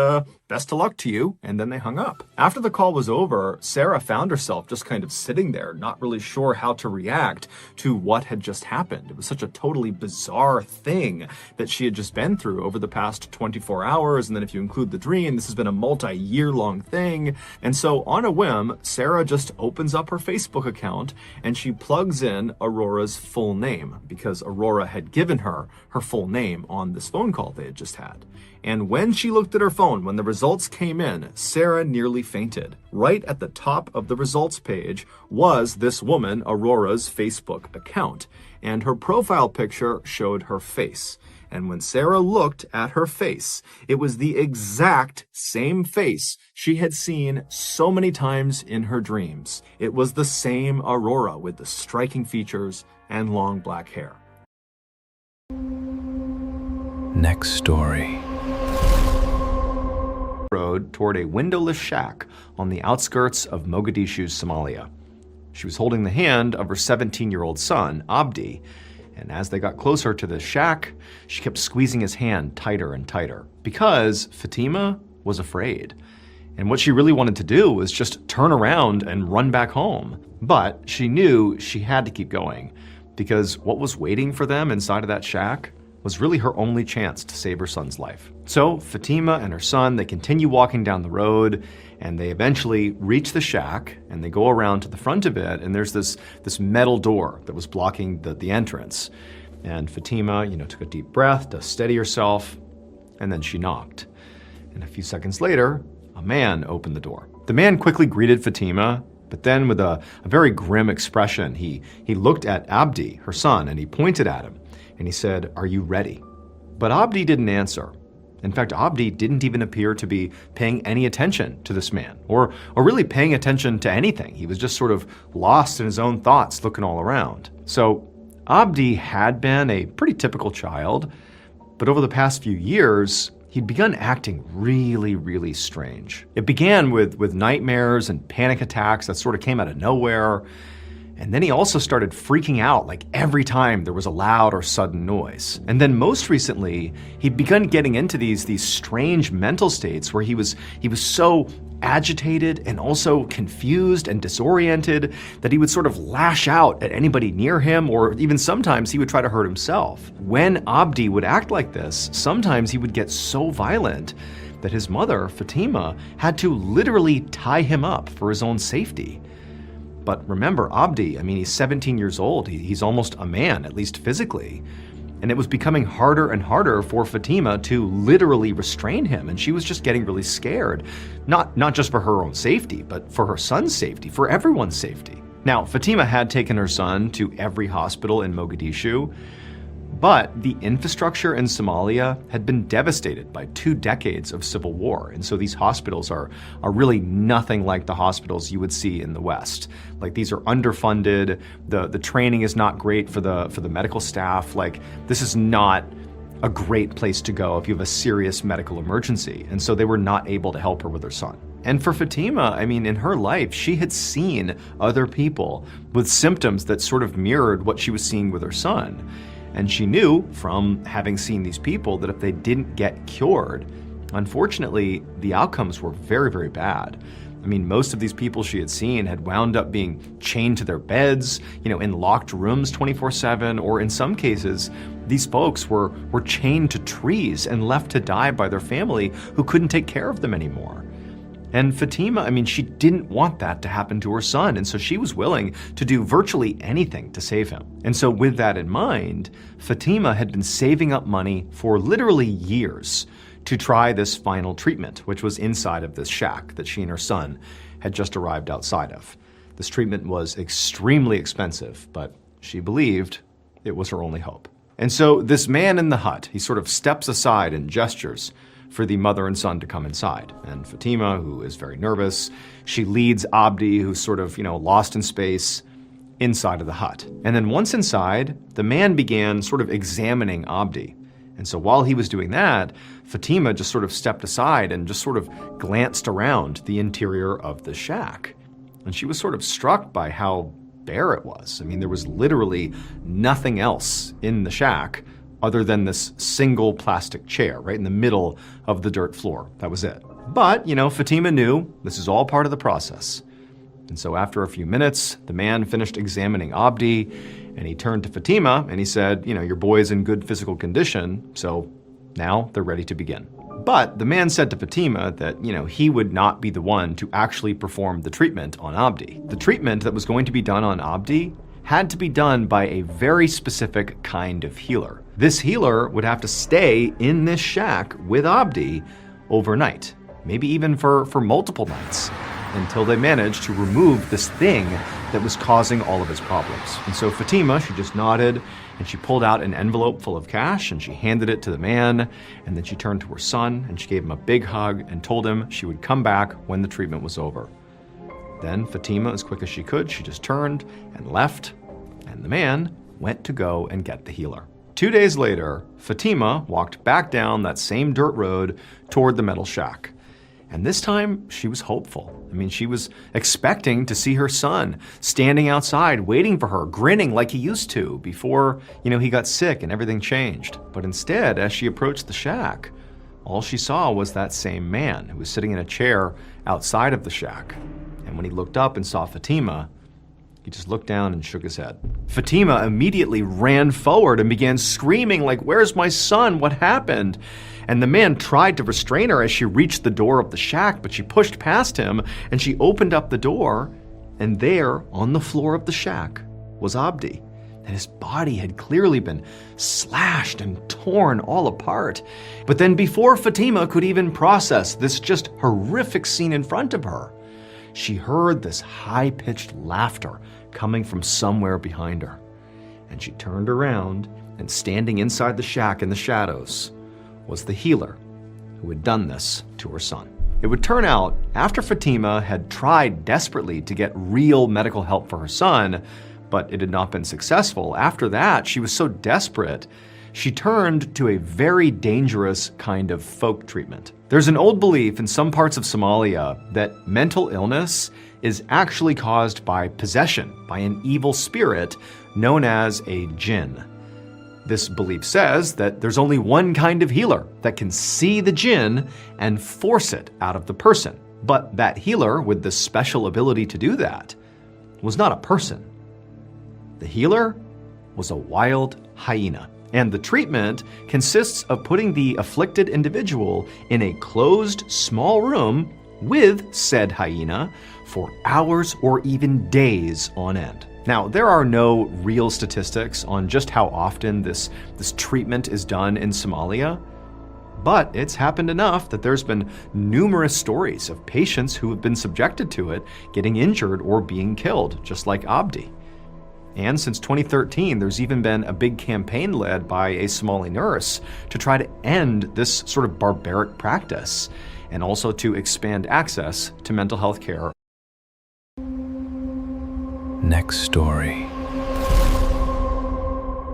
best of luck to you." And then they hung up. After the call was over, Sarah found herself just kind of sitting there, not really sure how to react to what had just happened. It was such a totally bizarre thing that she had just been through over the past 24 hours. And then if you include the dream, this has been a multi-year long thing. And so on a whim, Sarah just opens up her Facebook account and she plugs in Aurora's full name because Aurora had given her her full name on this phone call they had just had. And when she looked at her phone, when the results came in, Sarah nearly fainted. Right at the top of the results page was this woman, Aurora's Facebook account, and her profile picture showed her face. And when Sarah looked at her face, it was the exact same face she had seen so many times in her dreams. It was the same Aurora with the striking features and long black hair. Next story. Road toward a windowless shack on the outskirts of Mogadishu, Somalia. She was holding the hand of her 17-year-old son, Abdi, and as they got closer to the shack, she kept squeezing his hand tighter and tighter because Fatima was afraid. And what she really wanted to do was just turn around and run back home. But she knew she had to keep going because what was waiting for them inside of that shack was really her only chance to save her son's life. So Fatima and her son, they continue walking down the road and they eventually reach the shack and they go around to the front of it and there's this metal door that was blocking the entrance. And Fatima, took a deep breath to steady herself and then she knocked. And a few seconds later, a man opened the door. The man quickly greeted Fatima, but then with a very grim expression, he looked at Abdi, her son, and he pointed at him. And he said, "Are you ready?" But Abdi didn't answer. In fact, Abdi didn't even appear to be paying any attention to this man, or really paying attention to anything. He was just sort of lost in his own thoughts, looking all around. So Abdi had been a pretty typical child, but over the past few years, he'd begun acting really, really strange. It began with nightmares and panic attacks that sort of came out of nowhere. And then he also started freaking out like every time there was a loud or sudden noise. And then most recently, he'd begun getting into these strange mental states where he was so agitated and also confused and disoriented that he would sort of lash out at anybody near him, or even sometimes he would try to hurt himself. When Abdi would act like this, sometimes he would get so violent that his mother, Fatima, had to literally tie him up for his own safety. But remember, Abdi, I mean, he's 17 years old. He's almost a man, at least physically. And it was becoming harder and harder for Fatima to literally restrain him. And she was just getting really scared, not just for her own safety, but for her son's safety, for everyone's safety. Now, Fatima had taken her son to every hospital in Mogadishu, but the infrastructure in Somalia had been devastated by 2 decades of civil war. And so these hospitals are really nothing like the hospitals you would see in the West. Like, these are underfunded, the training is not great for the medical staff. Like, this is not a great place to go if you have a serious medical emergency. And so they were not able to help her with her son. And for Fatima, I mean, in her life, she had seen other people with symptoms that sort of mirrored what she was seeing with her son. And she knew from having seen these people that if they didn't get cured, unfortunately, the outcomes were very, very bad. I mean, most of these people she had seen had wound up being chained to their beds, in locked rooms 24/7, or in some cases, these folks were chained to trees and left to die by their family who couldn't take care of them anymore. And Fatima, I mean, she didn't want that to happen to her son, and so she was willing to do virtually anything to save him. And so with that in mind, Fatima had been saving up money for literally years to try this final treatment, which was inside of this shack that she and her son had just arrived outside of. This treatment was extremely expensive, but she believed it was her only hope. And so this man in the hut, he sort of steps aside and gestures for the mother and son to come inside. And Fatima, who is very nervous, she leads Abdi, who's sort of, lost in space, inside of the hut. And then once inside, the man began sort of examining Abdi. And so while he was doing that, Fatima just sort of stepped aside and just sort of glanced around the interior of the shack. And she was sort of struck by how bare it was. I mean, there was literally nothing else in the shack other than this single plastic chair right in the middle of the dirt floor. That was it. But, Fatima knew this is all part of the process. And so after a few minutes, the man finished examining Abdi, and he turned to Fatima and he said, your boy's in good physical condition, so now they're ready to begin. But the man said to Fatima that, he would not be the one to actually perform the treatment on Abdi. The treatment that was going to be done on Abdi had to be done by a very specific kind of healer. This healer would have to stay in this shack with Abdi overnight, maybe even for multiple nights, until they managed to remove this thing that was causing all of his problems. And so Fatima, she just nodded, and she pulled out an envelope full of cash, and she handed it to the man, and then she turned to her son, and she gave him a big hug and told him she would come back when the treatment was over. Then Fatima, as quick as she could, she just turned and left, and the man went to go and get the healer. 2 days later, Fatima walked back down that same dirt road toward the metal shack. And this time, she was hopeful. I mean, she was expecting to see her son standing outside, waiting for her, grinning like he used to before, he got sick and everything changed. But instead, as she approached the shack, all she saw was that same man who was sitting in a chair outside of the shack. And when he looked up and saw Fatima, he just looked down and shook his head. Fatima immediately ran forward and began screaming like, "Where's my son? What happened?" And the man tried to restrain her as she reached the door of the shack, but she pushed past him and she opened up the door, and there on the floor of the shack was Abdi. And his body had clearly been slashed and torn all apart. But then before Fatima could even process this just horrific scene in front of her, she heard this high-pitched laughter coming from somewhere behind her. And she turned around, and standing inside the shack in the shadows was the healer who had done this to her son. It would turn out, after Fatima had tried desperately to get real medical help for her son, but it had not been successful, after that, she was so desperate, she turned to a very dangerous kind of folk treatment. There's an old belief in some parts of Somalia that mental illness is actually caused by possession, by an evil spirit known as a jinn. This belief says that there's only one kind of healer that can see the jinn and force it out of the person. But that healer with the special ability to do that was not a person. The healer was a wild hyena. And the treatment consists of putting the afflicted individual in a closed, small room with said hyena for hours or even days on end. Now, there are no real statistics on just how often this treatment is done in Somalia, but it's happened enough that there's been numerous stories of patients who have been subjected to it getting injured or being killed, just like Abdi. And since 2013, there's even been a big campaign led by a Somali nurse to try to end this sort of barbaric practice and also to expand access to mental health care. Next story.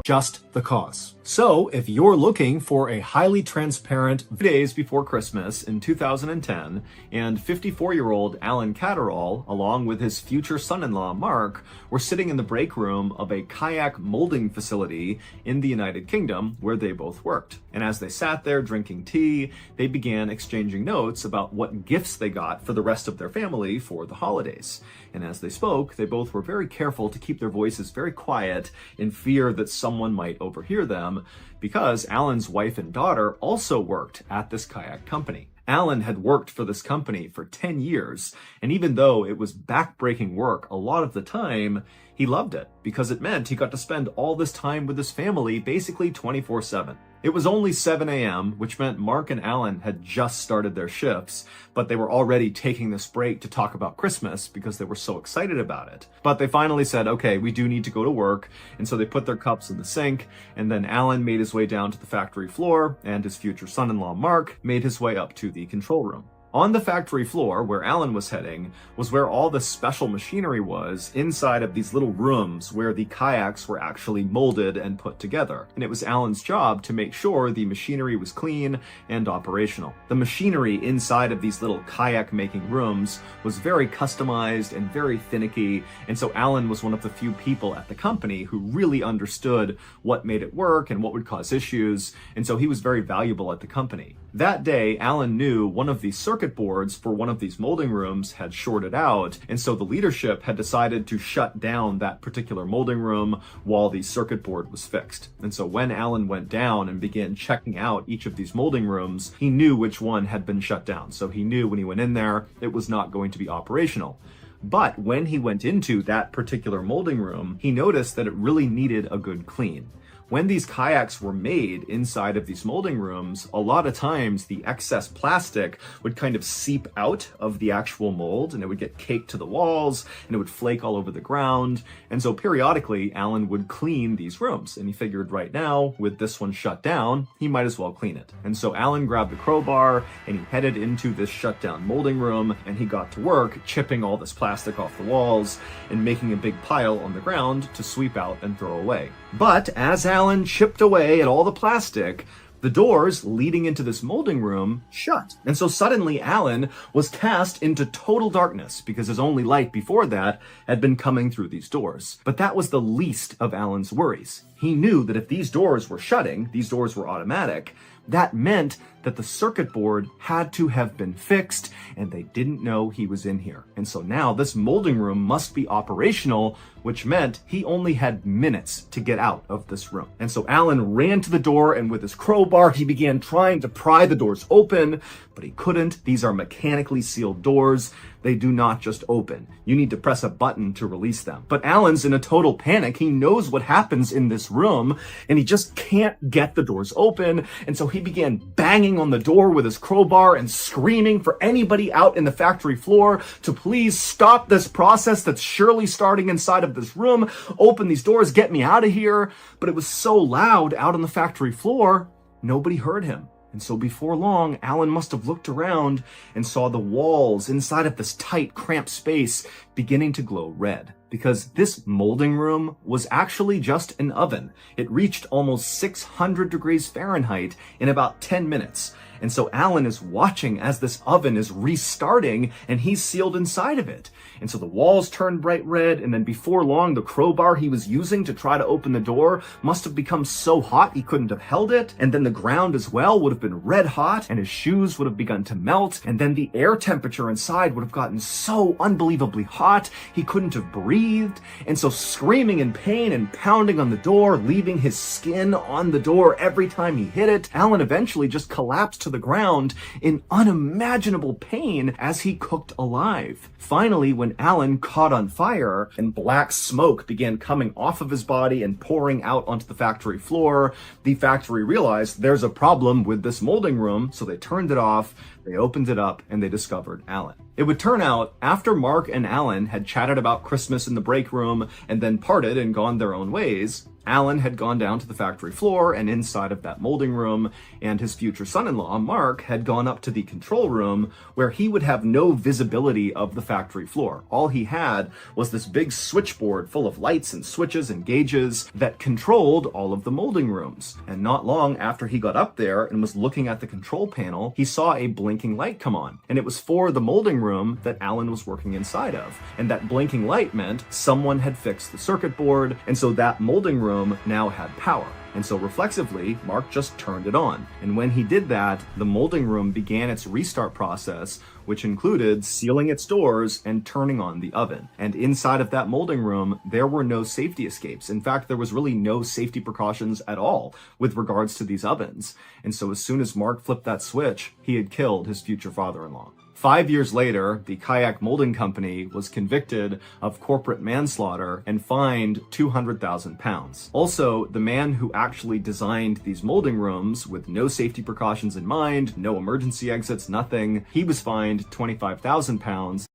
Just the cause. So, if you're looking for a highly transparent days before Christmas in 2010, and 54-year-old Alan Catterall, along with his future son-in-law Mark, were sitting in the break room of a kayak molding facility in the United Kingdom where they both worked. And as they sat there drinking tea, they began exchanging notes about what gifts they got for the rest of their family for the holidays. And as they spoke, they both were very careful to keep their voices very quiet in fear that someone might overhear them, because Alan's wife and daughter also worked at this kayak company. Alan had worked for this company for 10 years, and even though it was back-breaking work a lot of the time, he loved it because it meant he got to spend all this time with his family basically 24/7. It was only 7 a.m., which meant Mark and Alan had just started their shifts, but they were already taking this break to talk about Christmas because they were so excited about it. But they finally said, okay, we do need to go to work, and so they put their cups in the sink, and then Alan made his way down to the factory floor, and his future son-in-law Mark made his way up to the control room. On the factory floor, where Alan was heading, was where all the special machinery was inside of these little rooms where the kayaks were actually molded and put together. And it was Alan's job to make sure the machinery was clean and operational. The machinery inside of these little kayak making rooms was very customized and very finicky, and so Alan was one of the few people at the company who really understood what made it work and what would cause issues, and so he was very valuable at the company. That day, Alan knew one of the circuit boards for one of these molding rooms had shorted out, and so the leadership had decided to shut down that particular molding room while the circuit board was fixed. And so when Alan went down and began checking out each of these molding rooms, he knew which one had been shut down. So he knew when he went in there, it was not going to be operational. But when he went into that particular molding room, he noticed that it really needed a good clean. When these kayaks were made inside of these molding rooms, a lot of times the excess plastic would kind of seep out of the actual mold, and it would get caked to the walls, and it would flake all over the ground. And so periodically, Alan would clean these rooms, and he figured right now, with this one shut down, he might as well clean it. And so Alan grabbed a crowbar, and he headed into this shut down molding room, and he got to work chipping all this plastic off the walls and making a big pile on the ground to sweep out and throw away. But as Alan chipped away at all the plastic, the doors leading into this molding room shut. And so suddenly Alan was cast into total darkness because his only light before that had been coming through these doors. But that was the least of Alan's worries. He knew that if these doors were shutting, these doors were automatic, that meant that the circuit board had to have been fixed, and they didn't know he was in here. And so now this molding room must be operational, which meant he only had minutes to get out of this room. And so Alan ran to the door, and with his crowbar, he began trying to pry the doors open, but he couldn't. These are mechanically sealed doors. They do not just open. You need to press a button to release them. But Alan's in a total panic. He knows what happens in this room, and he just can't get the doors open. And so he began banging on the door with his crowbar and screaming for anybody out in the factory floor to please stop this process that's surely starting inside of this room. Open these doors, get me out of here. But it was so loud out on the factory floor, nobody heard him. And so before long, Alan must have looked around and saw the walls inside of this tight, cramped space beginning to glow red. Because this molding room was actually just an oven. It reached almost 600 degrees Fahrenheit in about 10 minutes. And so Alan is watching as this oven is restarting and he's sealed inside of it. And so the walls turned bright red, and then before long, the crowbar he was using to try to open the door must have become so hot he couldn't have held it. And then the ground as well would have been red hot, and his shoes would have begun to melt. And then the air temperature inside would have gotten so unbelievably hot, he couldn't have breathed. And so screaming in pain and pounding on the door, leaving his skin on the door every time he hit it, Alan eventually just collapsed to the ground in unimaginable pain as he cooked alive. Finally, when Alan caught on fire and black smoke began coming off of his body and pouring out onto the factory floor, the factory realized there's a problem with this molding room, so they turned it off, they opened it up, and they discovered Alan. It would turn out, after Mark and Alan had chatted about Christmas in the break room and then parted and gone their own ways, Alan had gone down to the factory floor and inside of that molding room, and his future son-in-law, Mark, had gone up to the control room where he would have no visibility of the factory floor. All he had was this big switchboard full of lights and switches and gauges that controlled all of the molding rooms. And not long after he got up there and was looking at the control panel, he saw a blinking light come on. And it was for the molding room that Alan was working inside of. And that blinking light meant someone had fixed the circuit board, and so that molding room now had power. And so reflexively, Mark just turned it on. And when he did that, the molding room began its restart process, which included sealing its doors and turning on the oven. And inside of that molding room, there were no safety escapes. In fact, there was really no safety precautions at all with regards to these ovens. And so as soon as Mark flipped that switch, he had killed his future father-in-law. 5 years later, the Kayak Molding Company was convicted of corporate manslaughter and fined 200,000 pounds. Also, the man who actually designed these molding rooms with no safety precautions in mind, no emergency exits, nothing, he was fined 25,000 pounds.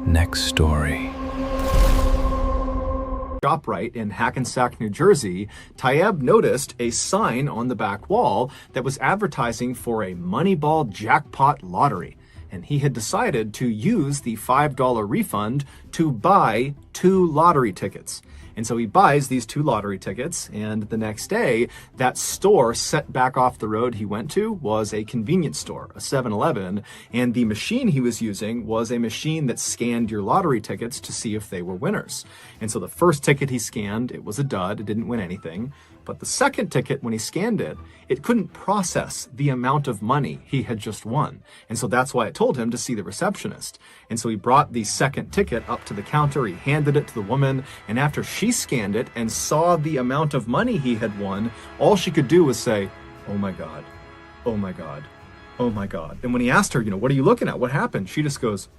Next story. ShopRite in Hackensack, New Jersey, Tayyab noticed a sign on the back wall that was advertising for a Moneyball jackpot lottery. And he had decided to use the $5 refund to buy 2 lottery tickets. And so he buys these 2 lottery tickets, and the next day, that store set back off the road he went to was a convenience store, a 7-Eleven, and the machine he was using was a machine that scanned your lottery tickets to see if they were winners. And so the first ticket he scanned, it was a dud, it didn't win anything. But the second ticket, when he scanned it, it couldn't process the amount of money he had just won. And so that's why it told him to see the receptionist. And so he brought the second ticket up to the counter, he handed it to the woman, and after she scanned it and saw the amount of money he had won, all she could do was say, "Oh my God, oh my God, oh my God." And when he asked her, what are you looking at? What happened? She just goes,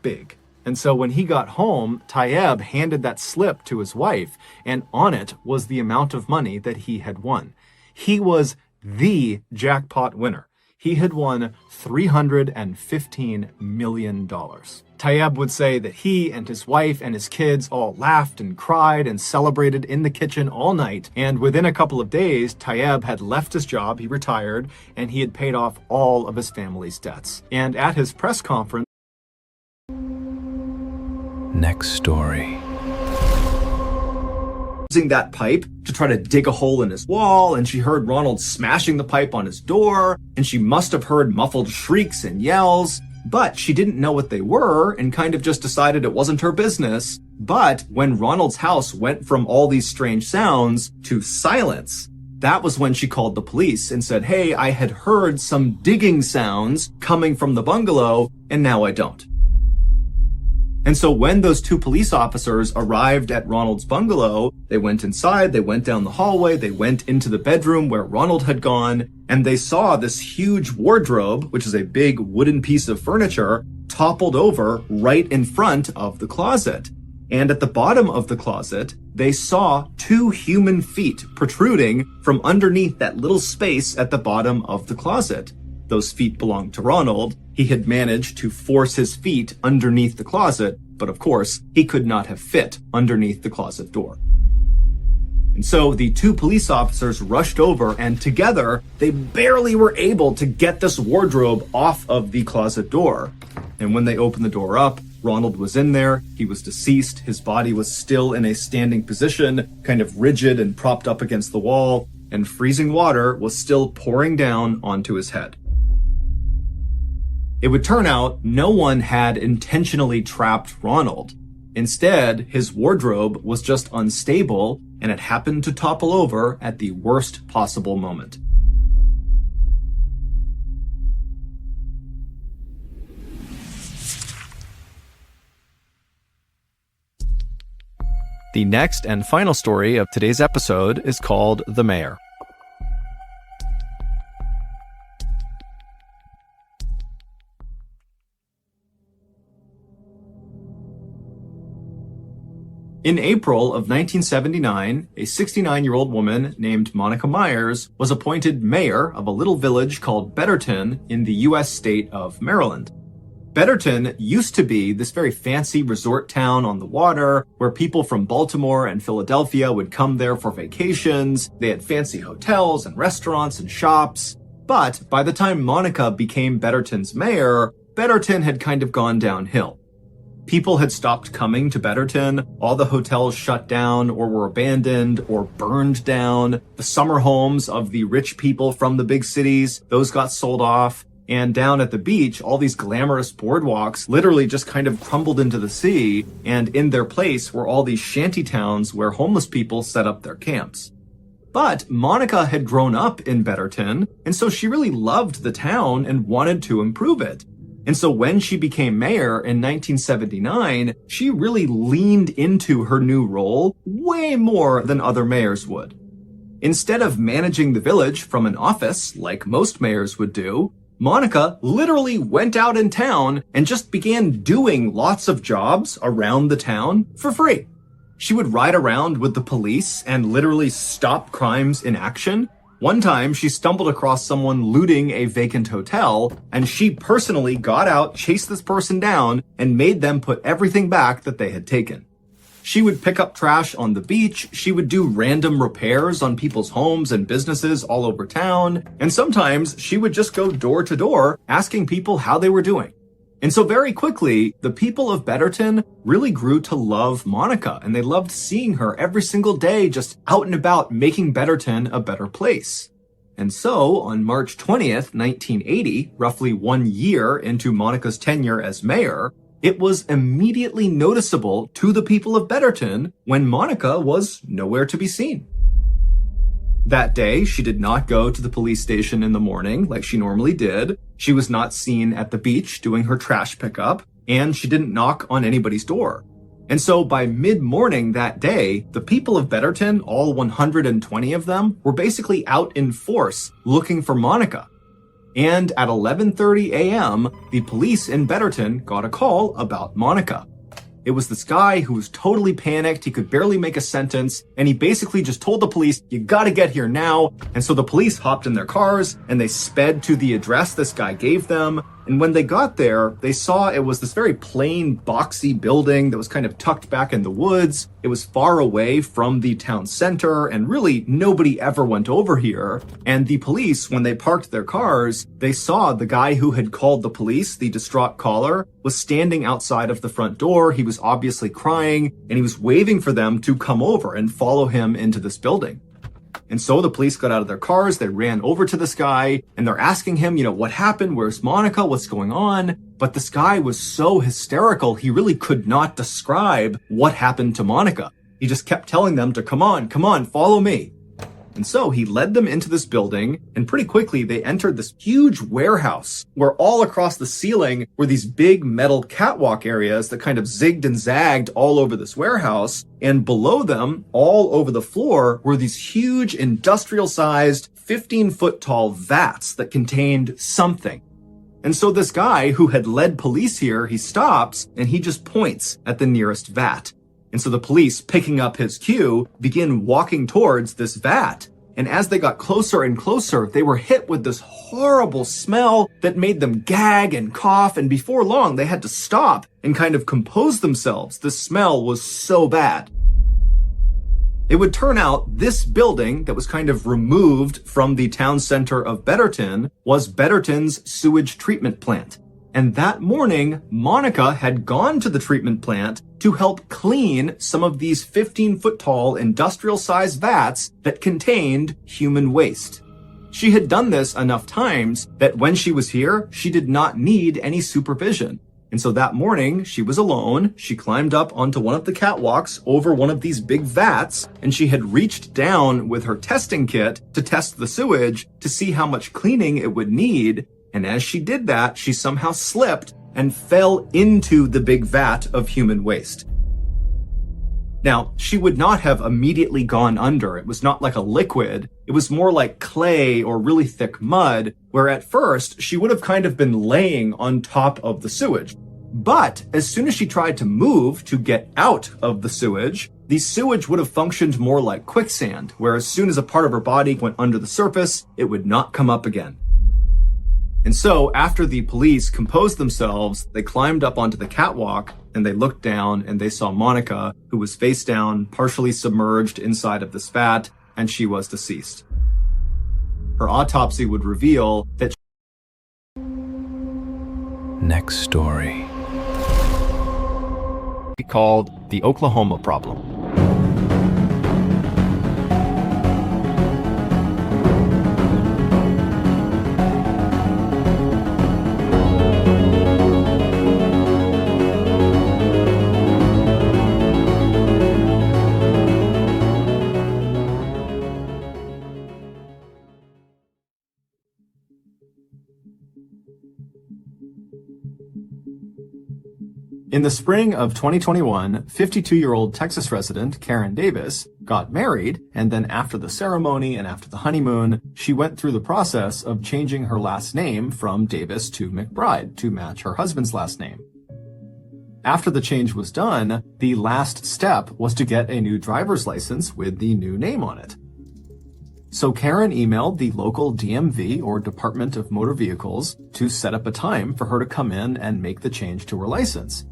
"Big." And so when he got home, Tayyab handed that slip to his wife, and on it was the amount of money that he had won. He was the jackpot winner. He had won $315 million. Tayyab would say that he and his wife and his kids all laughed and cried and celebrated in the kitchen all night. And within a couple of days, Tayyab had left his job, he retired, and he had paid off all of his family's debts. And at his press conference, Next story. using that pipe to try to dig a hole in his wall, and she heard Ronald smashing the pipe on his door, and she must have heard muffled shrieks and yells, but she didn't know what they were and kind of just decided it wasn't her business. But when Ronald's house went from all these strange sounds to silence, that was when she called the police and said, "Hey, I had heard some digging sounds coming from the bungalow, and now I don't." And so when those 2 police officers arrived at Ronald's bungalow, they went inside, they went down the hallway, they went into the bedroom where Ronald had gone, and they saw this huge wardrobe, which is a big wooden piece of furniture, toppled over right in front of the closet. And at the bottom of the closet, they saw 2 human feet protruding from underneath that little space at the bottom of the closet. Those feet belonged to Ronald. He had managed to force his feet underneath the closet, but of course, he could not have fit underneath the closet door. And so the two police officers rushed over, and together they barely were able to get this wardrobe off of the closet door. And when they opened the door up, Ronald was in there. He was deceased. His body was still in a standing position, kind of rigid and propped up against the wall, and freezing water was still pouring down onto his head. It would turn out no one had intentionally trapped Ronald. Instead, his wardrobe was just unstable, and it happened to topple over at the worst possible moment. The next and final story of today's episode is called The Mayor. In April of 1979, a 69-year-old woman named Monica Myers was appointed mayor of a little village called Betterton in the U.S. state of Maryland. Betterton used to be this very fancy resort town on the water where people from Baltimore and Philadelphia would come there for vacations. They had fancy hotels and restaurants and shops. But by the time Monica became Betterton's mayor, Betterton had kind of gone downhill. People had stopped coming to Betterton. All the hotels shut down or were abandoned or burned down. The summer homes of the rich people from the big cities, those got sold off. And down at the beach, all these glamorous boardwalks literally just kind of crumbled into the sea. And in their place were all these shanty towns where homeless people set up their camps. But Monica had grown up in Betterton, and so she really loved the town and wanted to improve it. And so when she became mayor in 1979, she really leaned into her new role way more than other mayors would. Instead of managing the village from an office like most mayors would do, Monica literally went out in town and just began doing lots of jobs around the town for free. She would ride around with the police and literally stop crimes in action. One time, she stumbled across someone looting a vacant hotel, and she personally got out, chased this person down, and made them put everything back that they had taken. She would pick up trash on the beach, she would do random repairs on people's homes and businesses all over town, and sometimes she would just go door to door asking people how they were doing. And so very quickly, the people of Betterton really grew to love Monica, and they loved seeing her every single day just out and about making Betterton a better place. And so, on March 20th, 1980, roughly 1 year into Monica's tenure as mayor, it was immediately noticeable to the people of Betterton when Monica was nowhere to be seen. That day, she did not go to the police station in the morning like she normally did. She was not seen at the beach doing her trash pickup, and she didn't knock on anybody's door. And so by mid-morning that day, the people of Betterton, all 120 of them, were basically out in force looking for Monica. And at 11:30 a.m., the police in Betterton got a call about Monica. It was this guy who was totally panicked. He could barely make a sentence. And he basically just told the police, you gotta get here now. And so the police hopped in their cars and they sped to the address this guy gave them. And when they got there, they saw it was this very plain, boxy building that was kind of tucked back in the woods. It was far away from the town center, and really nobody ever went over here. And the police, when they parked their cars, they saw the guy who had called the police, the distraught caller, was standing outside of the front door. He was obviously crying, and he was waving for them to come over and follow him into this building. And so the police got out of their cars, they ran over to this guy, and they're asking him, what happened? Where's Monica? What's going on? But this guy was so hysterical, he really could not describe what happened to Monica. He just kept telling them to come on, follow me. And so he led them into this building, and pretty quickly they entered this huge warehouse where all across the ceiling were these big metal catwalk areas that kind of zigged and zagged all over this warehouse. And below them, all over the floor, were these huge industrial-sized 15-foot tall vats that contained something. And so this guy who had led police here, he stops and he just points at the nearest vat. And so the police, picking up his cue, begin walking towards this vat. And as they got closer and closer, they were hit with this horrible smell that made them gag and cough. And before long, they had to stop and kind of compose themselves. The smell was so bad. It would turn out this building that was kind of removed from the town center of Betterton was Betterton's sewage treatment plant. And that morning, Monica had gone to the treatment plant to help clean some of these 15-foot-tall industrial-sized vats that contained human waste. She had done this enough times that when she was here, she did not need any supervision. And so that morning, she was alone. She climbed up onto one of the catwalks over one of these big vats, and she had reached down with her testing kit to test the sewage to see how much cleaning it would need. And as she did that, she somehow slipped and fell into the big vat of human waste. Now, she would not have immediately gone under. It was not like a liquid. It was more like clay or really thick mud, where at first she would have kind of been laying on top of the sewage. But as soon as she tried to move to get out of the sewage would have functioned more like quicksand, where as soon as a part of her body went under the surface, it would not come up again. And so after the police composed themselves, they climbed up onto the catwalk and they looked down and they saw Monica, who was face down, partially submerged inside of this vat, and she was deceased. Her autopsy would reveal that Next story. called the Oklahoma problem. In the spring of 2021, 52-year-old Texas resident Karen Davis got married, and then after the ceremony and after the honeymoon, she went through the process of changing her last name from Davis to McBride to match her husband's last name. After the change was done, the last step was to get a new driver's license with the new name on it. So Karen emailed the local DMV, or Department of Motor Vehicles, to set up a time for her to come in and make the change to her license.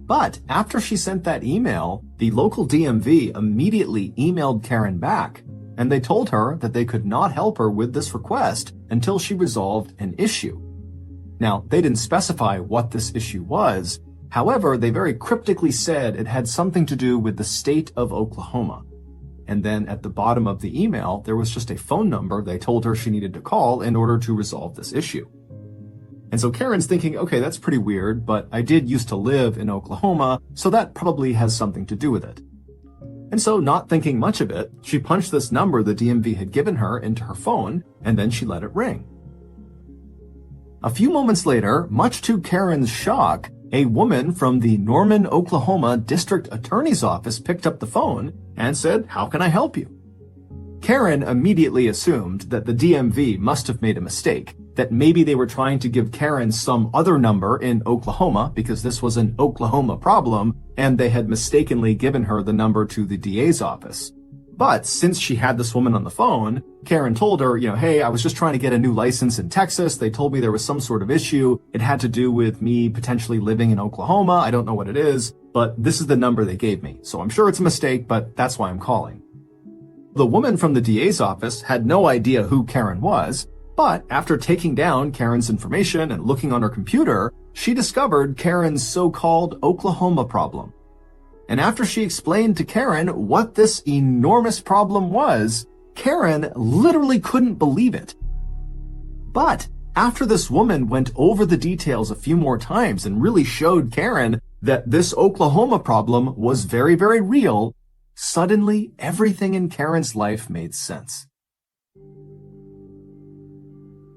But after she sent that email, the local DMV immediately emailed Karen back, and they told her that they could not help her with this request until she resolved an issue. Now, they didn't specify what this issue was. However, they very cryptically said it had something to do with the state of Oklahoma. And then at the bottom of the email, there was just a phone number they told her she needed to call in order to resolve this issue. And so Karen's thinking, okay, that's pretty weird, but I did used to live in Oklahoma, so that probably has something to do with it. And so, not thinking much of it, she punched this number the DMV had given her into her phone, and then she let it ring. A few moments later, much to Karen's shock, a woman from the Norman, Oklahoma District Attorney's Office picked up the phone and said, "How can I help you?" Karen immediately assumed that the DMV must have made a mistake, that maybe they were trying to give Karen some other number in Oklahoma because this was an Oklahoma problem, and they had mistakenly given her the number to the DA's office. But since she had this woman on the phone, Karen told her, hey, I was just trying to get a new license in Texas. They told me there was some sort of issue. It had to do with me potentially living in Oklahoma. I don't know what it is, but this is the number they gave me. So I'm sure it's a mistake, but that's why I'm calling. The woman from the DA's office had no idea who Karen was, but after taking down Karen's information and looking on her computer, she discovered Karen's so-called Oklahoma problem. And after she explained to Karen what this enormous problem was, Karen literally couldn't believe it. But after this woman went over the details a few more times and really showed Karen that this Oklahoma problem was very, very real, suddenly everything in Karen's life made sense.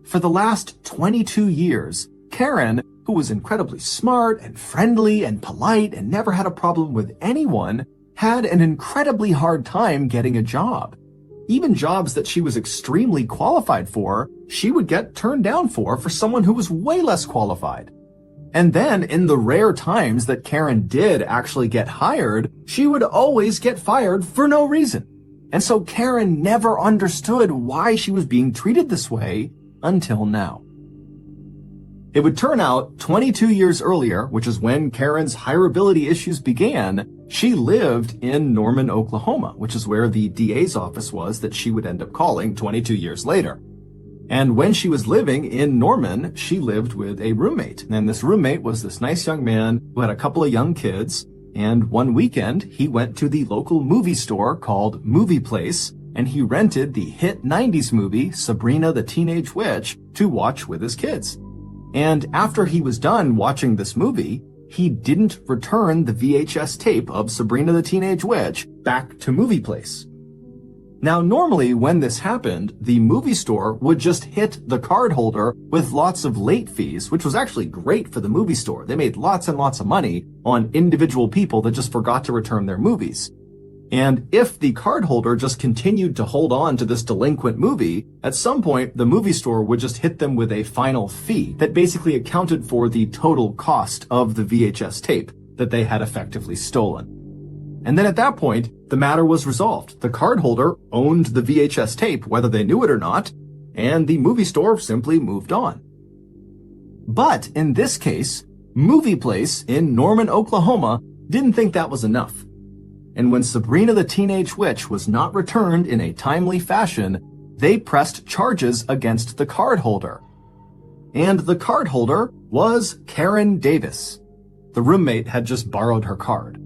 For the last 22 years, Karen, who was incredibly smart and friendly and polite and never had a problem with anyone, had an incredibly hard time getting a job. Even jobs that she was extremely qualified for, she would get turned down for someone who was way less qualified. And then, in the rare times that Karen did actually get hired, she would always get fired for no reason. And so Karen never understood why she was being treated this way until now. It would turn out 22 years earlier, which is when Karen's hireability issues began, she lived in Norman, Oklahoma, which is where the DA's office was that she would end up calling 22 years later. And when she was living in Norman, she lived with a roommate. And this roommate was this nice young man who had a couple of young kids. And one weekend, he went to the local movie store called Movie Place, and he rented the hit 90s movie Sabrina the Teenage Witch to watch with his kids. And after he was done watching this movie, he didn't return the VHS tape of Sabrina the Teenage Witch back to Movie Place. Now, normally when this happened, the movie store would just hit the card holder with lots of late fees, which was actually great for the movie store. They made lots and lots of money on individual people that just forgot to return their movies. And if the card holder just continued to hold on to this delinquent movie, at some point the movie store would just hit them with a final fee that basically accounted for the total cost of the VHS tape that they had effectively stolen. And then at that point, the matter was resolved. The cardholder owned the VHS tape, whether they knew it or not, and the movie store simply moved on. But in this case, Movie Place in Norman, Oklahoma didn't think that was enough. And when Sabrina the Teenage Witch was not returned in a timely fashion, they pressed charges against the cardholder. And the cardholder was Karen Davis. The roommate had just borrowed her card.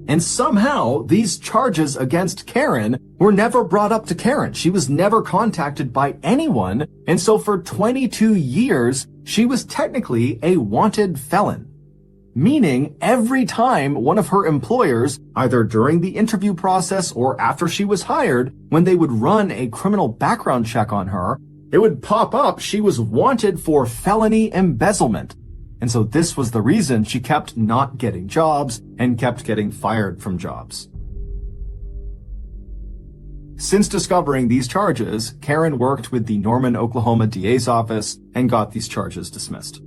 And somehow, these charges against Karen were never brought up to Karen. She was never contacted by anyone, and so for 22 years, she was technically a wanted felon. Meaning, every time one of her employers, either during the interview process or after she was hired, when they would run a criminal background check on her, it would pop up she was wanted for felony embezzlement. And so this was the reason she kept not getting jobs and kept getting fired from jobs. Since discovering these charges, Karen worked with the Norman, Oklahoma DA's office and got these charges dismissed.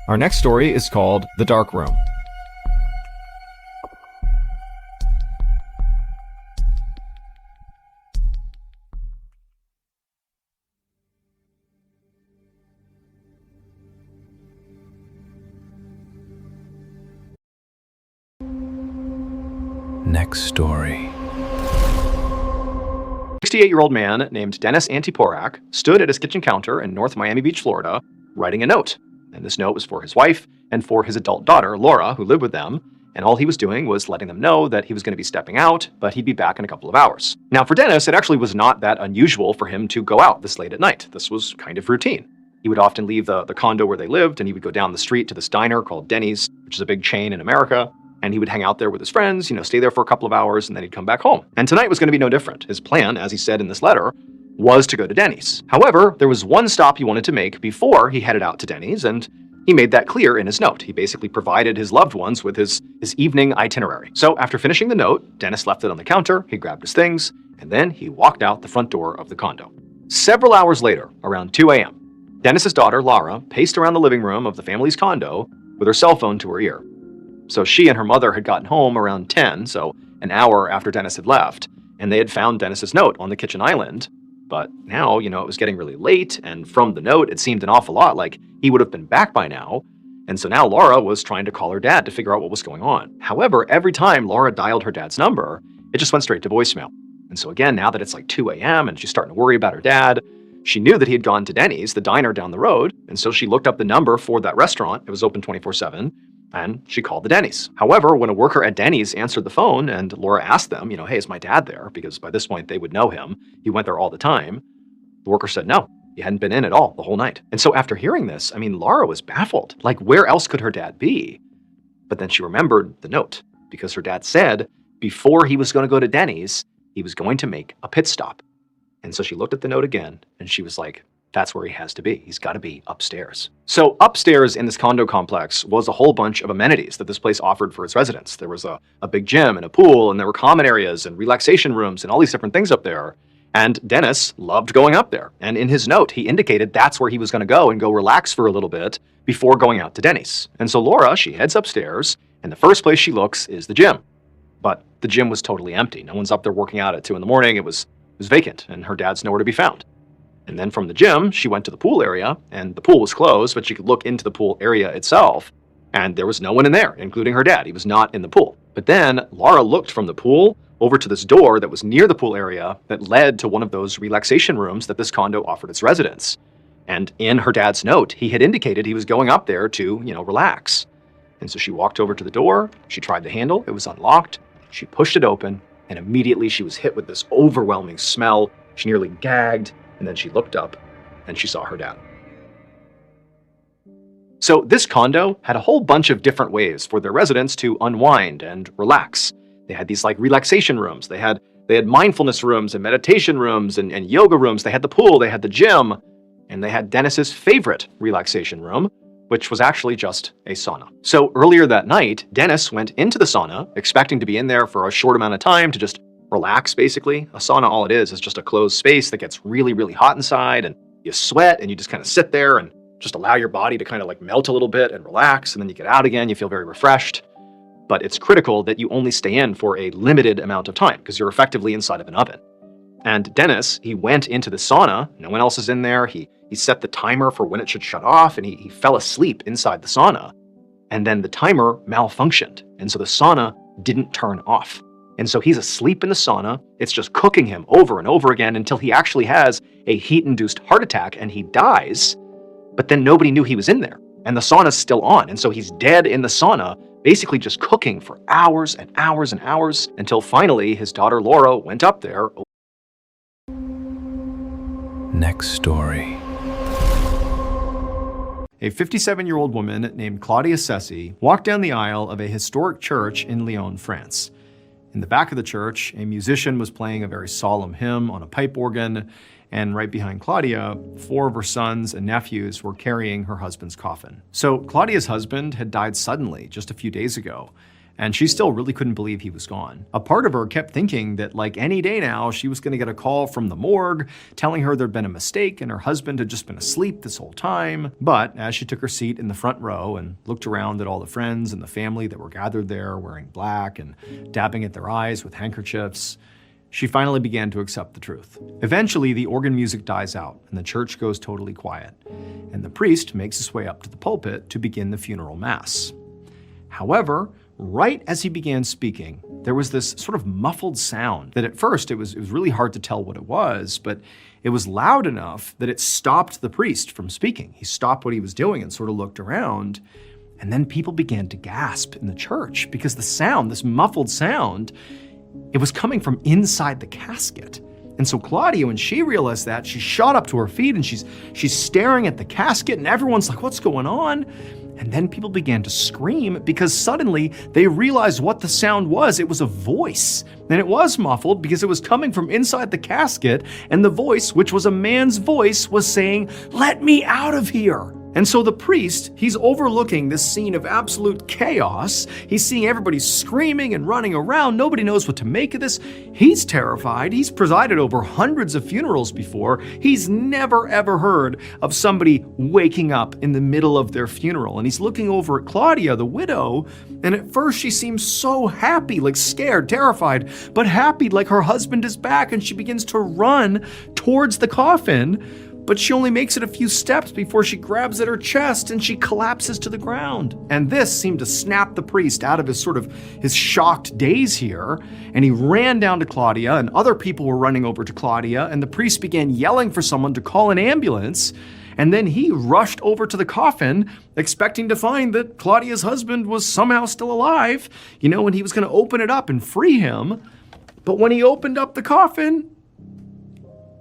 Our next story is called The Dark Room. Next story. 68-year-old man named Dennis Antiporak stood at his kitchen counter in North Miami Beach, Florida, writing a note. And this note was for his wife and for his adult daughter, Laura, who lived with them. And all he was doing was letting them know that he was going to be stepping out, but he'd be back in a couple of hours. Now, for Dennis, it actually was not that unusual for him to go out this late at night. This was kind of routine. He would often leave the condo where they lived, and he would go down the street to this diner called Denny's, which is a big chain in America. And he would hang out there with his friends, stay there for a couple of hours, and then he'd come back home. And tonight was going to be no different. His plan, as he said in this letter, was to go to Denny's. However, there was one stop he wanted to make before he headed out to Denny's, and he made that clear in his note. He basically provided his loved ones with his evening itinerary. So after finishing the note, Dennis left it on the counter, he grabbed his things, and then he walked out the front door of the condo. Several hours later, around 2 a.m., Dennis's daughter, Laura, paced around the living room of the family's condo with her cell phone to her ear. So she and her mother had gotten home around 10, so an hour after Dennis had left, and they had found Dennis's note on the kitchen island. But now, it was getting really late, and from the note, it seemed an awful lot like he would have been back by now. And so now Laura was trying to call her dad to figure out what was going on. However, every time Laura dialed her dad's number, it just went straight to voicemail. And so again, now that it's like 2 a.m. and she's starting to worry about her dad, she knew that he had gone to Denny's, the diner down the road, and so she looked up the number for that restaurant. It was open 24/7. And she called the Denny's. However, when a worker at Denny's answered the phone and Laura asked them, hey, is my dad there? Because by this point they would know him. He went there all the time. The worker said no, he hadn't been in at all the whole night. And so after hearing this, Laura was baffled. Like, where else could her dad be? But then she remembered the note because her dad said before he was going to go to Denny's, he was going to make a pit stop. And so she looked at the note again and she was like, that's where he has to be. He's got to be upstairs. So upstairs in this condo complex was a whole bunch of amenities that this place offered for its residents. There was a big gym and a pool, and there were common areas and relaxation rooms and all these different things up there. And Dennis loved going up there. And in his note, he indicated that's where he was going to go and go relax for a little bit before going out to Denny's. And so Laura, she heads upstairs, and the first place she looks is the gym. But the gym was totally empty. No one's up there working out at 2 in the morning. It was was vacant, and her dad's nowhere to be found. And then from the gym, she went to the pool area, and the pool was closed, but she could look into the pool area itself, and there was no one in there, including her dad. He was not in the pool. But then Laura looked from the pool over to this door that was near the pool area that led to one of those relaxation rooms that this condo offered its residents. And in her dad's note, he had indicated he was going up there to, relax. And so she walked over to the door, she tried the handle, it was unlocked, she pushed it open, and immediately she was hit with this overwhelming smell. She nearly gagged, and then she looked up, and she saw her dad. So this condo had a whole bunch of different ways for their residents to unwind and relax. They had these relaxation rooms, they had mindfulness rooms and meditation rooms and yoga rooms, they had the pool, they had the gym, and they had Dennis's favorite relaxation room, which was actually just a sauna. So earlier that night, Dennis went into the sauna, expecting to be in there for a short amount of time to just relax, basically. A sauna, all it is just a closed space that gets really, really hot inside, and you sweat, and you just kind of sit there and just allow your body to kind of melt a little bit and relax, and then you get out again, you feel very refreshed. But it's critical that you only stay in for a limited amount of time, because you're effectively inside of an oven. And Dennis, he went into the sauna, no one else is in there, he set the timer for when it should shut off, and he fell asleep inside the sauna. And then the timer malfunctioned, and so the sauna didn't turn off. And so he's asleep in the sauna, it's just cooking him over and over again until he actually has a heat-induced heart attack and he dies, but then nobody knew he was in there. And the sauna's still on, and so he's dead in the sauna, basically just cooking for hours and hours and hours, until finally his daughter Laura went up there. Next story. A 57-year-old woman named Claudia Sessi walked down the aisle of a historic church in Lyon, France. In the back of the church, a musician was playing a very solemn hymn on a pipe organ, and right behind Claudia, 4 of her sons and nephews were carrying her husband's coffin. So Claudia's husband had died suddenly just a few days ago, and she still really couldn't believe he was gone. A part of her kept thinking that any day now, she was going to get a call from the morgue telling her there'd been a mistake and her husband had just been asleep this whole time. But as she took her seat in the front row and looked around at all the friends and the family that were gathered there wearing black and dabbing at their eyes with handkerchiefs, she finally began to accept the truth. Eventually, the organ music dies out and the church goes totally quiet, and the priest makes his way up to the pulpit to begin the funeral mass. However, right as he began speaking, there was this sort of muffled sound that at first it was really hard to tell what it was, but it was loud enough that it stopped the priest from speaking. He stopped what he was doing and sort of looked around, and then people began to gasp in the church because the sound, this muffled sound, it was coming from inside the casket. And so Claudia, when she realized that, she shot up to her feet and she's staring at the casket, and everyone's like, what's going on? And then people began to scream because suddenly they realized what the sound was. It was a voice, and it was muffled because it was coming from inside the casket, and the voice, which was a man's voice, was saying, "Let me out of here." And so the priest, he's overlooking this scene of absolute chaos. He's seeing everybody screaming and running around. Nobody knows what to make of this. He's terrified. He's presided over hundreds of funerals before. He's never ever heard of somebody waking up in the middle of their funeral. And he's looking over at Claudia, the widow, and at first she seems so happy, scared, terrified, but happy her husband is back, and she begins to run towards the coffin. But she only makes it a few steps before she grabs at her chest and she collapses to the ground. And this seemed to snap the priest out of his shocked daze here. And he ran down to Claudia, and other people were running over to Claudia, and the priest began yelling for someone to call an ambulance. And then he rushed over to the coffin, expecting to find that Claudia's husband was somehow still alive, and he was going to open it up and free him. But when he opened up the coffin,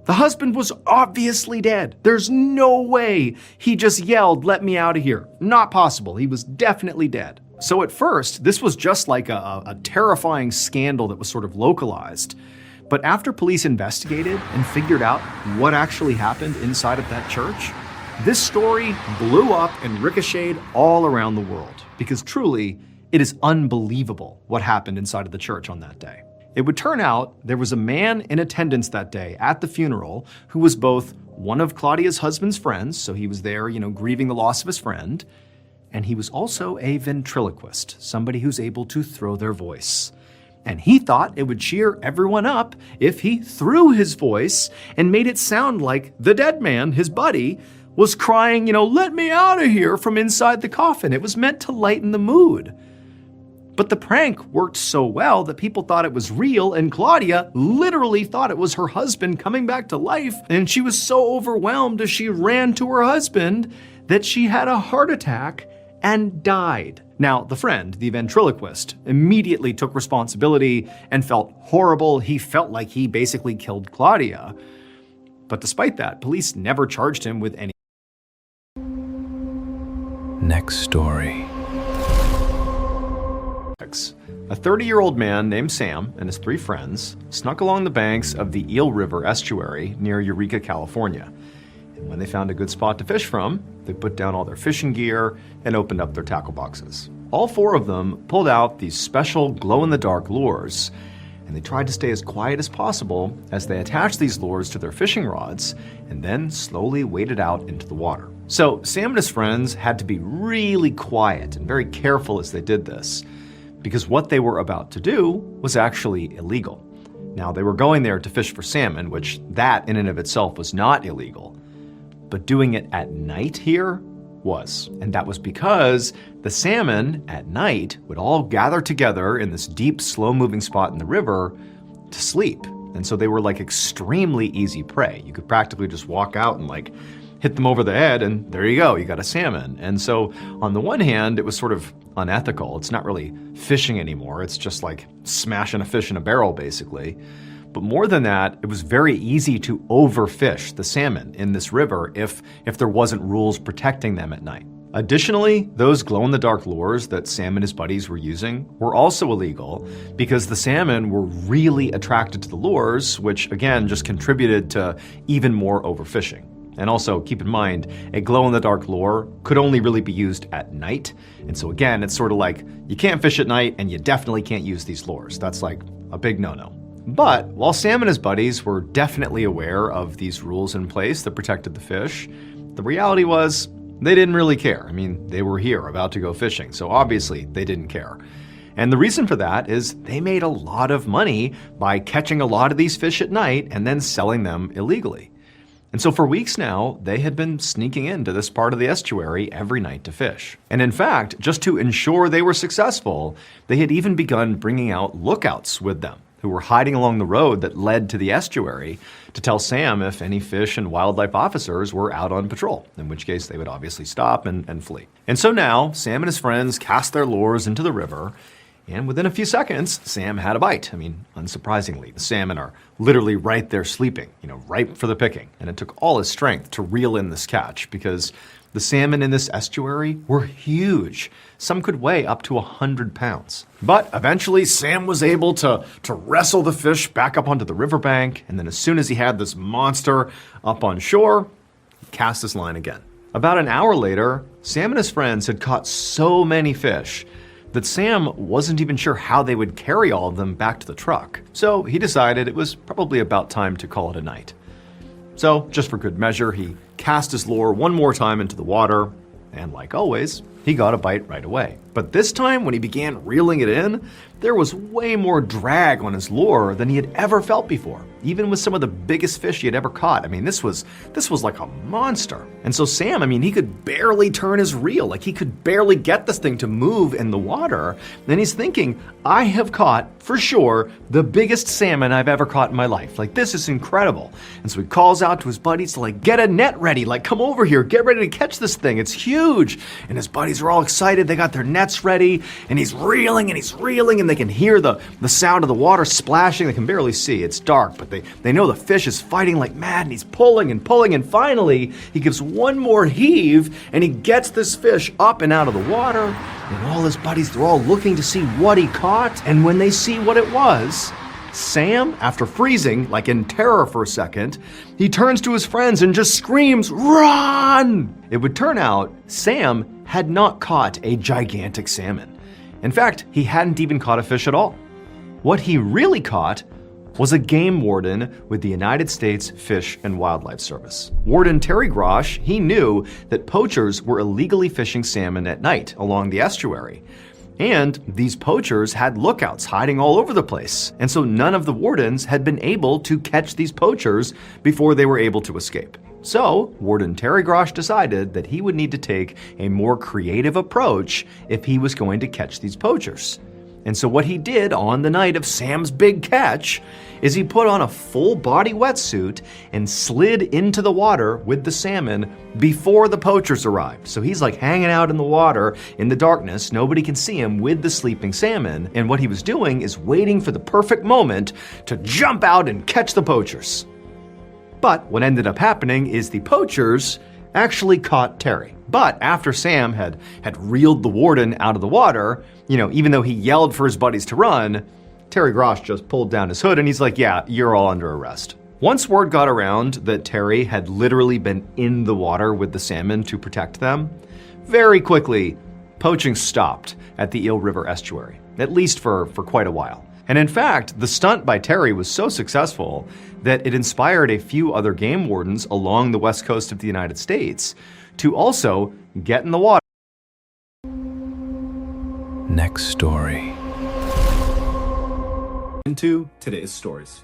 the husband was obviously dead. There's no way he just yelled, "Let me out of here." Not possible. He was definitely dead. So at first, this was just a terrifying scandal that was sort of localized. But after police investigated and figured out what actually happened inside of that church, this story blew up and ricocheted all around the world. Because truly, it is unbelievable what happened inside of the church on that day. It would turn out there was a man in attendance that day at the funeral who was both one of Claudia's husband's friends, so he was there, grieving the loss of his friend, and he was also a ventriloquist, somebody who's able to throw their voice. And he thought it would cheer everyone up if he threw his voice and made it sound like the dead man, his buddy, was crying, let me out of here from inside the coffin. It was meant to lighten the mood. But the prank worked so well that people thought it was real, and Claudia literally thought it was her husband coming back to life, and she was so overwhelmed as she ran to her husband that she had a heart attack and died. Now, the friend, the ventriloquist, immediately took responsibility and felt horrible. He felt like he basically killed Claudia. But despite that, police never charged him with any. Next story. A 30-year-old man named Sam and his 3 friends snuck along the banks of the Eel River estuary near Eureka, California. And when they found a good spot to fish from, they put down all their fishing gear and opened up their tackle boxes. All 4 of them pulled out these special glow-in-the-dark lures, and they tried to stay as quiet as possible as they attached these lures to their fishing rods and then slowly waded out into the water. So Sam and his friends had to be really quiet and very careful as they did this, because what they were about to do was actually illegal. Now, they were going there to fish for salmon, which that in and of itself was not illegal. But doing it at night here was. And that was because the salmon at night would all gather together in this deep, slow-moving spot in the river to sleep. And so they were like extremely easy prey. You could practically just walk out and hit them over the head, and there you go, you got a salmon. And so on the one hand, it was sort of unethical. It's not really fishing anymore. It's just like smashing a fish in a barrel, basically. But more than that, it was very easy to overfish the salmon in this river if there wasn't rules protecting them at night. Additionally, those glow-in-the-dark lures that Sam and his buddies were using were also illegal because the salmon were really attracted to the lures, which again just contributed to even more overfishing. And also, keep in mind, a glow-in-the-dark lure could only really be used at night. And so again, it's sort of like, you can't fish at night and you definitely can't use these lures. That's like a big no-no. But while Sam and his buddies were definitely aware of these rules in place that protected the fish, the reality was they didn't really care. I mean, they were here about to go fishing, so obviously they didn't care. And the reason for that is they made a lot of money by catching a lot of these fish at night and then selling them illegally. And so for weeks now, they had been sneaking into this part of the estuary every night to fish. And in fact, just to ensure they were successful, they had even begun bringing out lookouts with them, who were hiding along the road that led to the estuary to tell Sam if any fish and wildlife officers were out on patrol, in which case they would obviously stop and flee. And so now, Sam and his friends cast their lures into the river, and within a few seconds, Sam had a bite. I mean, unsurprisingly, the salmon are literally right there sleeping, ripe for the picking. And it took all his strength to reel in this catch because the salmon in this estuary were huge. Some could weigh up to 100 pounds. But eventually, Sam was able to wrestle the fish back up onto the riverbank. And then as soon as he had this monster up on shore, he cast his line again. About an hour later, Sam and his friends had caught so many fish that Sam wasn't even sure how they would carry all of them back to the truck. So he decided it was probably about time to call it a night. So, just for good measure, he cast his lure one more time into the water, and like always, he got a bite right away. But this time, when he began reeling it in, there was way more drag on his lure than he had ever felt before, even with some of the biggest fish he had ever caught. I mean, this was like a monster. And so Sam, he could barely turn his reel. He could barely get this thing to move in the water. Then he's thinking, I have caught, for sure, the biggest salmon I've ever caught in my life. This is incredible. And so he calls out to his buddies to get a net ready. Come over here, get ready to catch this thing. It's huge. And his buddies are all excited. They got their nets ready, and he's reeling, and they can hear the sound of the water splashing. They can barely see. It's dark, but they know the fish is fighting like mad, and he's pulling, and finally, he gives one more heave, and he gets this fish up and out of the water, and all his buddies, they're all looking to see what he caught, and when they see what it was, Sam, after freezing, in terror for a second, he turns to his friends and just screams, "Run!" It would turn out Sam had not caught a gigantic salmon. In fact, he hadn't even caught a fish at all. What he really caught was a game warden with the United States Fish and Wildlife Service. Warden Terry Grosh, he knew that poachers were illegally fishing salmon at night along the estuary. And these poachers had lookouts hiding all over the place. And so none of the wardens had been able to catch these poachers before they were able to escape. So Warden Terry Grosh decided that he would need to take a more creative approach if he was going to catch these poachers. And so what he did on the night of Sam's big catch is he put on a full body wetsuit and slid into the water with the salmon before the poachers arrived. So he's like hanging out in the water in the darkness. Nobody can see him with the sleeping salmon. And what he was doing is waiting for the perfect moment to jump out and catch the poachers. But what ended up happening is the poachers actually caught Terry. But after Sam had reeled the warden out of the water, even though he yelled for his buddies to run, Terry Grosh just pulled down his hood and he's like, yeah, you're all under arrest. Once word got around that Terry had literally been in the water with the salmon to protect them, very quickly, poaching stopped at the Eel River estuary, at least for quite a while. And in fact, the stunt by Terry was so successful that it inspired a few other game wardens along the west coast of the United States to also get in the water. Next story. Into today's stories.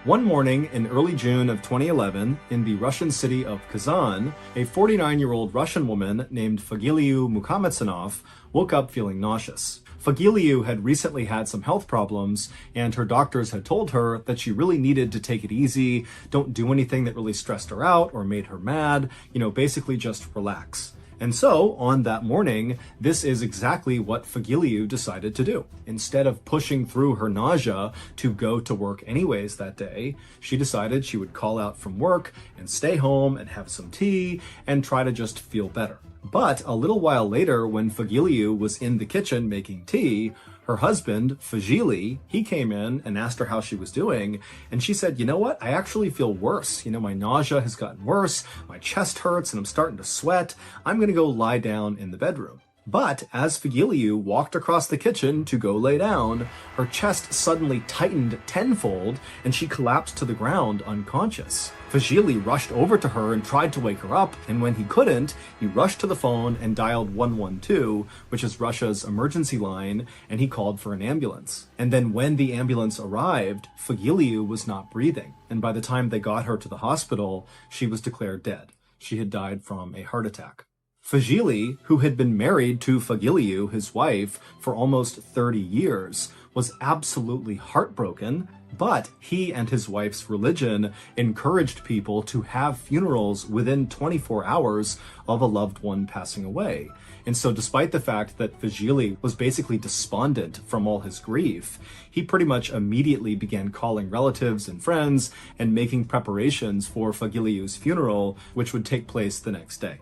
One morning in early June of 2011, in the Russian city of Kazan, a 49-year-old Russian woman named Fagiliu Mukametsanov woke up feeling nauseous. Fagiliu had recently had some health problems, and her doctors had told her that she really needed to take it easy, don't do anything that really stressed her out or made her mad, basically just relax. And so, on that morning, this is exactly what Fagiliu decided to do. Instead of pushing through her nausea to go to work anyways that day, she decided she would call out from work and stay home and have some tea and try to just feel better. But a little while later, when Fagiliu was in the kitchen making tea, her husband, Fagili, he came in and asked her how she was doing, and she said, you know what, I actually feel worse. My nausea has gotten worse, my chest hurts, and I'm starting to sweat. I'm gonna go lie down in the bedroom. But as Fagiliu walked across the kitchen to go lay down, her chest suddenly tightened tenfold, and she collapsed to the ground unconscious. Fagili rushed over to her and tried to wake her up, and when he couldn't, he rushed to the phone and dialed 112, which is Russia's emergency line, and he called for an ambulance. And then when the ambulance arrived, Fagiliu was not breathing, and by the time they got her to the hospital, she was declared dead. She had died from a heart attack. Fagili, who had been married to Fagiliu, his wife, for almost 30 years, was absolutely heartbroken, but he and his wife's religion encouraged people to have funerals within 24 hours of a loved one passing away. And so despite the fact that Fagili was basically despondent from all his grief, he pretty much immediately began calling relatives and friends and making preparations for Fagiliu's funeral, which would take place the next day.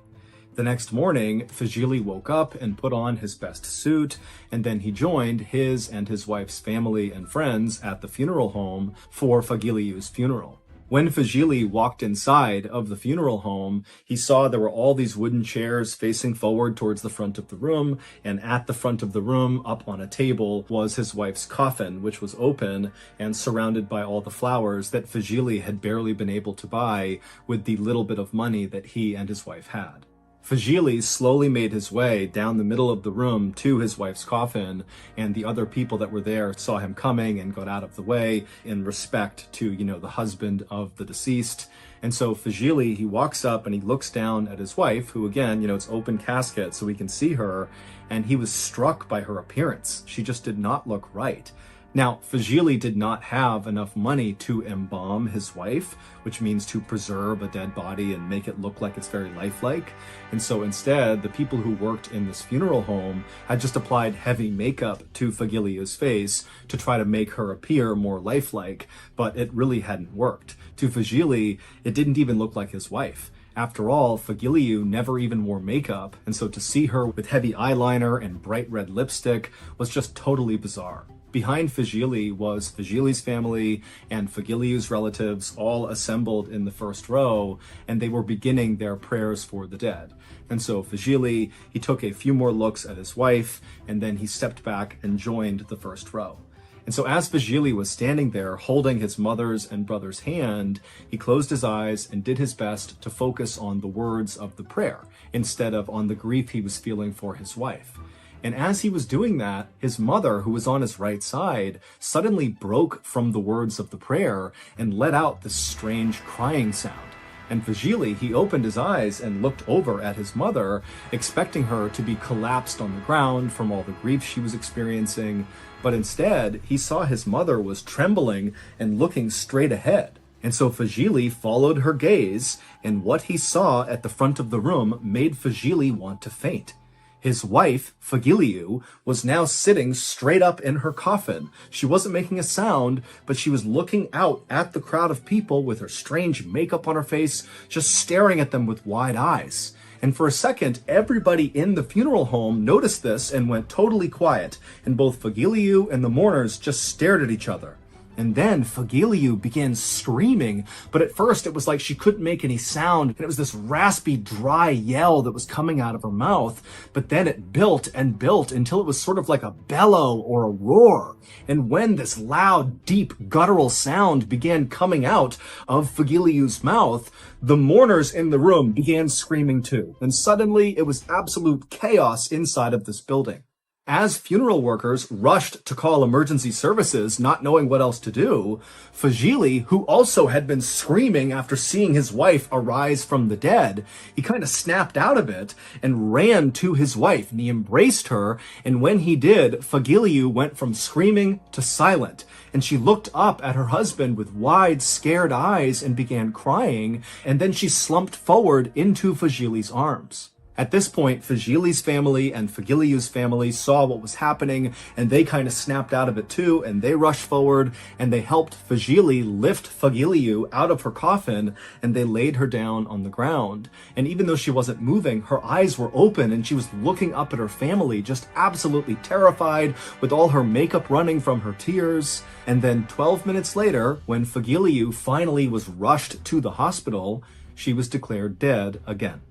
The next morning, Fagili woke up and put on his best suit, and then he joined his and his wife's family and friends at the funeral home for Fagiliu's funeral. When Fagili walked inside of the funeral home, he saw there were all these wooden chairs facing forward towards the front of the room, and at the front of the room, up on a table, was his wife's coffin, which was open and surrounded by all the flowers that Fagili had barely been able to buy with the little bit of money that he and his wife had. Fagili slowly made his way down the middle of the room to his wife's coffin, and the other people that were there saw him coming and got out of the way in respect to, the husband of the deceased. And so Fagili, he walks up and he looks down at his wife, who again, it's open casket so we can see her, and he was struck by her appearance. She just did not look right. Now, Fagili did not have enough money to embalm his wife, which means to preserve a dead body and make it look like it's very lifelike. And so instead, the people who worked in this funeral home had just applied heavy makeup to Fagiliu's face to try to make her appear more lifelike, but it really hadn't worked. To Fagili, it didn't even look like his wife. After all, Fagiliu never even wore makeup, and so to see her with heavy eyeliner and bright red lipstick was just totally bizarre. Behind Fagili was Fagili's family and Fagiliu's relatives all assembled in the first row, and they were beginning their prayers for the dead. And so Fagili, he took a few more looks at his wife, and then he stepped back and joined the first row. And so as Vasily was standing there holding his mother's and brother's hand, he closed his eyes and did his best to focus on the words of the prayer instead of on the grief he was feeling for his wife. And as he was doing that, his mother, who was on his right side, suddenly broke from the words of the prayer and let out this strange crying sound. And Vasily, he opened his eyes and looked over at his mother, expecting her to be collapsed on the ground from all the grief she was experiencing. But instead, he saw his mother was trembling and looking straight ahead. And so Vasily followed her gaze, and what he saw at the front of the room made Vasily want to faint. His wife, Fagiliu, was now sitting straight up in her coffin. She wasn't making a sound, but she was looking out at the crowd of people with her strange makeup on her face, just staring at them with wide eyes. And for a second, everybody in the funeral home noticed this and went totally quiet, and both Fagiliu and the mourners just stared at each other. And then Fagiliu began screaming, but at first it was like she couldn't make any sound, and it was this raspy, dry yell that was coming out of her mouth. But then it built and built until it was sort of like a bellow or a roar. And when this loud, deep, guttural sound began coming out of Fagiliu's mouth, the mourners in the room began screaming too. And suddenly it was absolute chaos inside of this building. As funeral workers rushed to call emergency services, not knowing what else to do, Vasily, who also had been screaming after seeing his wife arise from the dead, he kind of snapped out of it and ran to his wife, and he embraced her, and when he did, Fagiliu went from screaming to silent, and she looked up at her husband with wide, scared eyes and began crying, and then she slumped forward into Vasily's arms. At this point, Vasily's family and Fagiliu's family saw what was happening, and they kind of snapped out of it too, and they rushed forward, and they helped Vasily lift Fagiliu out of her coffin, and they laid her down on the ground. And even though she wasn't moving, her eyes were open, and she was looking up at her family, just absolutely terrified, with all her makeup running from her tears. And then 12 minutes later, when Fagiliu finally was rushed to the hospital, she was declared dead again.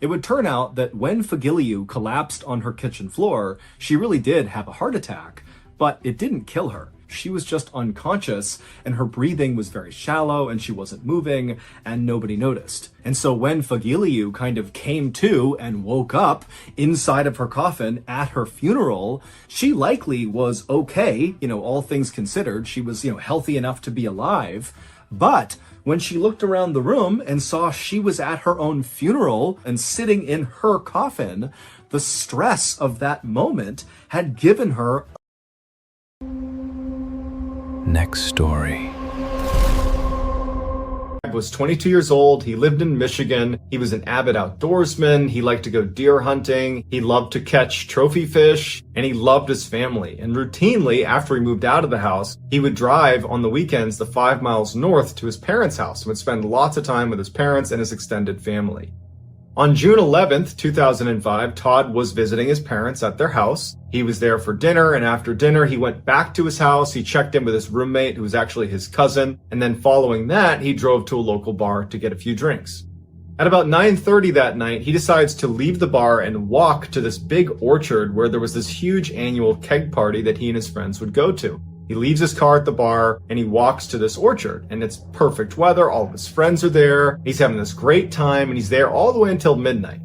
It would turn out that when Fagiliu collapsed on her kitchen floor, she really did have a heart attack, but it didn't kill her. She was just unconscious, and her breathing was very shallow, and she wasn't moving, and nobody noticed. And so when Fagiliu kind of came to and woke up inside of her coffin at her funeral, she likely was okay, all things considered. She was, healthy enough to be alive. But when she looked around the room and saw she was at her own funeral and sitting in her coffin, the stress of that moment had given her. Next story. Was 22 years old. He lived in Michigan. He was an avid outdoorsman. He liked to go deer hunting. He loved to catch trophy fish, and he loved his family. And routinely, after he moved out of the house, he would drive on the weekends the 5 miles north to his parents' house and would spend lots of time with his parents and his extended family. On June 11th, 2005, Todd was visiting his parents at their house. He was there for dinner, and after dinner, he went back to his house. He checked in with his roommate, who was actually his cousin, and then following that, he drove to a local bar to get a few drinks. At about 9:30 that night, he decides to leave the bar and walk to this big orchard where there was this huge annual keg party that he and his friends would go to. He leaves his car at the bar and he walks to this orchard, and it's perfect weather. All of his friends are there. He's having this great time, and he's there all the way until midnight.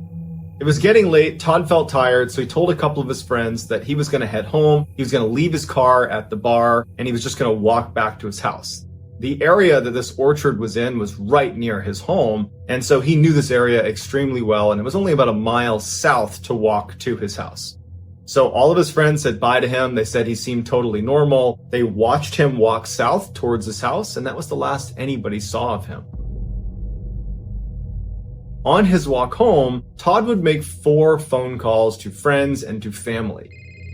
It was getting late. Todd felt tired, so he told a couple of his friends that he was going to head home. He was going to leave his car at the bar, and he was just going to walk back to his house. The area that this orchard was in was right near his home, and so he knew this area extremely well, and it was only about a mile south to walk to his house. So all of his friends said bye to him. They said he seemed totally normal. They watched him walk south towards his house, and that was the last anybody saw of him. On his walk home, Todd would make 4 phone calls to friends and to family.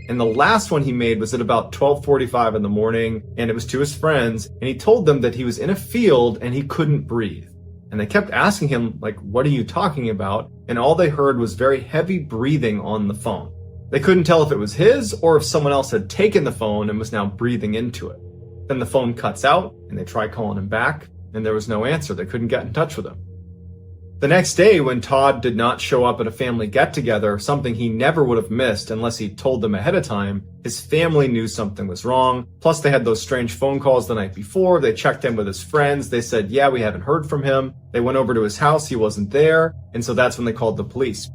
And the last one he made was at about 12:45 in the morning, and it was to his friends, and he told them that he was in a field and he couldn't breathe. And they kept asking him, what are you talking about? And all they heard was very heavy breathing on the phone. They couldn't tell if it was his or if someone else had taken the phone and was now breathing into it. Then the phone cuts out, and they try calling him back, and there was no answer. They couldn't get in touch with him. The next day, when Todd did not show up at a family get-together, something he never would have missed unless he told them ahead of time, his family knew something was wrong. Plus, they had those strange phone calls the night before. They checked in with his friends. They said, yeah, we haven't heard from him. They went over to his house. He wasn't there. And so that's when they called the police.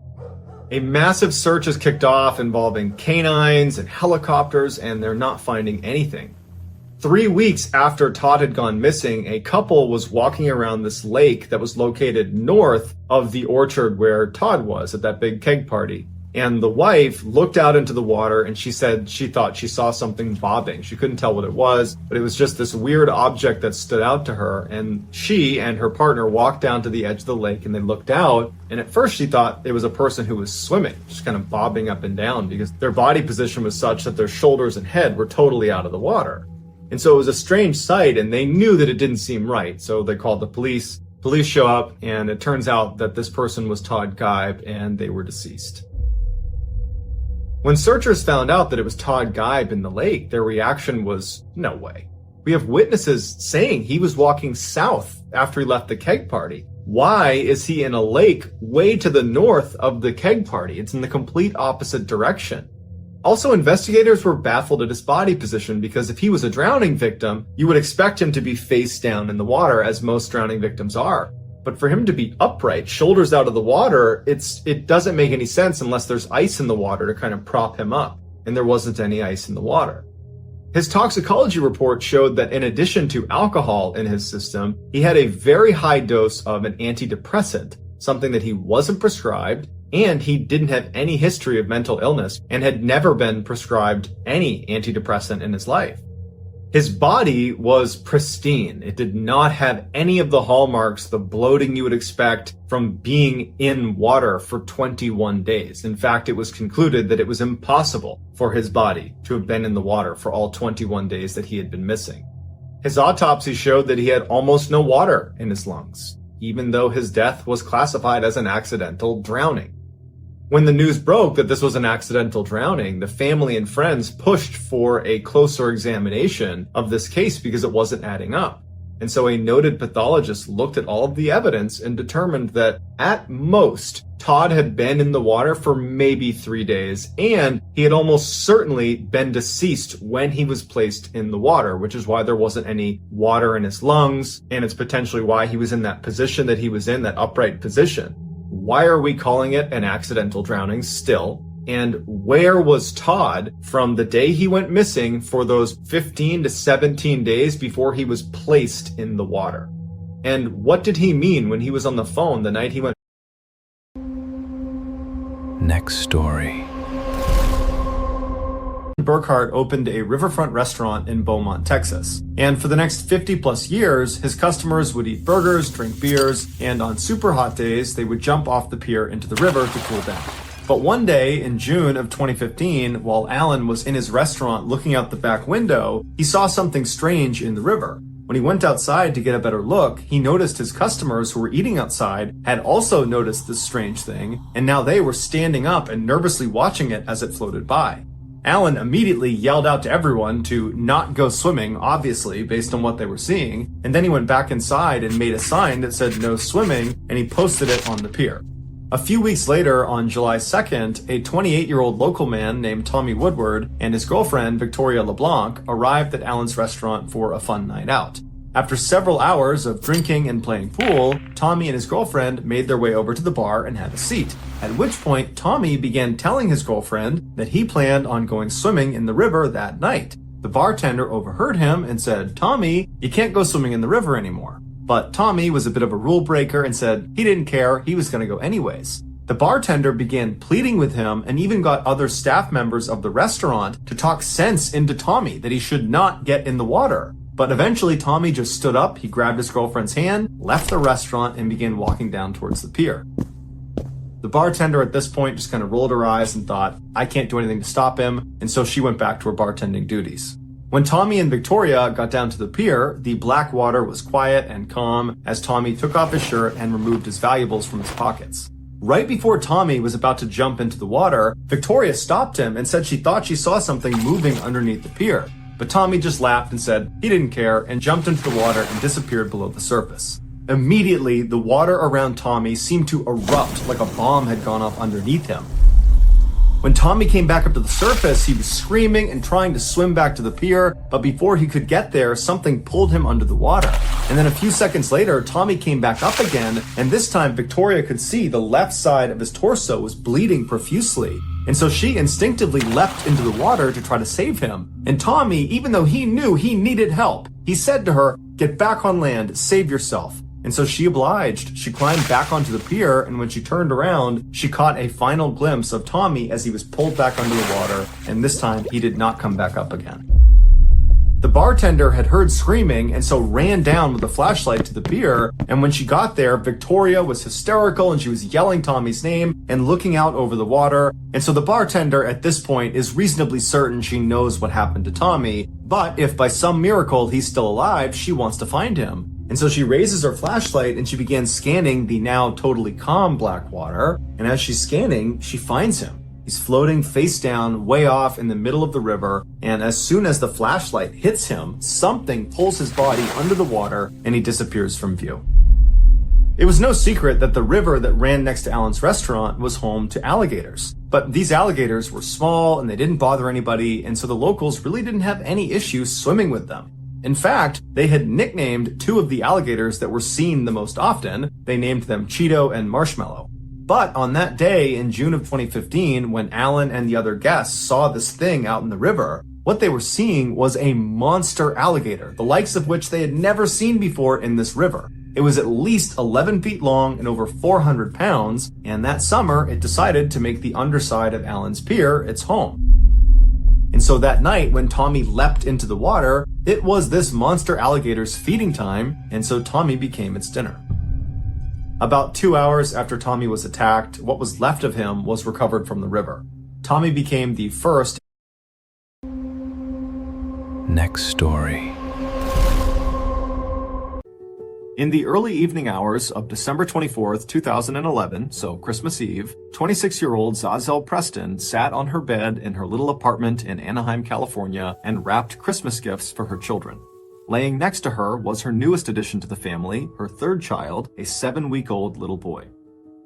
A massive search is kicked off involving canines and helicopters, and they're not finding anything. 3 weeks after Todd had gone missing, a couple was walking around this lake that was located north of the orchard where Todd was at that big keg party. And the wife looked out into the water and she said she thought she saw something bobbing. She couldn't tell what it was, but it was just this weird object that stood out to her. And she and her partner walked down to the edge of the lake and they looked out. And at first she thought it was a person who was swimming, just kind of bobbing up and down because their body position was such that their shoulders and head were totally out of the water. And so it was a strange sight, and they knew that it didn't seem right. So they called the police. Police show up, and it turns out that this person was Todd Geib, and they were deceased. When searchers found out that it was Todd Geib in the lake, their reaction was, no way. We have witnesses saying he was walking south after he left the keg party. Why is he in a lake way to the north of the keg party? It's in the complete opposite direction. Also, investigators were baffled at his body position because if he was a drowning victim, you would expect him to be face down in the water, as most drowning victims are. But for him to be upright, shoulders out of the water, it doesn't make any sense unless there's ice in the water to kind of prop him up. And there wasn't any ice in the water. His toxicology report showed that in addition to alcohol in his system, he had a very high dose of an antidepressant, something that he wasn't prescribed, and he didn't have any history of mental illness and had never been prescribed any antidepressant in his life. His body was pristine. It did not have any of the hallmarks, the bloating you would expect from being in water for 21 days. In fact, it was concluded that it was impossible for his body to have been in the water for all 21 days that he had been missing. His autopsy showed that he had almost no water in his lungs, even though his death was classified as an accidental drowning. When the news broke that this was an accidental drowning, the family and friends pushed for a closer examination of this case because it wasn't adding up. And so a noted pathologist looked at all of the evidence and determined that at most, Todd had been in the water for maybe 3 days, and he had almost certainly been deceased when he was placed in the water, which is why there wasn't any water in his lungs, and it's potentially why he was in that position that he was in, that upright position. Why are we calling it an accidental drowning still? And where was Todd from the day he went missing for those 15 to 17 days before he was placed in the water? And what did he mean when he was on the phone the night he went? Next story. Burkhart opened a riverfront restaurant in Beaumont, Texas. And for the next 50 plus years, his customers would eat burgers, drink beers, and on super hot days, they would jump off the pier into the river to cool down. But one day in June of 2015, while Alan was in his restaurant looking out the back window, he saw something strange in the river. When he went outside to get a better look, he noticed his customers who were eating outside had also noticed this strange thing, and now they were standing up and nervously watching it as it floated by. Alan immediately yelled out to everyone to not go swimming, obviously, based on what they were seeing, and then he went back inside and made a sign that said no swimming, and he posted it on the pier. A few weeks later, on July 2nd, a 28-year-old local man named Tommy Woodward and his girlfriend, Victoria LeBlanc, arrived at Alan's restaurant for a fun night out. After several hours of drinking and playing pool, Tommy and his girlfriend made their way over to the bar and had a seat, at which point Tommy began telling his girlfriend that he planned on going swimming in the river that night. The bartender overheard him and said, "Tommy, you can't go swimming in the river anymore." But Tommy was a bit of a rule breaker and said he didn't care, he was going to go anyways. The bartender began pleading with him and even got other staff members of the restaurant to talk sense into Tommy that he should not get in the water. But eventually Tommy just stood up, he grabbed his girlfriend's hand, left the restaurant, and began walking down towards the pier. The bartender at this point just kind of rolled her eyes and thought, I can't do anything to stop him, and so she went back to her bartending duties. When Tommy and Victoria got down to the pier, the black water was quiet and calm as Tommy took off his shirt and removed his valuables from his pockets. Right before Tommy was about to jump into the water, Victoria stopped him and said she thought she saw something moving underneath the pier. But Tommy just laughed and said he didn't care and jumped into the water and disappeared below the surface. Immediately, the water around Tommy seemed to erupt like a bomb had gone off underneath him. When Tommy came back up to the surface, he was screaming and trying to swim back to the pier, but before he could get there, something pulled him under the water. And then a few seconds later, Tommy came back up again, and this time Victoria could see the left side of his torso was bleeding profusely. And so she instinctively leapt into the water to try to save him. And Tommy, even though he knew he needed help, he said to her, "Get back on land, save yourself." And so she obliged. She climbed back onto the pier, and when she turned around, she caught a final glimpse of Tommy as he was pulled back under the water, and this time he did not come back up again. The bartender had heard screaming and so ran down with a flashlight to the pier, and when she got there, Victoria was hysterical and she was yelling Tommy's name and looking out over the water, and so the bartender at this point is reasonably certain she knows what happened to Tommy, but if by some miracle he's still alive, she wants to find him. And so she raises her flashlight and she begins scanning the now totally calm black water, and as she's scanning, she finds him. He's floating face down way off in the middle of the river, and as soon as the flashlight hits him, something pulls his body under the water and he disappears from view. It was no secret that the river that ran next to Alan's restaurant was home to alligators. But these alligators were small and they didn't bother anybody, and so the locals really didn't have any issue swimming with them. In fact, they had nicknamed two of the alligators that were seen the most often. They named them Cheeto and Marshmallow. But on that day in June of 2015, when Alan and the other guests saw this thing out in the river, what they were seeing was a monster alligator, the likes of which they had never seen before in this river. It was at least 11 feet long and over 400 pounds, and that summer it decided to make the underside of Alan's pier its home. And so that night, when Tommy leapt into the water, it was this monster alligator's feeding time, and so Tommy became its dinner. About 2 hours after Tommy was attacked, what was left of him was recovered from the river. Tommy became the first. Next story. In the early evening hours of December 24th, 2011, so Christmas Eve, 26-year-old Zazel Preston sat on her bed in her little apartment in Anaheim, California, and wrapped Christmas gifts for her children. Laying next to her was her newest addition to the family, her third child, a 7-week-old little boy.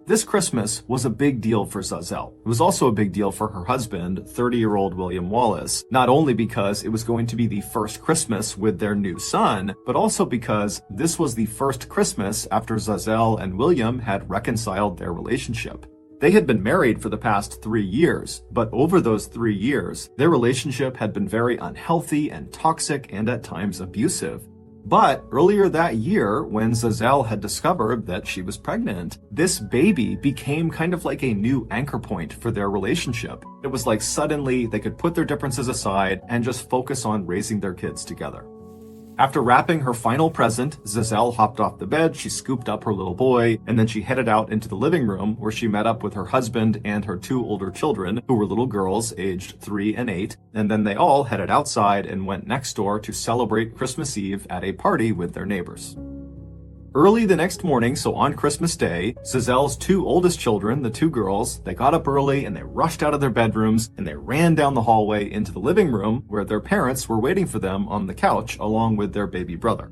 This Christmas was a big deal for Zazel. It was also a big deal for her husband, 30-year-old William Wallace, not only because it was going to be the first Christmas with their new son, but also because this was the first Christmas after Zazel and William had reconciled their relationship. They had been married for the past 3 years, but over those 3 years, their relationship had been very unhealthy and toxic and at times abusive. But earlier that year, when Zazel had discovered that she was pregnant, this baby became kind of like a new anchor point for their relationship. It was like suddenly they could put their differences aside and just focus on raising their kids together. After wrapping her final present, Zazel hopped off the bed, she scooped up her little boy, and then she headed out into the living room where she met up with her husband and her 2 older children, who were little girls aged 3 and 8, and then they all headed outside and went next door to celebrate Christmas Eve at a party with their neighbors. Early the next morning, so on Christmas Day, Zazel's 2 oldest children, the 2 girls, they got up early and they rushed out of their bedrooms and they ran down the hallway into the living room where their parents were waiting for them on the couch along with their baby brother.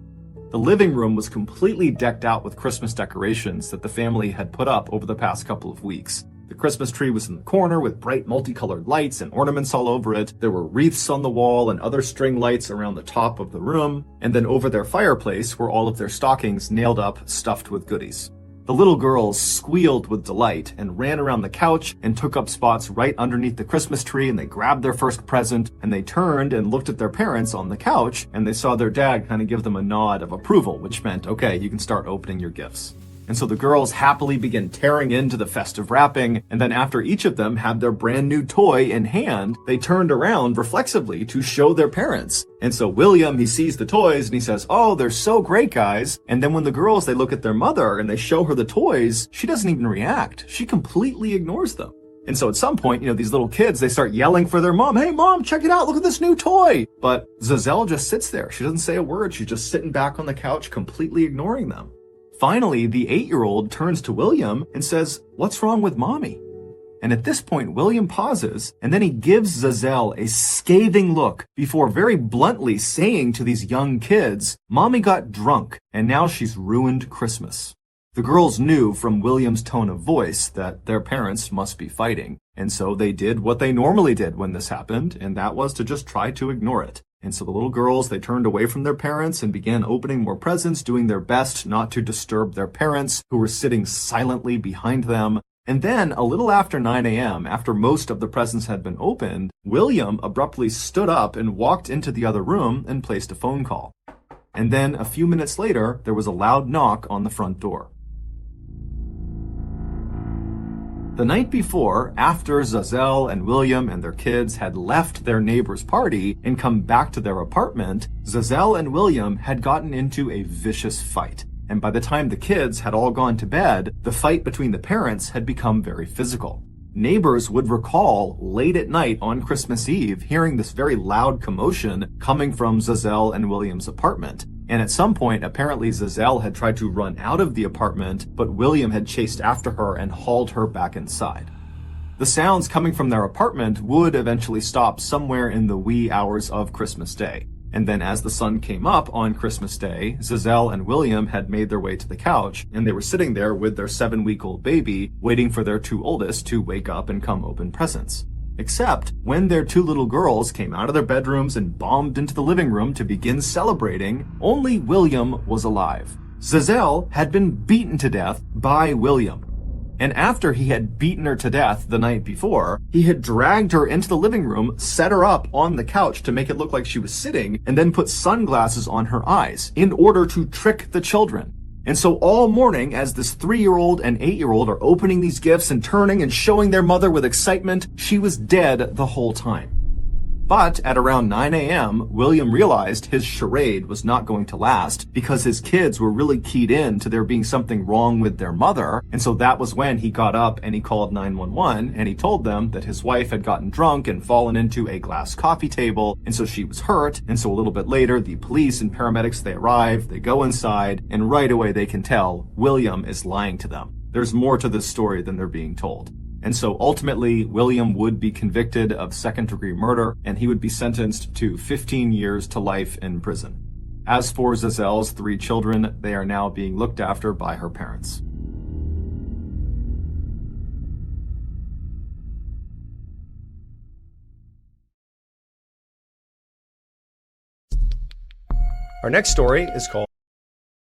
The living room was completely decked out with Christmas decorations that the family had put up over the past couple of weeks. The Christmas tree was in the corner with bright multicolored lights and ornaments all over it. There were wreaths on the wall and other string lights around the top of the room. And then over their fireplace were all of their stockings nailed up, stuffed with goodies. The little girls squealed with delight and ran around the couch and took up spots right underneath the Christmas tree, and they grabbed their first present and they turned and looked at their parents on the couch, and they saw their dad kind of give them a nod of approval, which meant, okay, you can start opening your gifts. And so the girls happily began tearing into the festive wrapping, and then after each of them had their brand new toy in hand, they turned around reflexively to show their parents. And so William, he sees the toys and he says, "Oh, they're so great, guys." And then when the girls, they look at their mother and they show her the toys, she doesn't even react. She completely ignores them. And so at some point, these little kids, they start yelling for their mom, "Hey mom, check it out, look at this new toy." But Zazel just sits there. She doesn't say a word. She's just sitting back on the couch, completely ignoring them. Finally, the 8-year-old turns to William and says, "What's wrong with mommy?" And at this point, William pauses, and then he gives Zazelle a scathing look before very bluntly saying to these young kids, "Mommy got drunk, and now she's ruined Christmas." The girls knew from William's tone of voice that their parents must be fighting, and so they did what they normally did when this happened, and that was to just try to ignore it. And so the little girls, they turned away from their parents and began opening more presents, doing their best not to disturb their parents, who were sitting silently behind them. And then, a little after 9 a.m., after most of the presents had been opened, William abruptly stood up and walked into the other room and placed a phone call. And then, a few minutes later, there was a loud knock on the front door. The night before, after Zazelle and William and their kids had left their neighbor's party and come back to their apartment, Zazelle and William had gotten into a vicious fight. And by the time the kids had all gone to bed, the fight between the parents had become very physical. Neighbors would recall late at night on Christmas Eve hearing this very loud commotion coming from Zazelle and William's apartment. And at some point, apparently Zazelle had tried to run out of the apartment, but William had chased after her and hauled her back inside. The sounds coming from their apartment would eventually stop somewhere in the wee hours of Christmas Day. And then as the sun came up on Christmas Day, Zazelle and William had made their way to the couch, and they were sitting there with their 7-week-old baby, waiting for their two oldest to wake up and come open presents. Except when their two little girls came out of their bedrooms and bombed into the living room to begin celebrating, only William was alive. Zazelle had been beaten to death by William. And after he had beaten her to death the night before, he had dragged her into the living room, set her up on the couch to make it look like she was sitting, and then put sunglasses on her eyes in order to trick the children. And so all morning, as this 3-year-old and 8-year-old are opening these gifts and turning and showing their mother with excitement, she was dead the whole time. But at around 9 a.m., William realized his charade was not going to last because his kids were really keyed in to there being something wrong with their mother. And so that was when he got up and he called 911 and he told them that his wife had gotten drunk and fallen into a glass coffee table. And so she was hurt. And so a little bit later, the police and paramedics, they arrive, they go inside, and right away they can tell William is lying to them. There's more to this story than they're being told. And so ultimately, William would be convicted of second-degree murder, and he would be sentenced to 15 years to life in prison. As for Zazelle's 3 children, they are now being looked after by her parents. Our next story is called